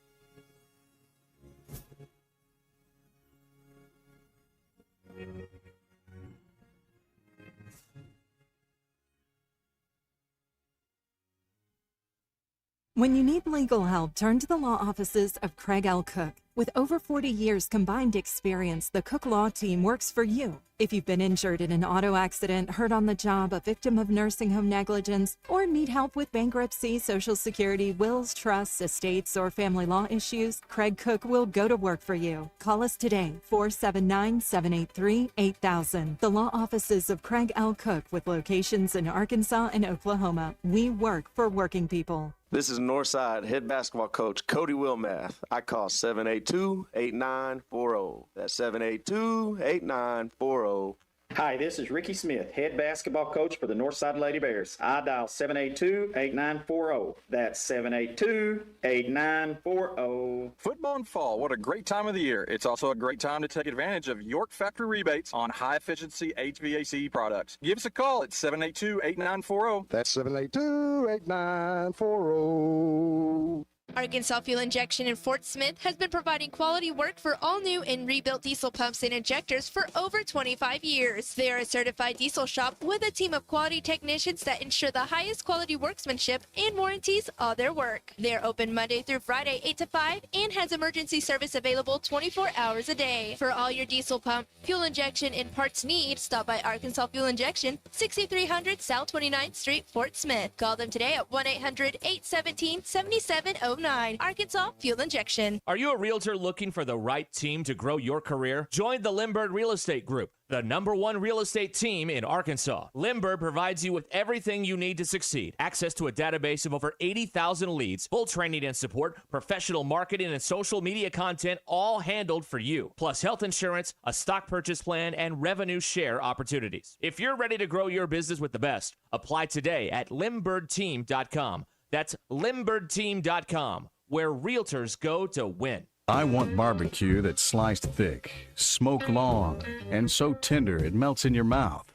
When you need legal help, turn to the law offices of Craig L. Cook. With over 40 years combined experience, the Cook Law Team works for you. If you've been injured in an auto accident, hurt on the job, a victim of nursing home negligence, or need help with bankruptcy, Social Security, wills, trusts, estates, or family law issues, Craig Cook will go to work for you. Call us today, 479-783-8000. The law offices of Craig L. Cook with locations in Arkansas and Oklahoma. We work for working people. This is Northside head basketball coach Cody Wilmath. I call 782-8940. That's 782-8940. Hi, this is Ricky Smith, head basketball coach for the Northside Lady Bears. I dial 782-8940. That's 782-8940. Football and fall, what a great time of the year. It's also a great time to take advantage of York Factory rebates on high-efficiency HVAC products. Give us a call at 782-8940. That's 782-8940. Arkansas Fuel Injection in Fort Smith has been providing quality work for all new and rebuilt diesel pumps and injectors for over 25 years. They are a certified diesel shop with a team of quality technicians that ensure the highest quality workmanship and warranties all their work. They are open Monday through Friday 8 to 5 and has emergency service available 24 hours a day. For all your diesel pump, fuel injection, and parts need, stop by Arkansas Fuel Injection, 6300 South 29th Street, Fort Smith. Call them today at 1-800-817-7709. Arkansas Fuel Injection. Are you a realtor looking for the right team to grow your career? Join the Lindbergh Real Estate Group, the #1 real estate team in Arkansas. Lindbergh provides you with everything you need to succeed. Access to a database of over 80,000 leads, full training and support, professional marketing and social media content, all handled for you. Plus health insurance, a stock purchase plan, and revenue share opportunities. If you're ready to grow your business with the best, apply today at LindberghTeam.com. That's LindberghTeam.com, where realtors go to win. I want barbecue that's sliced thick, smoked long, and so tender it melts in your mouth.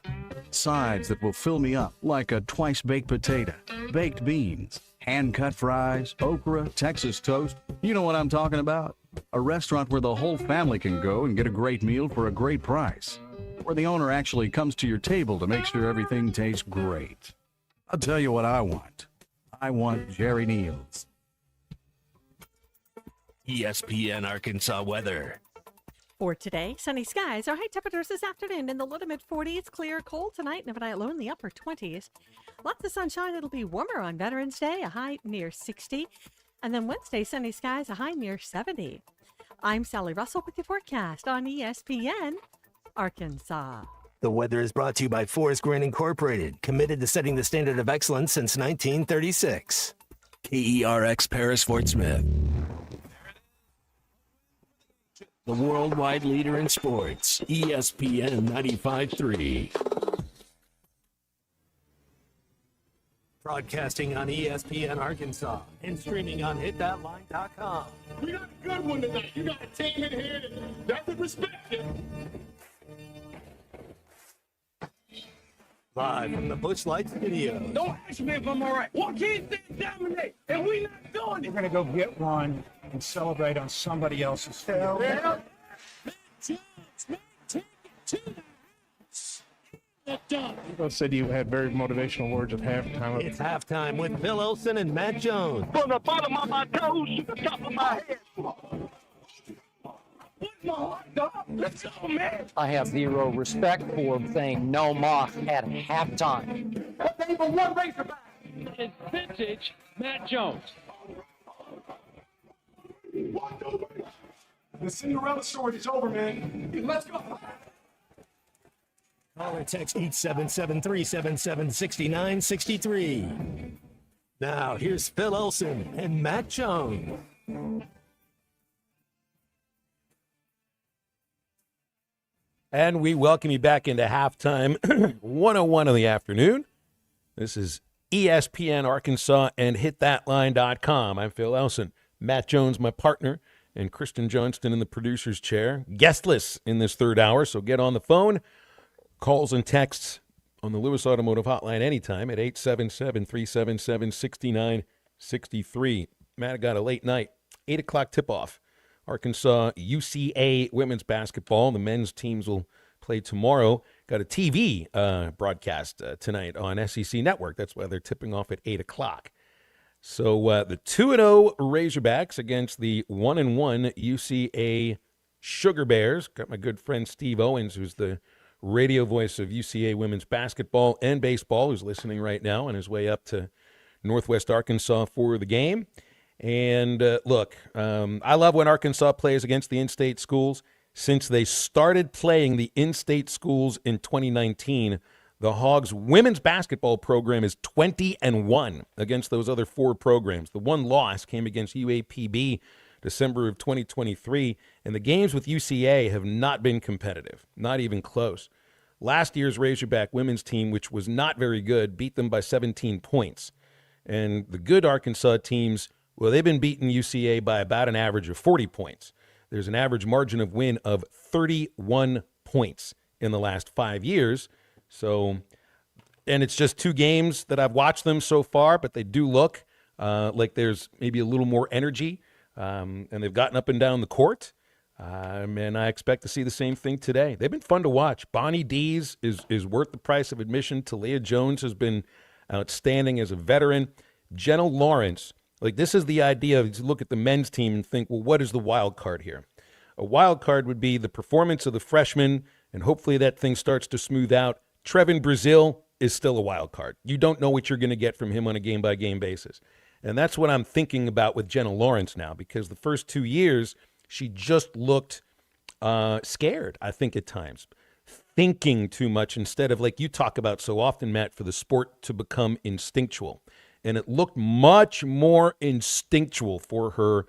Sides that will fill me up like a twice-baked potato, baked beans, hand-cut fries, okra, Texas toast. You know what I'm talking about? A restaurant where the whole family can go and get a great meal for a great price. Where the owner actually comes to your table to make sure everything tastes great. I'll tell you what I want. I want Jerry Neal's. ESPN Arkansas weather. For today, sunny skies. Our high temperatures this afternoon in the low to mid 40s. Clear, cold tonight, and overnight low in the upper 20s. Lots of sunshine. It'll be warmer on Veterans Day, a high near 60. And then Wednesday, sunny skies, a high near 70. I'm Sally Russell with your forecast on ESPN Arkansas. The weather is brought to you by Forest Green Incorporated, committed to setting the standard of excellence since 1936. KERX Paris Fort Smith. The worldwide leader in sports, ESPN 95.3. Broadcasting on ESPN Arkansas and streaming on hitthatline.com. We got a good one tonight. You got a team in here that would respect you. Live from the Busch Light Studio. Don't ask me if I'm all right. What can't they dominate? And we not doing it. We're going to go get one and celebrate on somebody else's field. Yeah. You said you had very motivational words at halftime. It's halftime with Phil Olsen and Matt Jones. From the bottom of my toes to the top of my head. Let's go, man. I have zero respect for saying no moss at halftime. They were one Razorback. It's vintage Matt Jones. The Cinderella story is over, man. Let's go. Call or text 877-377-6963. Now, here's Phil Olsen and Matt Jones. And we welcome you back into halftime 101 of the afternoon. This is ESPN Arkansas and hitthatline.com. I'm Phil Elson. Matt Jones, my partner, and Kristen Johnston in the producer's chair. Guestless in this third hour, so get on the phone. Calls and texts on the Lewis Automotive Hotline anytime at 877-377-6963. Matt, I got a late night, 8 o'clock tip-off. Arkansas UCA women's basketball. The men's teams will play tomorrow. Got a TV broadcast tonight on SEC Network. That's why they're tipping off at 8 o'clock. So the 2-0 Razorbacks against the 1-1 UCA Sugar Bears. Got my good friend Steve Owens, who's the radio voice of UCA women's basketball and baseball, who's listening right now on his way up to Northwest Arkansas for the game. And look, I love when Arkansas plays against the in-state schools. Since they started playing the in-state schools in 2019, the Hogs women's basketball program is 20-1 against those other four programs. The one loss came against UAPB December of 2023, and the games with UCA have not been competitive, not even close. Last year's Razorback women's team, which was not very good, beat them by 17 points. And the good Arkansas teams, well, they've been beating UCA by about an average of 40 points. There's an average margin of win of 31 points in the last 5 years. So, and it's just two games that I've watched them so far, but they do look like there's maybe a little more energy, and they've gotten up and down the court. And I expect to see the same thing today. They've been fun to watch. Bonnie Dees is worth the price of admission. Talia Jones has been outstanding as a veteran. Jenna Lawrence, like this is the idea of, you look at the men's team and think, well, what is the wild card here? A wild card would be the performance of the freshman, and hopefully that thing starts to smooth out. Trevin Brazile is still a wild card. You don't know what you're going to get from him on a game-by-game basis. And that's what I'm thinking about with Jenna Lawrence now, because the first 2 years, she just looked scared, I think, at times, thinking too much instead of, like you talk about so often, Matt, for the sport to become instinctual. And it looked much more instinctual for her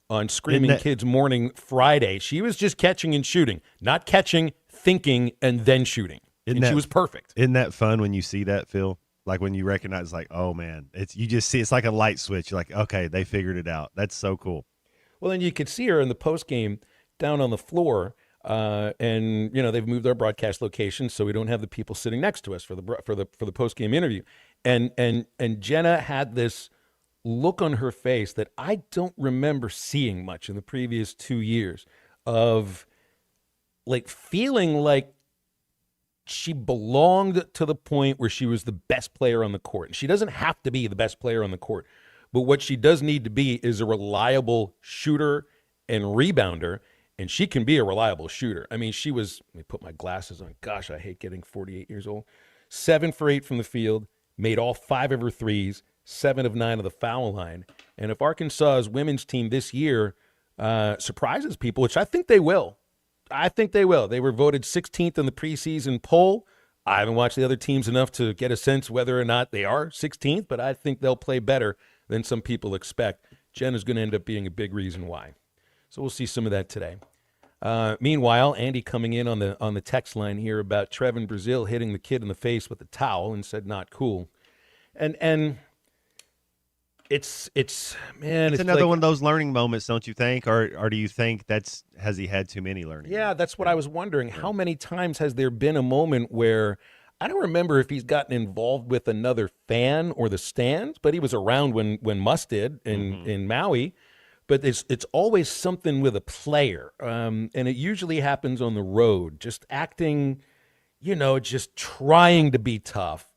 on Screaming Kids Morning Friday. She was just catching and shooting, not catching, thinking, and then shooting. And she was perfect. Isn't that fun when you see that, Phil? Like when you recognize, like, oh, man, you just see it's like a light switch. You're like, okay, they figured it out. That's so cool. Well, and you could see her in the postgame down on the floor, and they've moved our broadcast location so we don't have the people sitting next to us for the postgame interview. And Jenna had this look on her face that I don't remember seeing much in the previous 2 years, of like feeling like she belonged to the point where she was the best player on the court. And she doesn't have to be the best player on the court. But what she does need to be is a reliable shooter and rebounder, and she can be a reliable shooter. I mean, she was, let me put my glasses on. Gosh, I hate getting 48 years old. 7 for 8 from the field, made all 5 of her threes, 7 of 9 of the foul line. And if Arkansas's women's team this year surprises people, which I think they will, they were voted 16th in the preseason poll. I haven't watched the other teams enough to get a sense whether or not they are 16th, but I think they'll play better than some people expect. Jen is going to end up being a big reason why. So we'll see some of that today. Meanwhile, Andy coming in on the text line here about Trevin Brazile hitting the kid in the face with a towel and said not cool. And it's another one of those learning moments, don't you think? Or do you think has he had too many learning? Yeah, that's what I was wondering. How many times has there been a moment where I don't remember if he's gotten involved with another fan or the stands, but he was around when Muss did in Maui. But it's always something with a player, and it usually happens on the road, just acting, just trying to be tough.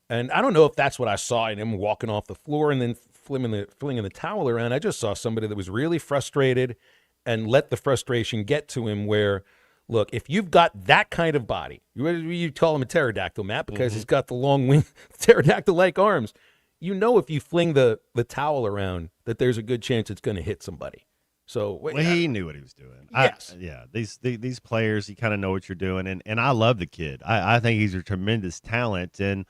And I don't know if that's what I saw in him walking off the floor and then flinging the towel around. I just saw somebody that was really frustrated and let the frustration get to him where, look, if you've got that kind of body, you call him a pterodactyl, Matt, because he's got the long wing, pterodactyl-like arms. If you fling the towel around, that there's a good chance it's going to hit somebody. So he knew what he was doing. Yes. These players, you kind of know what you're doing, and I love the kid. I think he's a tremendous talent, and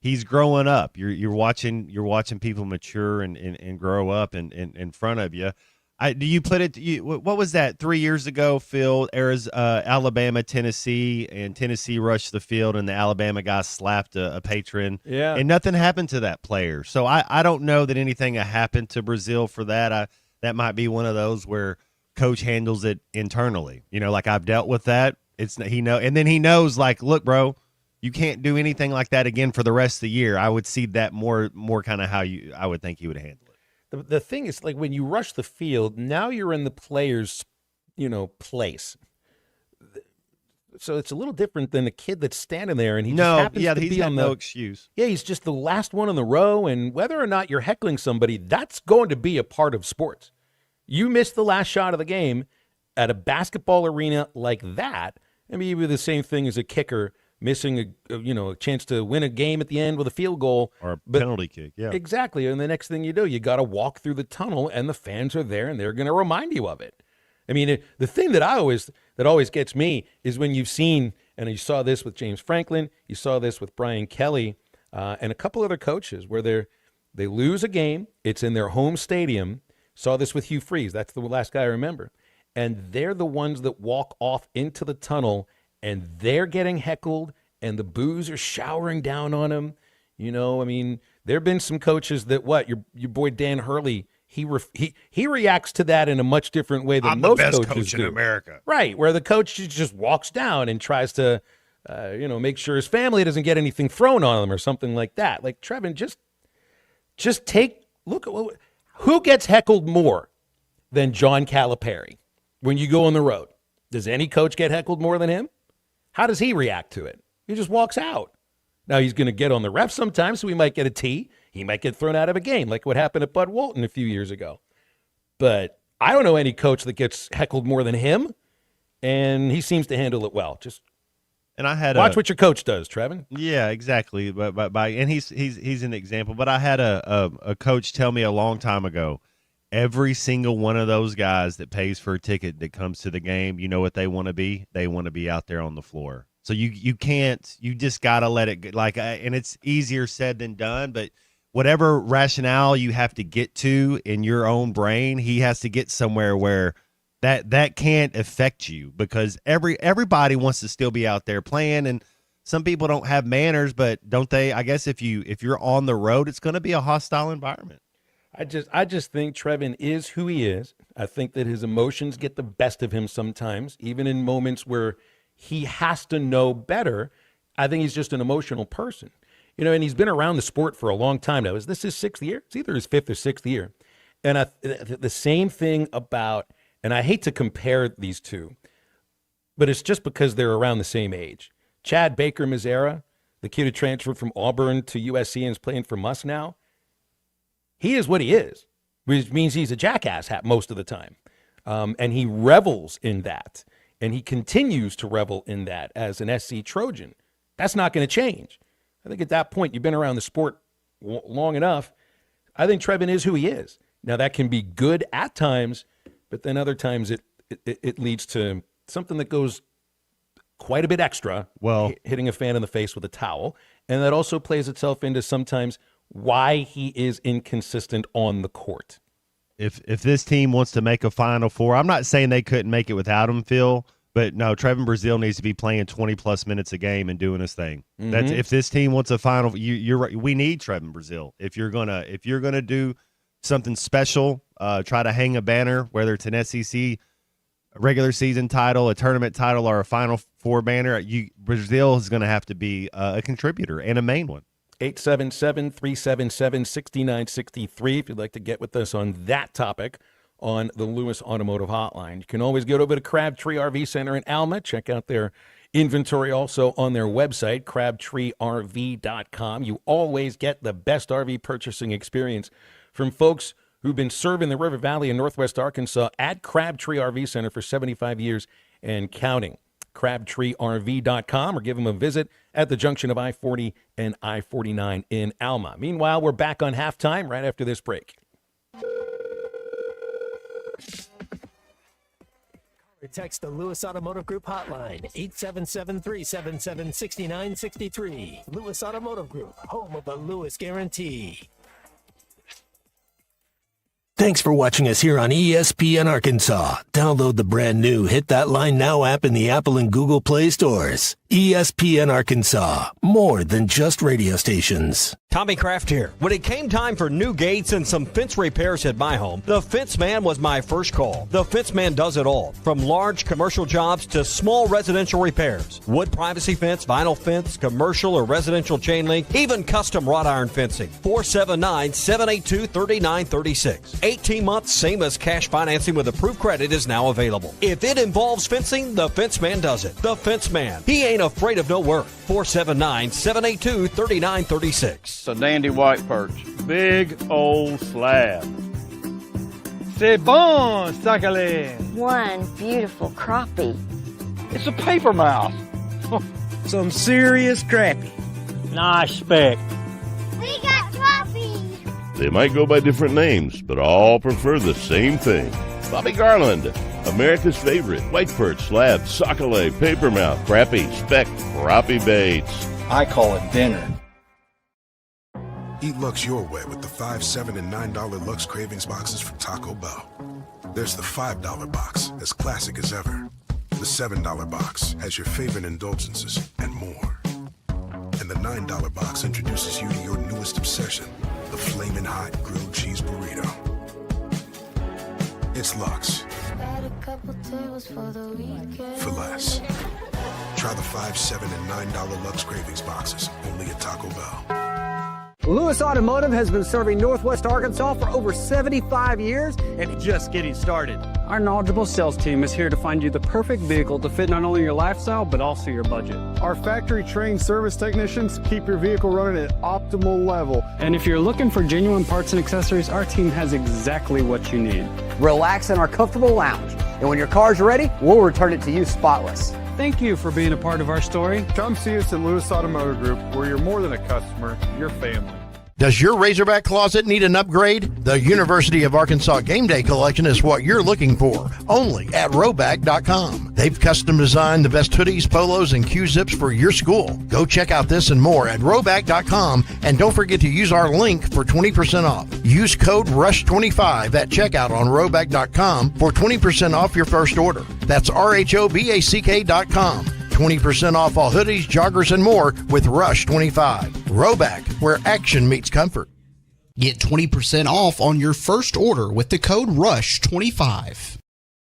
he's growing up. You're watching people mature and grow up in front of you. Do you put it? What was that 3 years ago, Phil? Alabama, Tennessee, and Tennessee rushed the field, and the Alabama guy slapped a patron. Yeah, and nothing happened to that player. So I don't know that anything happened to Brazile for that. That might be one of those where coach handles it internally. Like I've dealt with that. And then he knows, like, look, bro, you can't do anything like that again for the rest of the year. I would see that more kind of how I would think he would handle it. The thing is, like, when you rush the field, now you're in the player's, place. So it's a little different than a kid that's standing there and he just happens to be on no excuse. Yeah, he's just the last one in the row, and whether or not you're heckling somebody, that's going to be a part of sports. You missed the last shot of the game at a basketball arena like that, I mean, it'd be the same thing as a kicker missing a chance to win a game at the end with a field goal or a penalty kick. Yeah, exactly. And the next thing you do, you got to walk through the tunnel, and the fans are there, and they're going to remind you of it. I mean, the thing that always gets me is when you've seen, and you saw this with James Franklin, you saw this with Brian Kelly, and a couple other coaches, where they lose a game, it's in their home stadium. Saw this with Hugh Freeze. That's the last guy I remember, and they're the ones that walk off into the tunnel. And they're getting heckled, and the boos are showering down on them. I mean, there have been some coaches that your boy Dan Hurley, he reacts to that in a much different way than most coaches do. I'm the best coach in America, right? Where the coach just walks down and tries to, make sure his family doesn't get anything thrown on them or something like that. Like Trevin, just take look at who gets heckled more than John Calipari when you go on the road. Does any coach get heckled more than him? How does he react to it? He just walks out. Now, he's going to get on the ref sometimes, so he might get a T. He might get thrown out of a game, like what happened at Bud Walton a few years ago. But I don't know any coach that gets heckled more than him, and he seems to handle it well. Just watch what your coach does, Trevin. Yeah, exactly. And he's an example. But I had a coach tell me a long time ago, every single one of those guys that pays for a ticket that comes to the game, you know what they want to be? They want to be out there on the floor. So you just got to let it go. And it's easier said than done, but whatever rationale you have to get to in your own brain, he has to get somewhere where that can't affect you, because everybody wants to still be out there playing, and some people don't have manners, but don't they? I guess if you're on the road, it's going to be a hostile environment. I just think Trevin is who he is. I think that his emotions get the best of him sometimes, even in moments where he has to know better. I think he's just an emotional person. And he's been around the sport for a long time now. Is this his 6th year? It's either his 5th or 6th year. And the same thing about, and I hate to compare these two, but it's just because they're around the same age. Chad Baker-Mazara, the kid who transferred from Auburn to USC and is playing for Muss now, he is what he is, which means he's a jackass most of the time. And he revels in that. And he continues to revel in that as an SC Trojan. That's not going to change. I think at that point, you've been around the sport long enough. I think Trevin is who he is. Now, that can be good at times, but then other times it leads to something that goes quite a bit extra, hitting a fan in the face with a towel. And that also plays itself into sometimes why he is inconsistent on the court. If this team wants to make a Final Four, I'm not saying they couldn't make it without him, Phil, but no, Trevin Brazile needs to be playing 20-plus minutes a game and doing his thing. Mm-hmm. That's if this team wants a Final. You're right. We need Trevin Brazile. If you're gonna do something special, try to hang a banner, whether it's an SEC regular season title, a tournament title, or a Final Four banner. Brazile is going to have to be a contributor and a main one. 877-377-6963 if you'd like to get with us on that topic on the Lewis Automotive Hotline. You can always get over to Crabtree RV Center in Alma. Check out their inventory also on their website, crabtreerv.com. You always get the best RV purchasing experience from folks who've been serving the River Valley in Northwest Arkansas at Crabtree RV Center for 75 years and counting. crabtreerv.com, or give them a visit at the junction of I-40 and I-49 in Alma. Meanwhile, we're back on halftime right after this break. Text the Lewis Automotive Group hotline, 877-377-6963. Lewis Automotive Group, home of the Lewis Guarantee. Thanks for watching us here on ESPN Arkansas. Download the brand new Hit That Line Now app in the Apple and Google Play stores. ESPN Arkansas, more than just radio stations. Tommy Kraft here. When it came time for new gates and some fence repairs at my home, the Fence Man was my first call. The Fence Man does it all, from large commercial jobs to small residential repairs. Wood privacy fence, vinyl fence, commercial or residential chain link, even custom wrought iron fencing. 479-782-3936. 18 months, same as cash financing with approved credit is now available. If it involves fencing, the Fence Man does it. The Fence Man. He ain't afraid of no work. 479-782-3936. It's a dandy white perch. Big old slab. C'est bon, sacalé. One beautiful crappie. It's a paper mouth. Some serious crappie. Nice speck. We got crappie. They might go by different names, but all prefer the same thing. Bobby Garland, America's favorite white perch, slab, sockeye, papermouth, crappie, speck, crappie baits. I call it dinner. Eat Lux your way with the $5, $7, and $9 Lux Cravings boxes from Taco Bell. There's the $5 box, as classic as ever. The $7 box has your favorite indulgences and more. And the $9 box introduces you to your newest obsession, the Flamin' Hot Grilled Cheese Burrito. It's Lux. For less. Try the $5, $7, and $9 Lux Cravings boxes, only at Taco Bell. Lewis Automotive has been serving Northwest Arkansas for over 75 years and just getting started. Our knowledgeable sales team is here to find you the perfect vehicle to fit not only your lifestyle, but also your budget. Our factory-trained service technicians keep your vehicle running at optimal level. And if you're looking for genuine parts and accessories, our team has exactly what you need. Relax in our comfortable lounge. And when your car's ready, we'll return it to you spotless. Thank you for being a part of our story. Come see us at Lewis Automotive Group, where you're more than a customer, you're family. Does your Razorback closet need an upgrade? The University of Arkansas Game Day Collection is what you're looking for, only at Roback.com. They've custom designed the best hoodies, polos, and Q-zips for your school. Go check out this and more at Roback.com, and don't forget to use our link for 20% off. Use code RUSH25 at checkout on Roback.com for 20% off your first order. That's RHOBACK.com. 20% off all hoodies, joggers, and more with Rush 25. Roback, where action meets comfort. Get 20% off on your first order with the code RUSH25.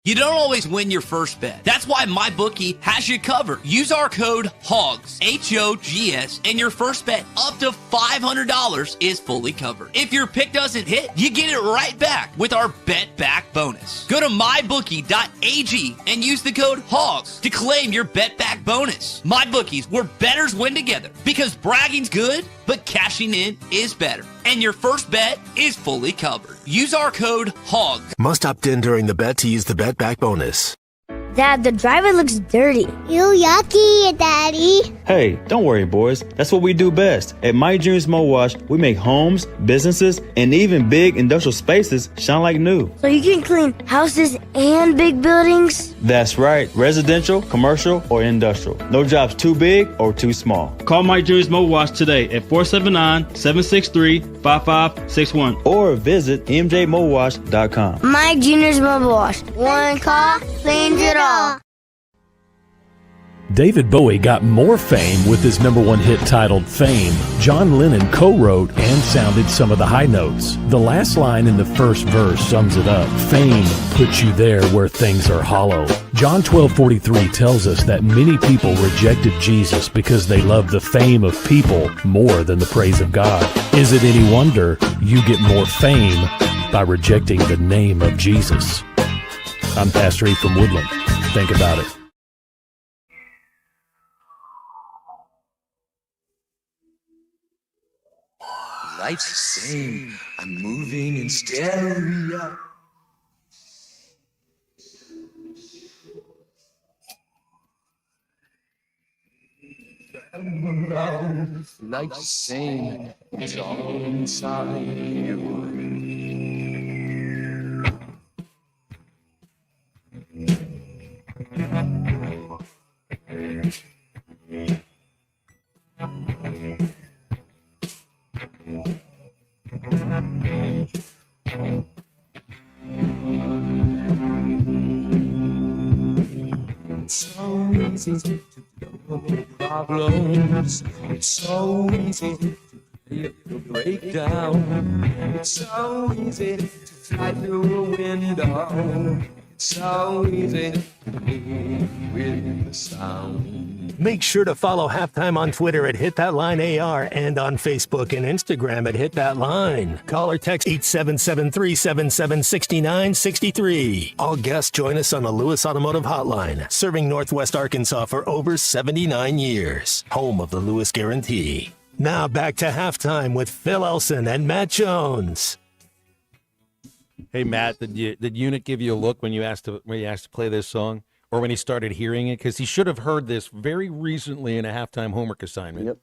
You don't always win your first bet. That's why MyBookie has you covered. Use our code HOGS, H-O-G-S, and your first bet up to $500 is fully covered. If your pick doesn't hit, you get it right back with our Bet Back bonus. Go to MyBookie.ag and use the code HOGS to claim your Bet Back bonus. MyBookie's, where bettors win together. Because bragging's good, but cashing in is better. And your first bet is fully covered. Use our code HOGS. Must opt in during the bet to use the Bet Back bonus. Dad, the driver looks dirty. Ew, yucky, Daddy. Hey, don't worry, boys. That's what we do best. At My Dreams Mo Wash, we make homes, businesses, and even big industrial spaces shine like new. So you can clean houses and big buildings? That's right. Residential, commercial, or industrial. No job's too big or too small. Call My Dreams Mo Wash today at 479-763-5561 or visit mjmowash.com. My Junior's Mobile Wash. One call cleans it all. David Bowie got more fame with his #1 hit titled Fame. John Lennon co-wrote and sounded some of the high notes. The last line in the first verse sums it up. Fame puts you there where things are hollow. John 12:43 tells us that many people rejected Jesus because they loved the fame of people more than the praise of God. Is it any wonder you get more fame by rejecting the name of Jesus? I'm Pastor E from Woodland. Think about it. Life's the same. I'm moving in stereo. Life's the same. It's all inside you. It's so easy to go problems. It's so easy to break down. It's so easy to fly through a window. It's so easy to be with the sound. Make sure to follow Halftime on Twitter at HitThatLineAR and on Facebook and Instagram at HitThatLine. Call or text 877-377-6963. All guests join us on the Lewis Automotive Hotline, serving Northwest Arkansas for over 79 years. Home of the Lewis Guarantee. Now back to Halftime with Phil Elson and Matt Jones. Hey Matt, did Unit give you a look when you asked to play this song, or when he started hearing it? Because he should have heard this very recently in a halftime homework assignment. Yep.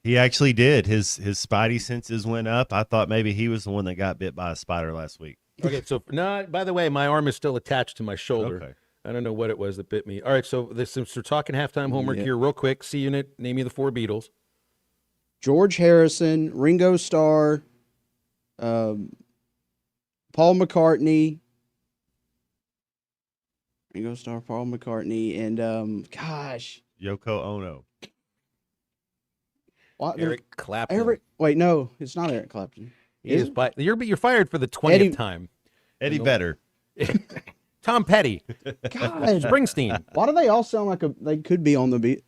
He actually did. His spidey senses went up. I thought maybe he was the one that got bit by a spider last week. Okay, so no. By the way, my arm is still attached to my shoulder. Okay. I don't know what it was that bit me. All right, so since we're talking halftime homework here, real quick, C Unit, name me the 4 Beatles. George Harrison, Ringo Starr, Paul McCartney. Ringo Starr, Paul McCartney, and Yoko Ono. What? Eric Clapton. Wait, no, it's not Eric Clapton. You're fired for the 20th time. Eddie Vedder. Tom Petty. God, Springsteen. Why do they all sound like they could be on the beat?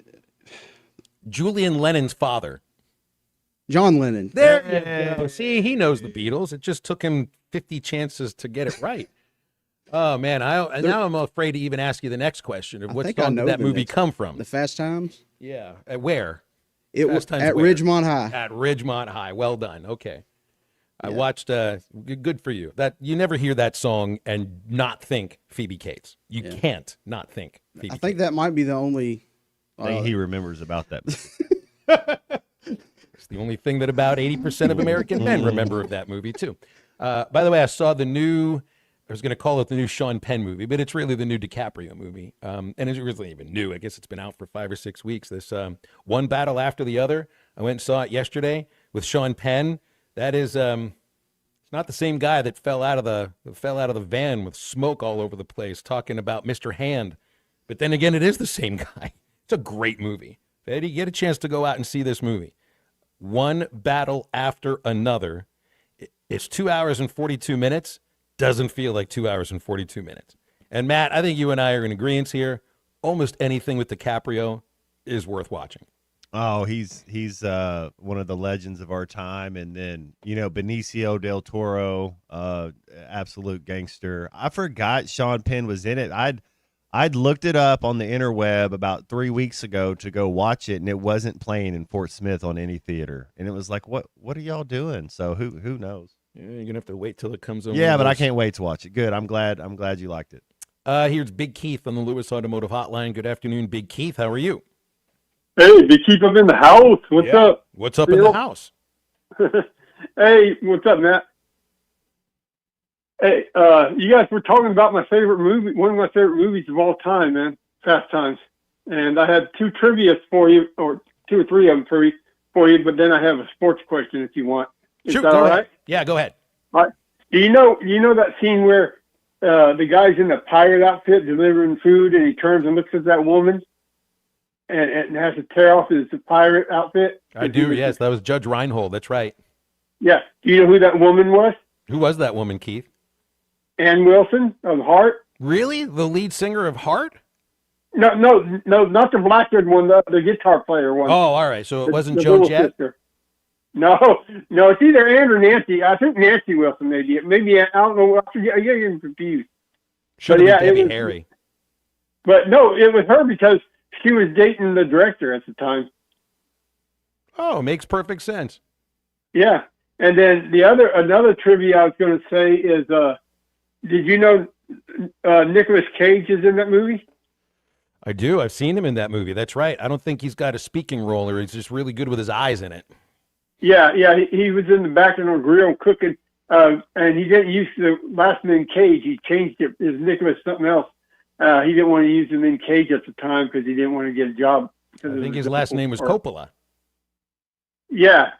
Julian Lennon's father. John Lennon. There you go. See, he knows the Beatles. It just took him 50 chances to get it right. Oh, man. Now I'm afraid to even ask you the next question of what song did that movie come from? The Fast Times? Yeah. At where? It was at Ridgemont High. At Ridgemont High. Well done. Okay. I watched, good for you. That you never hear that song and not think Phoebe Cates. You can't not think Phoebe I think that might be the only thing he remembers about that movie. It's the only thing that about 80% of American men remember of that movie, too. By the way, I saw the new, I was going to call it the new Sean Penn movie, but it's really the new DiCaprio movie. And it's really even new. I guess it's been out for 5 or 6 weeks. This One Battle After the Other. I went and saw it yesterday with Sean Penn. That is, it's not the same guy that fell out of the van with smoke all over the place talking about Mr. Hand. But then again, it is the same guy. It's a great movie. Eddie, get a chance to go out and see this movie. One Battle After Another. It's 2 hours and 42 minutes. Doesn't feel like 2 hours and 42 minutes. And Matt, I think you and I are in agreement here. Almost anything with DiCaprio is worth watching. Oh, he's one of the legends of our time. And then, Benicio del Toro, absolute gangster. I forgot Sean Penn was in it. I'd looked it up on the interweb about 3 weeks ago to go watch it, and it wasn't playing in Fort Smith on any theater. And it was like, what are y'all doing? So who knows? Yeah, you're gonna have to wait till it comes over. Yeah, but I can't wait to watch it. Good. I'm glad you liked it. Here's Big Keith on the Lewis Automotive Hotline. Good afternoon, Big Keith. How are you? Hey, Big Keith, I'm in the house. What's up? What's up in the house? Hey, what's up, Matt? Hey, you guys were talking about my favorite movie, one of my favorite movies of all time, man, Fast Times. And I had two trivia for you, or 2 or 3 of them for you, but then I have a sports question if you want. Is that all right? Yeah, go ahead. All right. Do you know that scene where the guy's in the pirate outfit delivering food, and he turns and looks at that woman and has to tear off his pirate outfit? I do, yes. That was Judge Reinhold. That's right. Yeah. Do you know who that woman was? Who was that woman, Keith? Ann Wilson of Heart. Really? The lead singer of Heart? No, not the black-haired one, the guitar player one. Oh, all right. So it wasn't Joan Jett? Sister. No, it's either Ann or Nancy. I think Nancy Wilson maybe. Maybe, I don't know. I get getting confused. Should have been Debbie Harry. But no, it was her because she was dating the director at the time. Oh, makes perfect sense. Yeah. And then another trivia I was going to say is, did you know Nicolas Cage is in that movie? I do. I've seen him in that movie. That's right. I don't think he's got a speaking role, or he's just really good with his eyes in it. Yeah. He was in the back of the grill cooking, and he didn't use the last name Cage. He changed it. It was Nicholas something else. He didn't want to use the name Cage at the time because he didn't want to get a job. I think his last name was Coppola. Yeah,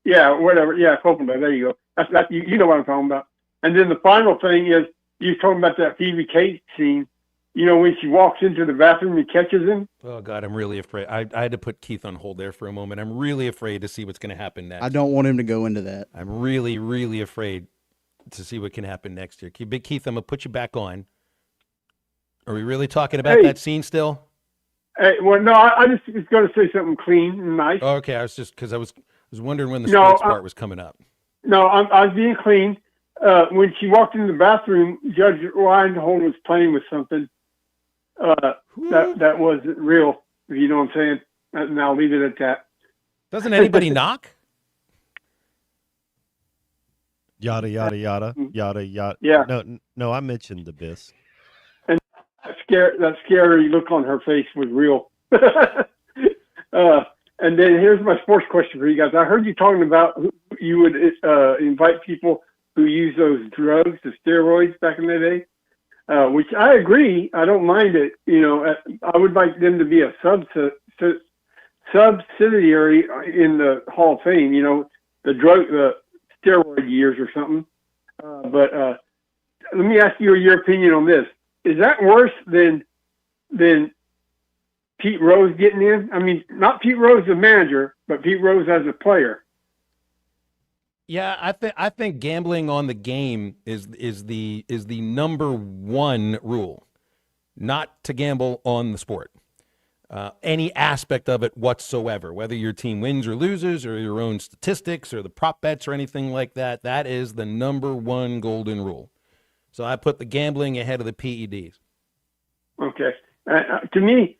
whatever. Yeah, Coppola. There you go. That's you know what I'm talking about. And then the final thing is, you're talking about that Phoebe Cates scene. When she walks into the bathroom and catches him. Oh, God, I'm really afraid. I had to put Keith on hold there for a moment. I'm really afraid to see what's going to happen next. I don't want him to go into that. I'm really, really afraid to see what can happen next here. Big Keith, I'm going to put you back on. Are we really talking about that scene still? Hey, well, no, I just was going to say something clean and nice. Oh, okay, I was just, because I was wondering when the sports part was coming up. No, I was being clean. When she walked into the bathroom, Judge Reinhold was playing with something. That wasn't real, if you know what I'm saying. And I'll leave it at that. Doesn't anybody knock? Yada, yada, yada, yada, yada. Yeah. No, I mentioned the bisque. And that scary look on her face was real. And then here's my sports question for you guys. I heard you talking about you would invite people who use those drugs, the steroids back in the day. Which I agree. I don't mind it. I would like them to be a subsidiary in the Hall of Fame. The steroid years or something. But let me ask you your opinion on this. Is that worse than Pete Rose getting in? I mean, not Pete Rose the manager, but Pete Rose as a player. Yeah, I think gambling on the game is the number one rule, not to gamble on the sport. any aspect of it whatsoever, whether your team wins or loses or your own statistics or the prop bets or anything like that. That is the number one golden rule. So I put the gambling ahead of the PEDs. Okay. To me,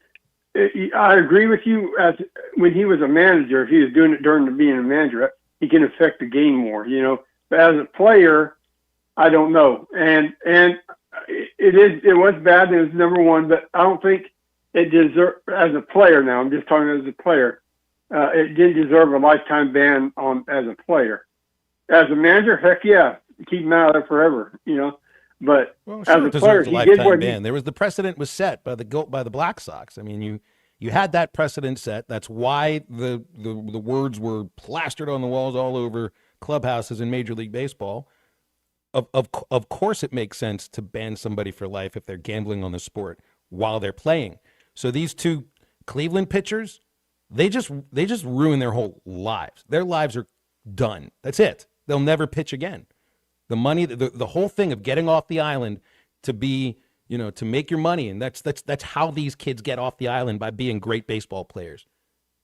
I agree with you. As when he was a manager, if he was doing it during being a manager, he can affect the game more, But as a player, I don't know. And it was bad. It was number one, but I don't think it deserved, as a player now, I'm just talking as a player, it didn't deserve a lifetime ban as a player. As a manager, heck yeah, keep him out of there forever, But as a player, he did what ban. There was the precedent was set by the Black Sox. I mean, you had that precedent set. That's why the words were plastered on the walls all over clubhouses in Major League Baseball. Of course, it makes sense to ban somebody for life if they're gambling on the sport while they're playing. So these two Cleveland pitchers, they just ruin their whole lives. Their lives are done. That's it. They'll never pitch again. The money, the whole thing of getting off the island to be, to make your money, and that's how these kids get off the island, by being great baseball players.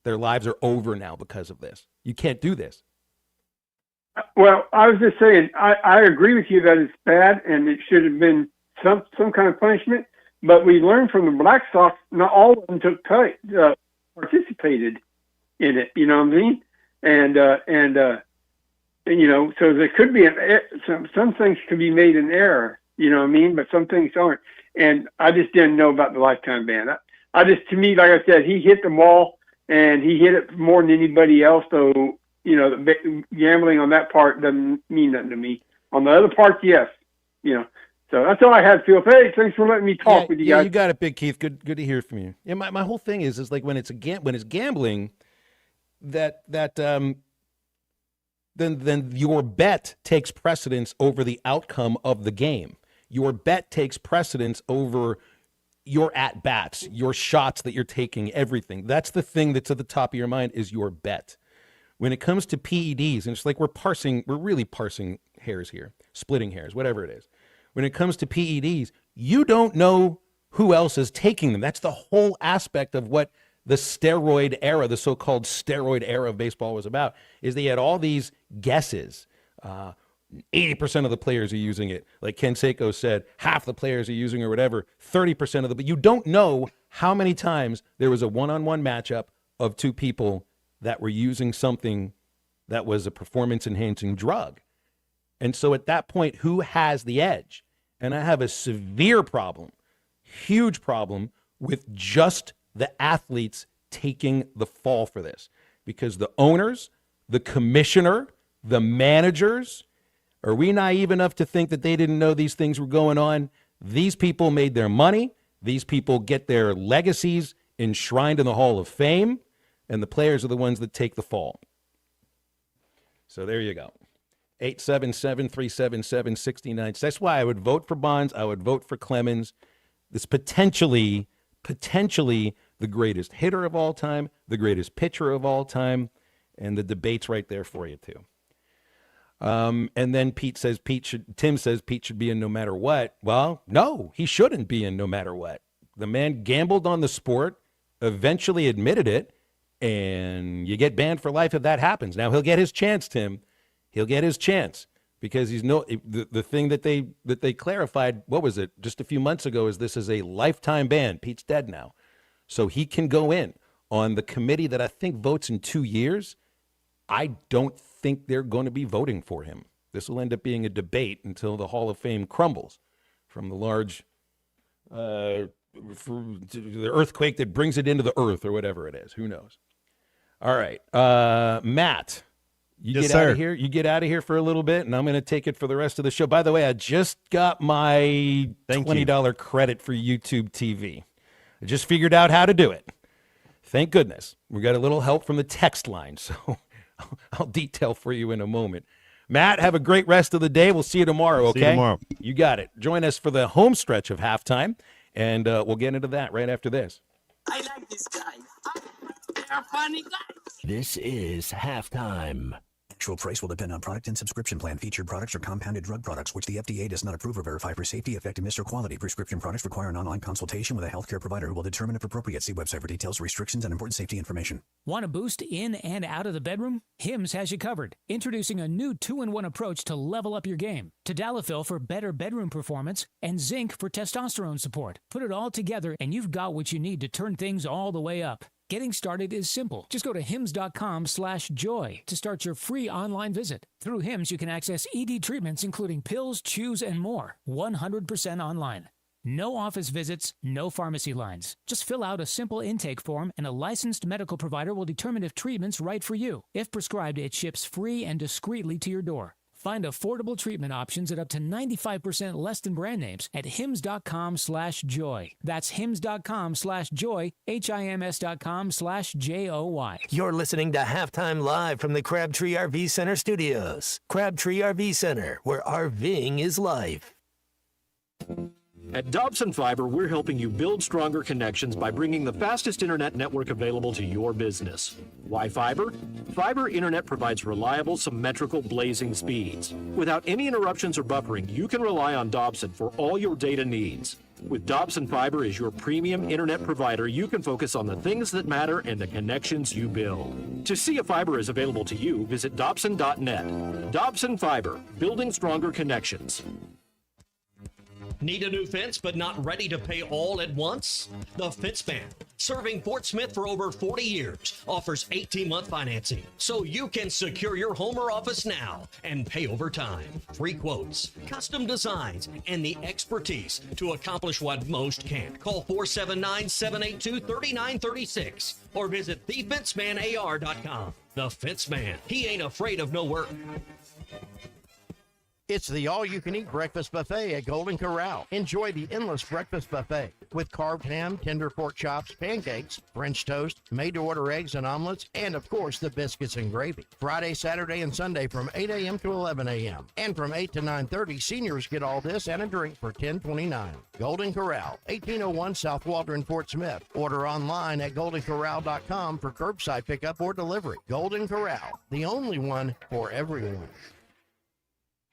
Their lives are over now because of this. You can't do this. Well, I was just saying, I agree with you that it's bad and it should have been some kind of punishment. But we learned from the Black Sox, not all of them participated in it. You know what I mean? And so there could be some things can be made in error. You know what I mean? But some things aren't. And I just didn't know about the lifetime ban. To me, like I said, he hit the ball and he hit it more than anybody else. So, the gambling on that part doesn't mean nothing to me. On the other parts, yes. So that's all I had, Phil. Hey, thanks for letting me talk with you guys. You got it, Big Keith. Good to hear from you. Yeah, my whole thing is like when it's gambling, then your bet takes precedence over the outcome of the game. Your bet takes precedence over your at-bats, your shots that you're taking, everything. That's the thing that's at the top of your mind is your bet. When it comes to PEDs, and it's like we're really parsing hairs here, splitting hairs, whatever it is. When it comes to PEDs, you don't know who else is taking them. That's the whole aspect of what the steroid era, the so-called steroid era of baseball was about, is they had all these guesses. 80% of the players are using it. Like Ken Seiko said, half the players are using or whatever, 30% of the, but you don't know how many times there was a one-on-one matchup of two people that were using something that was a performance-enhancing drug. And so at that point, who has the edge? And I have a severe problem, huge problem with just the athletes taking the fall for this. Because the owners, the commissioner, the managers, are we naive enough to think that they didn't know these things were going on? These people made their money. These people get their legacies enshrined in the Hall of Fame. And the players are the ones that take the fall. So there you go. 877-377-69. That's why I would vote for Bonds. I would vote for Clemens. This potentially the greatest hitter of all time, the greatest pitcher of all time, and the debate's right there for you too. And then Tim says Pete should be in no matter what. Well, no, he shouldn't be in no matter what. The man gambled on the sport, eventually admitted it, and you get banned for life if that happens. Now he'll get his chance, Tim. He'll get his chance because the thing that they clarified, what was it, just a few months ago, is this is a lifetime ban. Pete's dead now. So he can go in on the committee that I think votes in 2 years. I don't think they're going to be voting for him. This will end up being a debate until the Hall of Fame crumbles from the large the earthquake that brings it into the earth or whatever it is. Who knows? All right. Matt. You get out of here. You get out of here for a little bit, and I'm going to take it for the rest of the show. By the way, I just got my $20 credit for YouTube TV. I just figured out how to do it. Thank goodness. We got a little help from the text line, so I'll detail for you in a moment. Matt, have a great rest of the day. We'll see you tomorrow, okay? See you tomorrow. You got it. Join us for the home stretch of halftime, and we'll get into that right after this. I like this guy. They're funny guys. This is halftime. Actual price will depend on product and subscription plan. Featured products are compounded drug products, which the FDA does not approve or verify for safety, effectiveness, or quality. Prescription products require an online consultation with a healthcare provider who will determine if appropriate. See website for details, restrictions, and important safety information. Want a boost in and out of the bedroom? Hims has you covered. Introducing a new 2-in-1 approach to level up your game. Tadalafil for better bedroom performance and zinc for testosterone support. Put it all together and you've got what you need to turn things all the way up. Getting started is simple. Just go to hims.com/joy to start your free online visit. Through Hims, you can access ED treatments including pills, chews, and more. 100% online. No office visits, no pharmacy lines. Just fill out a simple intake form and a licensed medical provider will determine if treatment's right for you. If prescribed, it ships free and discreetly to your door. Find affordable treatment options at up to 95% less than brand names at hims.com/joy. That's hims.com/joy, hims.com/joy. You're listening to Halftime Live from the Crabtree RV Center studios. Crabtree RV Center, where RVing is life. At Dobson Fiber, we're helping you build stronger connections by bringing the fastest internet network available to your business. Why fiber? Fiber internet provides reliable, symmetrical, blazing speeds. Without any interruptions or buffering, you can rely on Dobson for all your data needs. With Dobson Fiber as your premium internet provider, you can focus on the things that matter and the connections you build. To see if fiber is available to you, visit Dobson.net. Dobson Fiber, building stronger connections. Need a new fence but not ready to pay all at once? The Fence Man, serving Fort Smith for over 40 years, offers 18-month financing so you can secure your home or office now and pay over time. Free quotes, custom designs, and the expertise to accomplish what most can't. Call 479-782-3936 or visit thefencemanAR.com. The Fence Man, he ain't afraid of no work. It's the all-you-can-eat breakfast buffet at Golden Corral. Enjoy the endless breakfast buffet with carved ham, tender pork chops, pancakes, French toast, made-to-order eggs and omelets, and, of course, the biscuits and gravy. Friday, Saturday, and Sunday from 8 a.m. to 11 a.m. And from 8 to 9:30, seniors get all this and a drink for $10.29. Golden Corral, 1801 South Waldron, Fort Smith. Order online at goldencorral.com for curbside pickup or delivery. Golden Corral, the only one for everyone.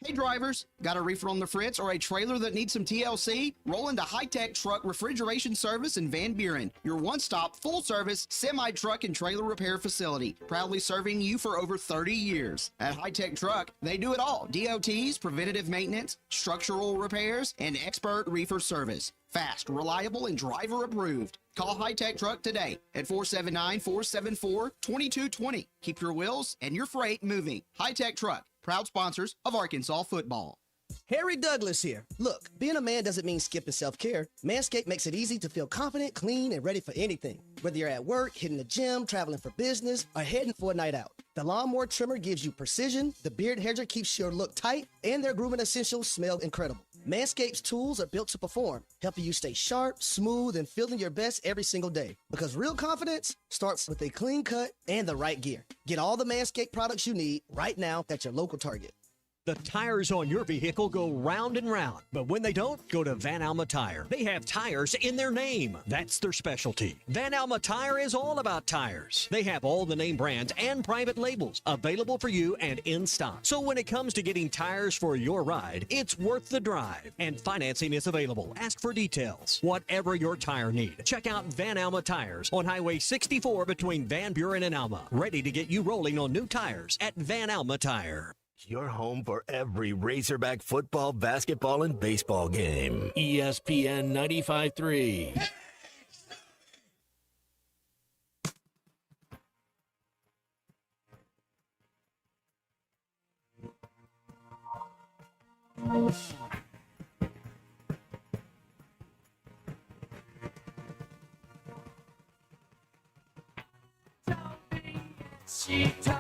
Hey drivers, got a reefer on the fritz or a trailer that needs some TLC? Roll into High Tech Truck Refrigeration Service in Van Buren, your one-stop, full-service, semi-truck and trailer repair facility, proudly serving you for over 30 years. At High Tech Truck, they do it all. DOTs, preventative maintenance, structural repairs, and expert reefer service. Fast, reliable, and driver approved. Call High Tech Truck today at 479-474-2220. Keep your wheels and your freight moving. High Tech Truck, proud sponsors of Arkansas football. Harry Douglas here. Look, being a man doesn't mean skipping self-care. Manscaped makes it easy to feel confident, clean, and ready for anything. Whether you're at work, hitting the gym, traveling for business, or heading for a night out. The Lawnmower Trimmer gives you precision, the Beard Hedger keeps your look tight, and their grooming essentials smell incredible. Manscaped's tools are built to perform, helping you stay sharp, smooth, and feeling your best every single day. Because real confidence starts with a clean cut and the right gear. Get all the Manscaped products you need right now at your local Target. The tires on your vehicle go round and round, but when they don't, go to Van Alma Tire. They have tires in their name. That's their specialty. Van Alma Tire is all about tires. They have all the name brands and private labels available for you and in stock. So when it comes to getting tires for your ride, it's worth the drive. And financing is available. Ask for details. Whatever your tire need, check out Van Alma Tires on Highway 64 between Van Buren and Alma. Ready to get you rolling on new tires at Van Alma Tire. Your home for every Razorback football, basketball, and baseball game. ESPN 95.3. She told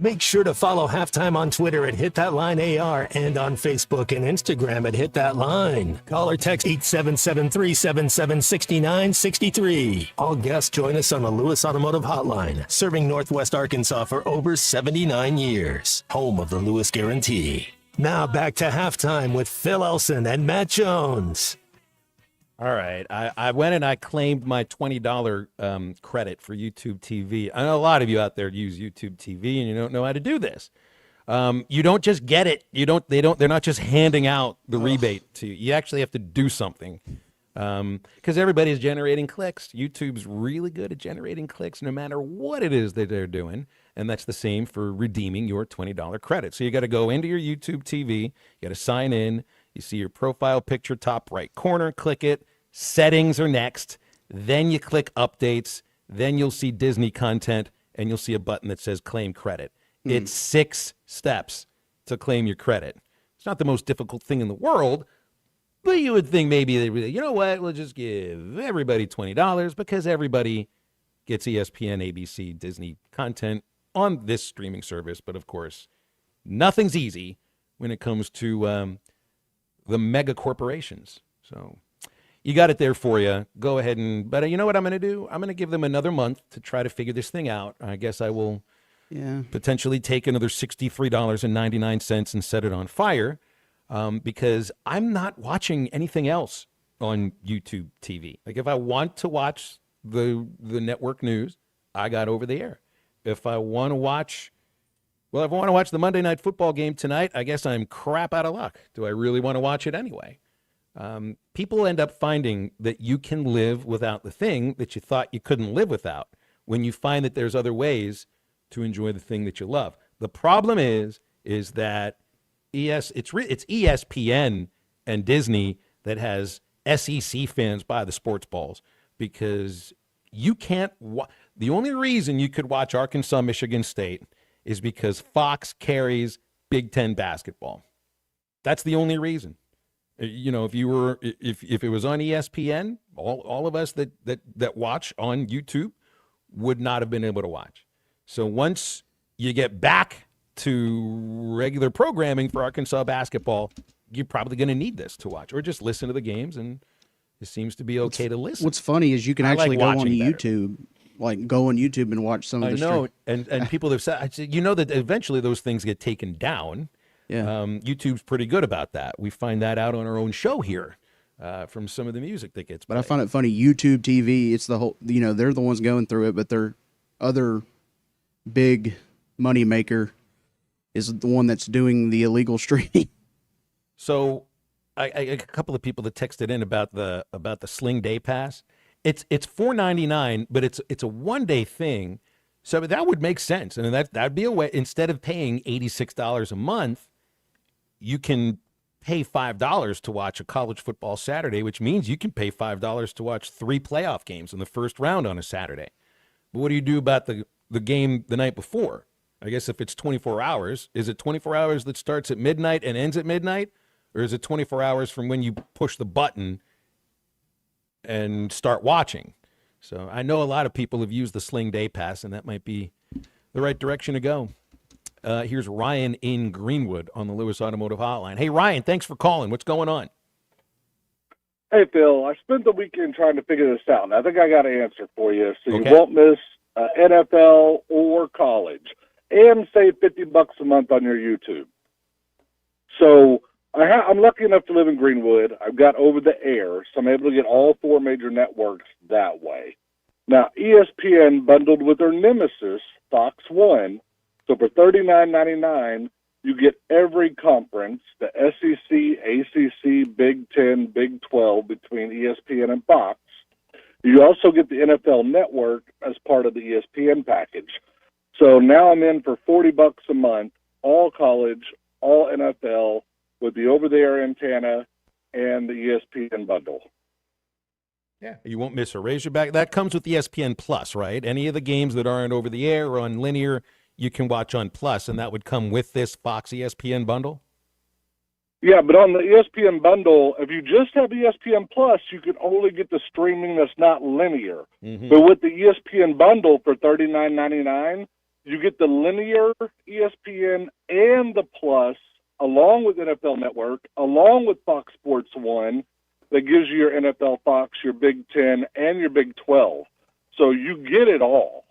Make sure to follow Halftime on Twitter at HitThatLineAR and on Facebook and Instagram at HitThatLine. Call or text 877-377-6963. All guests join us on the Lewis Automotive Hotline, serving Northwest Arkansas for over 79 years. Home of the Lewis Guarantee. Now back to Halftime with Phil Elson and Matt Jones. All right. I went and I claimed my $20 credit for YouTube TV. I know a lot of you out there use YouTube TV and you don't know how to do this. You don't just get it. They're not just handing out the rebate to you. You actually have to do something. Because everybody's generating clicks. YouTube's really good at generating clicks no matter what it is that they're doing. And that's the same for redeeming your $20 credit. So you got to go into your YouTube TV. You got to sign in. You see your profile picture, top right corner, click it. Settings are next. Then you click updates. Then you'll see Disney content, and you'll see a button that says claim credit. It's 6 steps to claim your credit. It's not the most difficult thing in the world, but you would think maybe they really, you know what, we'll just give everybody $20 because everybody gets ESPN, ABC, Disney content on this streaming service. But of course, nothing's easy when it comes to the mega corporations. So you got it there for you. Go ahead but you know what I'm going to do? I'm going to give them another month to try to figure this thing out. I guess I will potentially take another $63.99 and set it on fire because I'm not watching anything else on YouTube TV. Like if I want to watch the network news, I got over the air. If I want to watch the Monday Night Football game tonight, I guess I'm crap out of luck. Do I really want to watch it anyway? People end up finding that you can live without the thing that you thought you couldn't live without when you find that there's other ways to enjoy the thing that you love. The problem is that it's ESPN and Disney that has SEC fans by the sports balls because you can't the only reason you could watch Arkansas, Michigan State is because Fox carries Big Ten basketball. That's the only reason. You know, if it was on ESPN, all of us that watch on YouTube would not have been able to watch. So once you get back to regular programming for Arkansas basketball, you're probably going to need this to watch or just listen to the games, and it seems to be okay to listen. What's funny is you can actually go on YouTube. Like go on YouTube and watch some of the I know, and people have said, you know that eventually those things get taken down. Yeah. YouTube's pretty good about that. We find that out on our own show here from some of the music that gets played. But I find it funny, YouTube TV, it's the whole, they're the ones going through it, but their other big money maker is the one that's doing the illegal streaming. So a couple of people that texted in about the Sling Day Pass. It's $4.99, but it's a one-day thing, so that would make sense. And that'd be a way. Instead of paying $86 a month, you can pay $5 to watch a college football Saturday, which means you can pay $5 to watch 3 playoff games in the first round on a Saturday. But what do you do about the game the night before? I guess if it's 24 hours, is it 24 hours that starts at midnight and ends at midnight, or is it 24 hours from when you push the button and start watching? So I know a lot of people have used the Sling Day Pass, and that might be the right direction to go. Here's Ryan in Greenwood on the Lewis Automotive Hotline. Hey, Ryan, thanks for calling. What's going on? Hey, Phil, I spent the weekend trying to figure this out, and I think I got an answer for you. So Okay. You won't miss NFL or college, and save $50 a month on your YouTube. So I'm lucky enough to live in Greenwood. I've got over the air, so I'm able to get all 4 major networks that way. Now, ESPN bundled with their nemesis, Fox One. So for $39.99, you get every conference, the SEC, ACC, Big Ten, Big 12 between ESPN and Fox. You also get the NFL Network as part of the ESPN package. So now I'm in for $40 a month, all college, all NFL, with the over-the-air antenna and the ESPN bundle. Yeah, you won't miss a Razorback. That comes with ESPN Plus, right? Any of the games that aren't over the air or on linear, you can watch on Plus, and that would come with this Fox ESPN bundle? Yeah, but on the ESPN bundle, if you just have ESPN Plus, you can only get the streaming that's not linear. Mm-hmm. But with the ESPN bundle for $39.99, You get the linear ESPN and the Plus, along with NFL Network, along with Fox Sports 1, that gives you your NFL Fox, your Big 10, and your Big 12. So you get it all.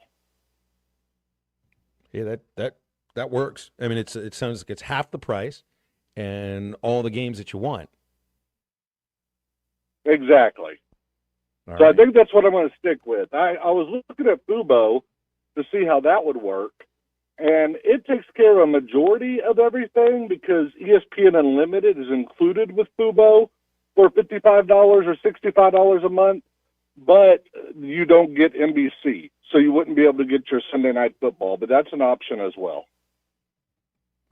Yeah, that works. I mean, it sounds like it's half the price and all the games that you want. Exactly. All So right. I think that's what I'm going to stick with. I was looking at Fubo to see how that would work, and it takes care of a majority of everything because ESPN Unlimited is included with Fubo for $55 or $65 a month, but you don't get NBC, so you wouldn't be able to get your Sunday Night Football, but that's an option as well.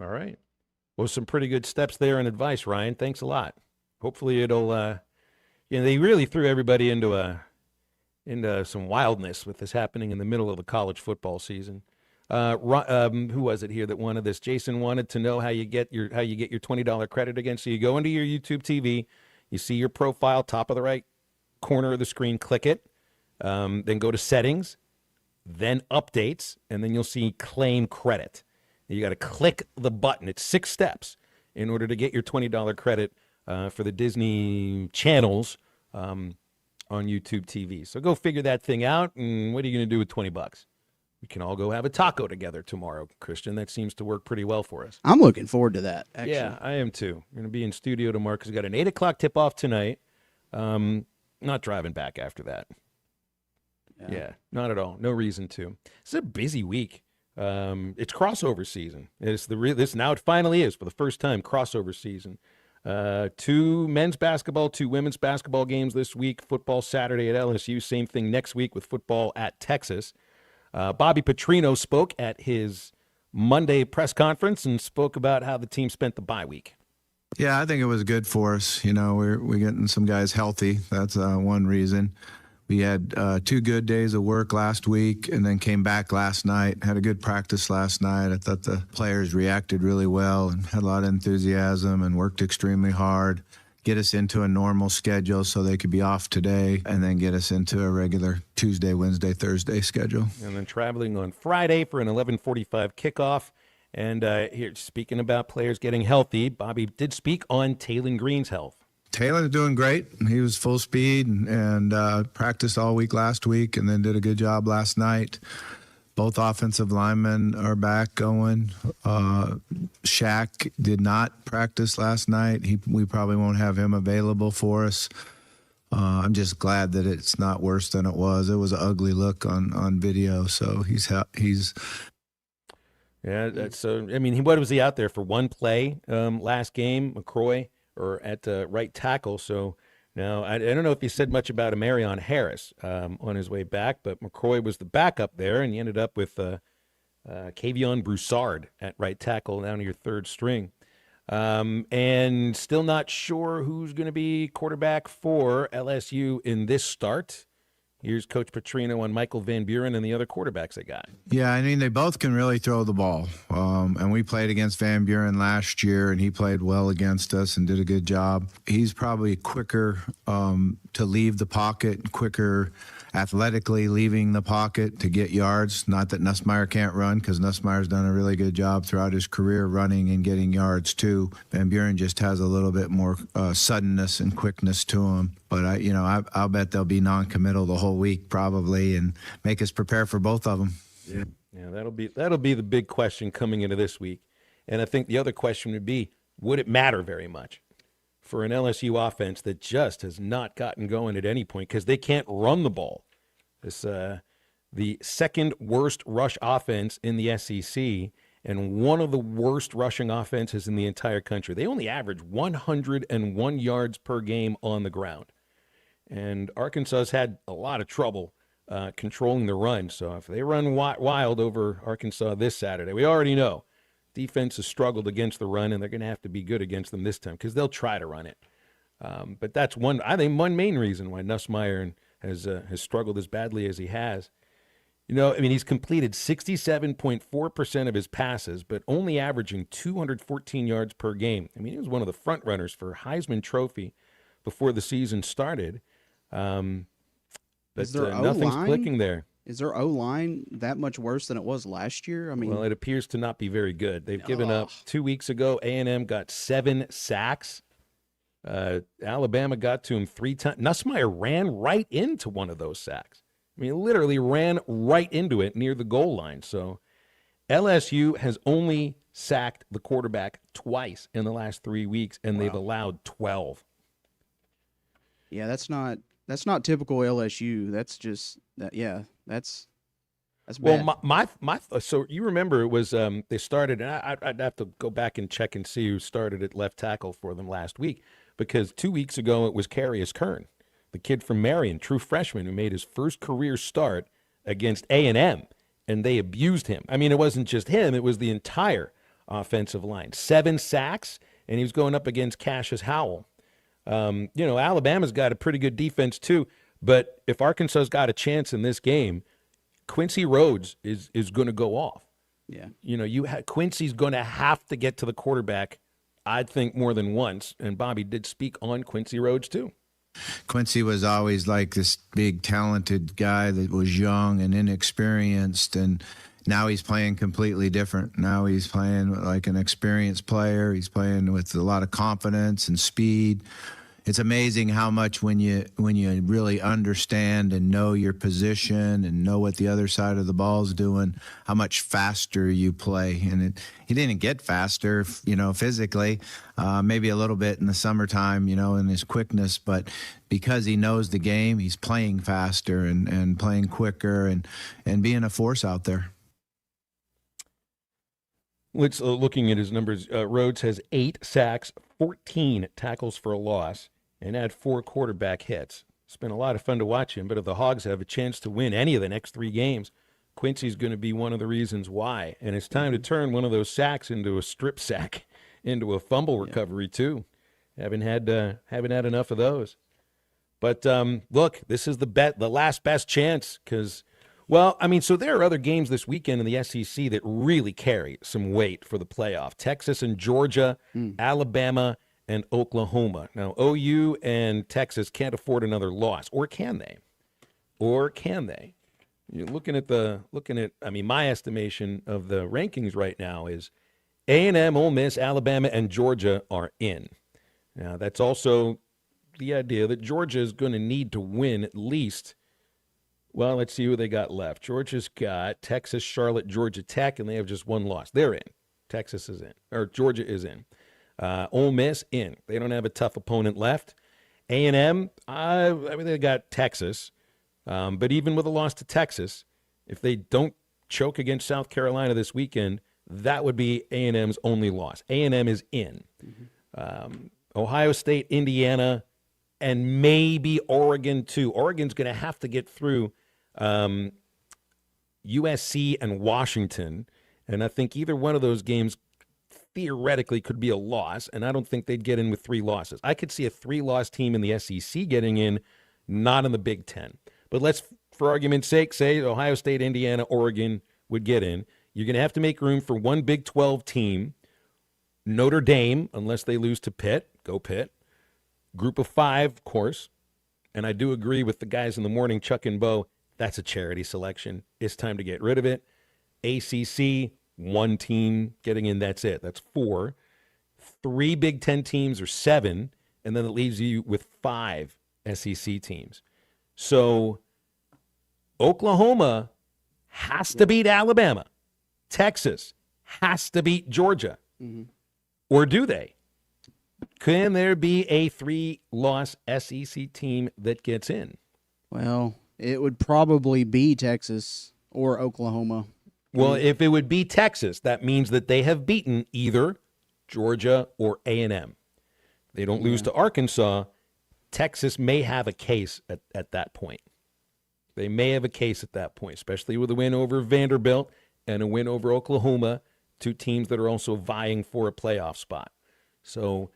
All right. Well, some pretty good steps there and advice, Ryan. Thanks a lot. Hopefully it'll, they really threw everybody into some wildness with this happening in the middle of the college football season. Who was it here that wanted this? Jason wanted to know how you get your $20 credit again. So you go into your YouTube TV, you see your profile, top of the right corner of the screen, click it, then go to settings, then updates, and then you'll see claim credit. You got to click the button. It's 6 steps in order to get your $20 credit for the Disney channels on YouTube TV. So go figure that thing out, and what are you going to do with $20? We can all go have a taco together tomorrow, Christian. That seems to work pretty well for us. I'm looking forward to that, actually. Yeah, I am too. We're going to be in studio tomorrow because we got an 8 o'clock tip-off tonight. Not driving back after that. Yeah, not at all. No reason to. It's a busy week. It's crossover season. Now it finally is, for the first time, crossover season. 2 men's basketball, 2 women's basketball games this week. Football Saturday at LSU. Same thing next week with football at Texas. Bobby Petrino spoke at his Monday press conference and spoke about how the team spent the bye week. Yeah, I think it was good for us. You know, we're getting some guys healthy. That's one reason. We had 2 good days of work last week and then came back last night. Had a good practice last night. I thought the players reacted really well and had a lot of enthusiasm and worked extremely hard. Get us into a normal schedule so they could be off today and then get us into a regular Tuesday, Wednesday, Thursday schedule. And then traveling on Friday for an 11:45 kickoff. And here, speaking about players getting healthy, Bobby did speak on Taylon Green's health. Taylor's doing great. He was full speed and practiced all week last week and then did a good job last night. Both offensive linemen are back going. Shaq did not practice last night. We probably won't have him available for us. I'm just glad that it's not worse than it was. It was an ugly look on video, so he's Yeah, that's what was he out there for? 1 play last game, McCroy, or at right tackle. So now I don't know if he said much about Amarion Harris on his way back, but McCroy was the backup there, and he ended up with Kavion Broussard at right tackle down to your 3rd string. And still not sure who's going to be quarterback for LSU in this start. Here's Coach Petrino on Michael Van Buren and the other quarterbacks they got. Yeah, I mean, they both can really throw the ball. And we played against Van Buren last year, and he played well against us and did a good job. He's probably quicker to leave the pocket, quicker athletically leaving the pocket to get yards. Not that Nussmeier can't run, because Nussmeier's done a really good job throughout his career running and getting yards too. Van Buren just has a little bit more suddenness and quickness to him. But I'll bet they'll be non-committal the whole week probably and make us prepare for both of them. Yeah, that'll be the big question coming into this week. And I think the other question would be, would it matter very much for an LSU offense that just has not gotten going at any point because they can't run the ball? This the 2nd worst rush offense in the SEC and one of the worst rushing offenses in the entire country. They only average 101 yards per game on the ground. And Arkansas's had a lot of trouble controlling the run. So if they run wild over Arkansas this Saturday, we already know defense has struggled against the run, and they're going to have to be good against them this time because they'll try to run it. But that's one main reason why Nussmeier has struggled as badly as he has. He's completed 67.4% of his passes, but only averaging 214 yards per game. He was one of the front runners for Heisman Trophy before the season started. But Is their nothing's O-line clicking there. Is their O-line that much worse than it was last year? I mean, Well, it appears to not be very good. They've given up 2 weeks ago. A&M got 7 sacks. Alabama got to him 3 times. Nussmeier ran right into one of those sacks. I mean, literally ran right into it near the goal line. So LSU has only sacked the quarterback twice in the last 3 weeks, and they've allowed 12. yeah, that's not typical LSU. That's just that. Yeah, that's Well, bad. my so you remember it was they started, and I'd have to go back and check and see who started at left tackle for them last week, because 2 weeks ago it was Carius Kern, the kid from Marion, true freshman who made his first career start against A&M, and they abused him. I mean, it wasn't just him; it was the entire offensive line. 7 sacks, and he was going up against Cassius Howell. Alabama's got a pretty good defense too, but if Arkansas's got a chance in this game, Quincy Rhodes is going to go off. Yeah. Quincy's going to have to get to the quarterback, I'd think, more than once, and Bobby did speak on Quincy Rhodes too. Quincy was always like this big, talented guy that was young and inexperienced, and now he's playing completely different. Now he's playing like an experienced player. He's playing with a lot of confidence and speed. It's amazing how much when you really understand and know your position and know what the other side of the ball is doing, how much faster you play. And he didn't get faster, physically, maybe a little bit in the summertime, in his quickness, but because he knows the game, he's playing faster and playing quicker and being a force out there. Let's looking at his numbers. Rhodes has 8 sacks, 14 tackles for a loss, and had 4 quarterback hits. It's been a lot of fun to watch him, but if the Hogs have a chance to win any of the next 3 games, Quincy's going to be one of the reasons why. And it's time to turn one of those sacks into a strip sack, into a fumble recovery too. Haven't had enough of those. But look, this is the last best chance because, so there are other games this weekend in the SEC that really carry some weight for the playoff. Texas and Georgia, Alabama, and Oklahoma. Now, OU and Texas can't afford another loss, or can they? You're looking at my estimation of the rankings right now is A&M, Ole Miss, Alabama, and Georgia are in. Now, that's also the idea that Georgia is going to need to win at least. Well, let's see who they got left. Georgia's got Texas, Charlotte, Georgia Tech, and they have just one loss. They're in. Texas is in, or Georgia is in. Ole Miss in. They don't have a tough opponent left. A&M, they got Texas. But even with a loss to Texas, if they don't choke against South Carolina this weekend, that would be A&M's only loss. A&M is in. Ohio State, Indiana, and maybe Oregon too. Oregon's going to have to get through USC and Washington, and I think either one of those games theoretically could be a loss, and I don't think they'd get in with 3 losses. I could see a 3-loss team in the SEC getting in, not in the Big Ten. But let's, for argument's sake, say Ohio State, Indiana, Oregon would get in. You're going to have to make room for one Big 12 team, Notre Dame, unless they lose to Pitt. Go Pitt. Group of 5, of course. And I do agree with the guys in the morning, Chuck and Bo, that's a charity selection. It's time to get rid of it. ACC, 1 team getting in, that's it. That's 4. 3 Big Ten teams or 7, and then it leaves you with 5 SEC teams. So Oklahoma has to beat Alabama. Texas has to beat Georgia. Or do they? Can there be a 3-loss SEC team that gets in? Well, it would probably be Texas or Oklahoma. Well, if it would be Texas, that means that they have beaten either Georgia or A&M. They don't lose to Arkansas. Texas may have a case at that point. They may have a case at that point, especially with a win over Vanderbilt and a win over Oklahoma, 2 teams that are also vying for a playoff spot. So,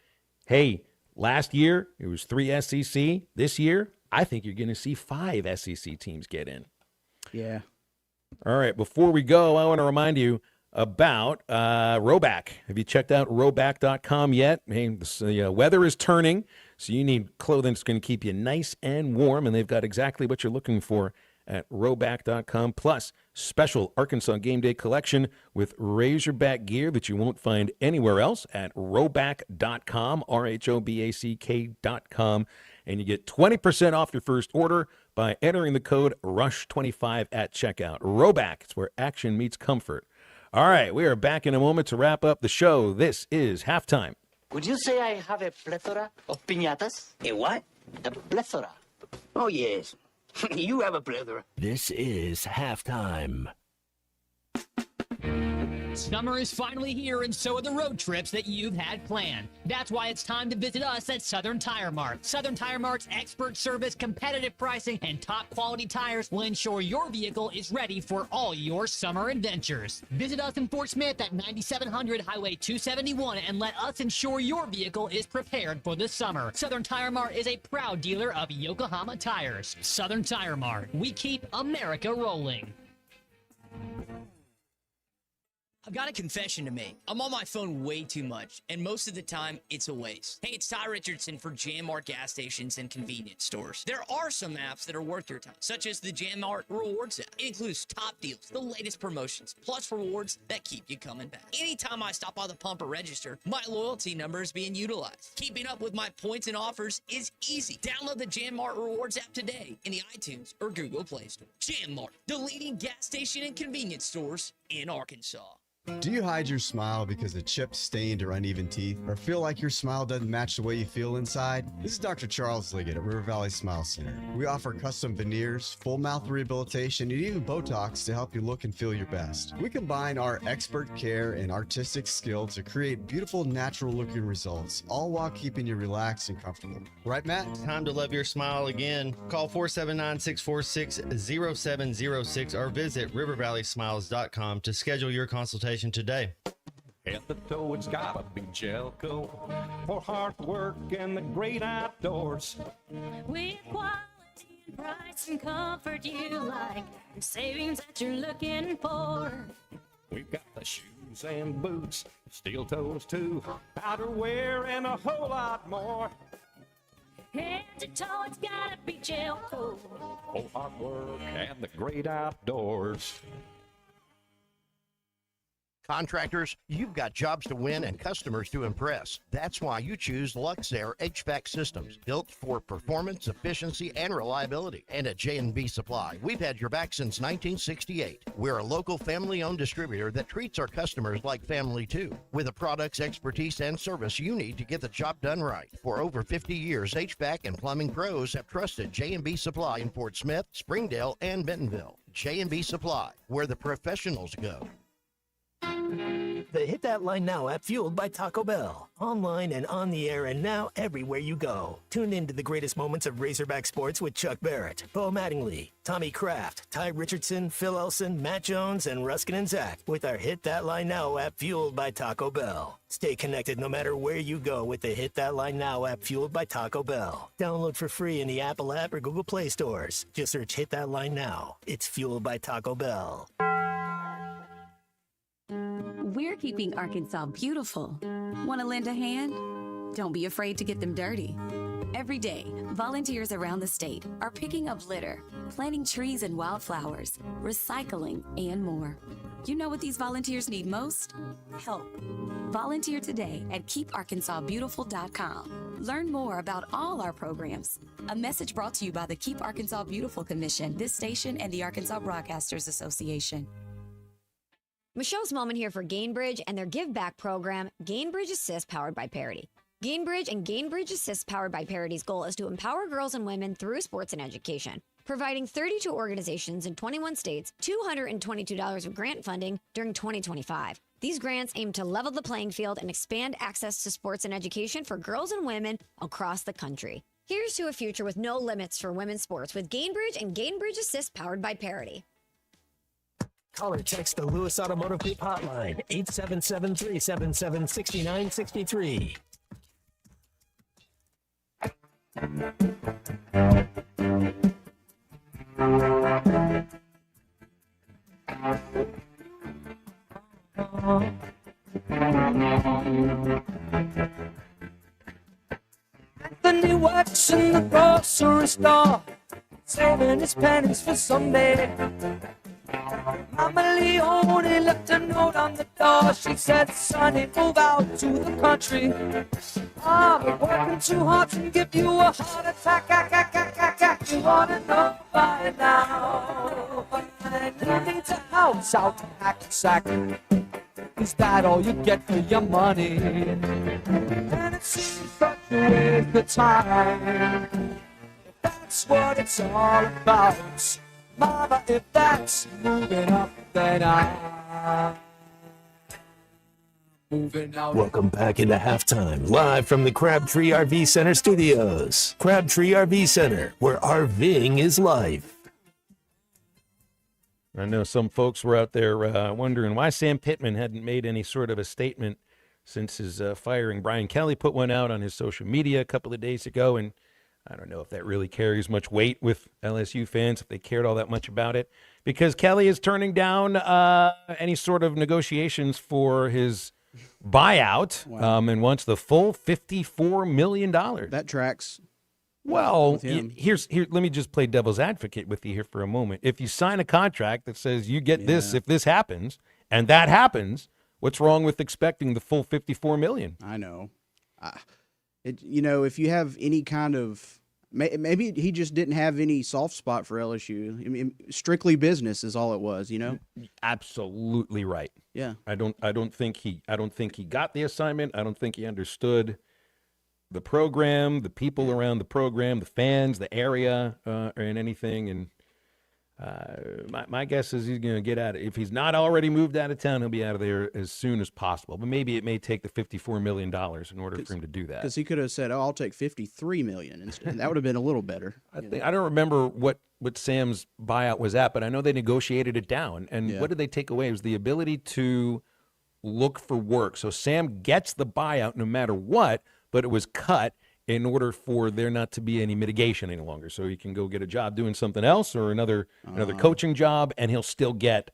hey, last year it was 3 SEC. This year, I think you're going to see 5 SEC teams get in. Yeah. All right, before we go, I want to remind you about Roback. Have you checked out Roback.com yet? Hey, the weather is turning, so you need clothing that's going to keep you nice and warm, and they've got exactly what you're looking for at Roback.com, plus special Arkansas Game Day collection with Razorback gear that you won't find anywhere else at Roback.com, RHOBACK.com, and you get 20% off your first order by entering the code RUSH25 at checkout. Roback, it's where action meets comfort. All right, we are back in a moment to wrap up the show. This is Halftime. Would you say I have a plethora of piñatas? A what? A plethora. Oh, yes. You have a plethora. This is Halftime. Summer is finally here, and so are the road trips that you've had planned. That's why it's time to visit us at Southern Tire Mart. Southern Tire Mart's expert service, competitive pricing, and top quality tires will ensure your vehicle is ready for all your summer adventures. Visit us in Fort Smith at 9700 Highway 271 and let us ensure your vehicle is prepared for the summer. Southern Tire Mart is a proud dealer of Yokohama tires. Southern Tire Mart. We keep America rolling. I've got a confession to make. I'm on my phone way too much, and most of the time, it's a waste. Hey, it's Ty Richardson for JamMart gas stations and convenience stores. There are some apps that are worth your time, such as the JamMart Rewards app. It includes top deals, the latest promotions, plus rewards that keep you coming back. Anytime I stop by the pump or register, my loyalty number is being utilized. Keeping up with my points and offers is easy. Download the JamMart Rewards app today in the iTunes or Google Play Store. JamMart, the leading gas station and convenience stores in Arkansas. Do you hide your smile because of chipped, stained, or uneven teeth? Or feel like your smile doesn't match the way you feel inside? This is Dr. Charles Liggett at River Valley Smile Center. We offer custom veneers, full mouth rehabilitation, and even Botox to help you look and feel your best. We combine our expert care and artistic skill to create beautiful, natural-looking results, all while keeping you relaxed and comfortable. Right, Matt? Time to love your smile again. Call 479-646-0706 or visit rivervalleysmiles.com to schedule your consultation today. At the toe, it's gotta be Jelco for hard work and the great outdoors. With quality, price, and comfort you like, and savings that you're looking for. We've got the shoes and boots, steel toes too, outerwear, and a whole lot more. Head to toe, it's gotta be Jelco For hard work and the great outdoors. Contractors, you've got jobs to win and customers to impress. That's why you choose Luxair HVAC systems, built for performance, efficiency, and reliability. And at J&B Supply, we've had your back since 1968. We're a local family-owned distributor that treats our customers like family too, with the products, expertise, and service you need to get the job done right. For over 50 years, HVAC and plumbing pros have trusted J&B Supply in Fort Smith, Springdale, and Bentonville. J&B Supply, where the professionals go. The Hit That Line Now app, fueled by Taco Bell. Online and on the air and now everywhere you go. Tune in to the greatest moments of Razorback sports with Chuck Barrett, Bo Mattingly, Tommy Kraft, Ty Richardson, Phil Elson, Matt Jones, and Ruskin and Zach with our Hit That Line Now app, fueled by Taco Bell. Stay connected no matter where you go with the Hit That Line Now app, fueled by Taco Bell. Download for free in the Apple app or Google Play stores. Just search Hit That Line Now. It's fueled by Taco Bell. We're keeping Arkansas beautiful. Want to lend a hand? Don't be afraid to get them dirty. Every day, volunteers around the state are picking up litter, planting trees and wildflowers, recycling, and more. You know what these volunteers need most? Help. Volunteer today at KeepArkansasBeautiful.com. Learn more about all our programs. A message brought to you by the Keep Arkansas Beautiful Commission, this station, and the Arkansas Broadcasters Association. Michelle Smallman here for Gainbridge and their Give Back program, Gainbridge Assist, powered by Parity. Gainbridge and Gainbridge Assist, powered by Parity's goal is to empower girls and women through sports and education, providing 32 organizations in 21 states $222 of grant funding during 2025. These grants aim to level the playing field and expand access to sports and education for girls and women across the country. Here's to a future with no limits for women's sports with Gainbridge and Gainbridge Assist, powered by Parity. Call or text the Lewis Automotive Group hotline, 877-377-6963. Anthony works in the grocery store, saving his pennies for someday. Mama Leone left a note on the door. She said, "Sonny, move out to the country. I'm working too hard to give you a heart attack. You wanna know by now. I need a house out in Hackensack. Is that all you get for your money? And it seems such a waste of time. If that's what it's all about, Mama, if that's moving up, then I'm moving out." Welcome back into halftime, live from the Crabtree RV Center studios. Crabtree RV Center, where RVing is life. I know some folks were out there wondering why Sam Pittman hadn't made any sort of a statement since his firing. Brian Kelly put one out on his social media a couple of days ago, and I don't know if that really carries much weight with LSU fans, if they cared all that much about it, because Kelly is turning down any sort of negotiations for his buyout. Wow. And wants the full $54 million. That tracks. Well, with him. let me just play devil's advocate with you here for a moment. If you sign a contract that says you get this if this happens, and that happens, what's wrong with expecting the full $54 million? I know. If you have any kind of maybe he just didn't have any soft spot for LSU. I mean, strictly business is all it was. Absolutely right. Yeah. I don't think he got the assignment. I don't think he understood the program, the people around the program, the fans, the area, and anything. And my guess is he's going to get out of it. If he's not already moved out of town, he'll be out of there as soon as possible. But maybe it may take the $54 million in order for him to do that. Because he could have said, "Oh, I'll take $53 million instead." That would have been a little better. I don't remember what Sam's buyout was at, but I know they negotiated it down. And what did they take away? It was the ability to look for work. So Sam gets the buyout no matter what, but it was cut in order for there not to be any mitigation any longer. So he can go get a job doing something else or another coaching job, and he'll still get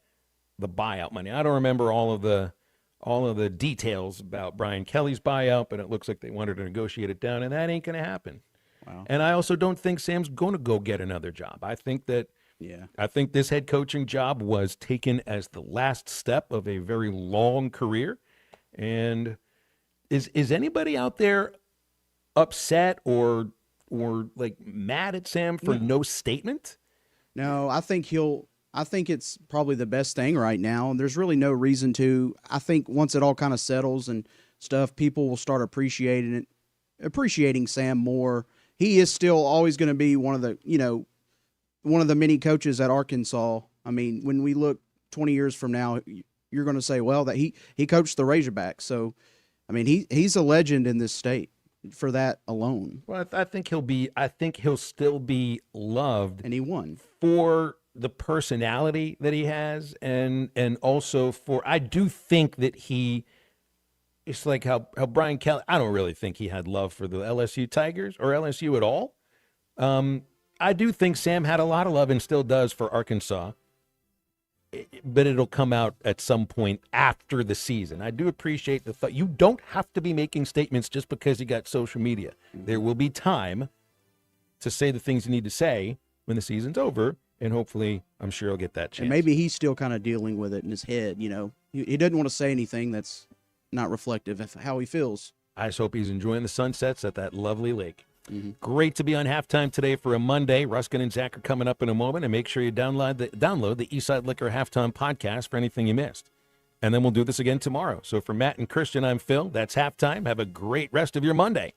the buyout money. I don't remember all of the details about Brian Kelly's buyout, but it looks like they wanted to negotiate it down, and that ain't going to happen. Wow. And I also don't think Sam's going to go get another job. I think this head coaching job was taken as the last step of a very long career. And is anybody out there upset or like mad at Sam for no statement? No, I think it's probably the best thing right now. There's really no reason to. I think once it all kind of settles and stuff, people will start appreciating Sam more. He is still always going to be one of the many coaches at Arkansas. I mean, when we look 20 years from now, you're going to say, well, that he coached the Razorbacks. So, I mean, he's a legend in this state for that alone. Well, I think he'll still be loved, and he won for the personality that he has, and also I do think that it's like how Brian Kelly, I don't really think he had love for the LSU Tigers or LSU at all. I do think Sam had a lot of love and still does for Arkansas, but it'll come out at some point after the season. I do appreciate the thought. You don't have to be making statements just because you got social media. There will be time to say the things you need to say when the season's over, and hopefully, I'm sure he'll get that chance. And maybe he's still kind of dealing with it in his head. He doesn't want to say anything that's not reflective of how he feels. I just hope he's enjoying the sunsets at that lovely lake. Mm-hmm. Great to be on halftime today for a Monday. Ruskin and Zach are coming up in a moment, and make sure you download the Eastside Liquor Halftime Podcast for anything you missed. And then we'll do this again tomorrow. So for Matt and Christian, I'm Phil. That's halftime. Have a great rest of your Monday.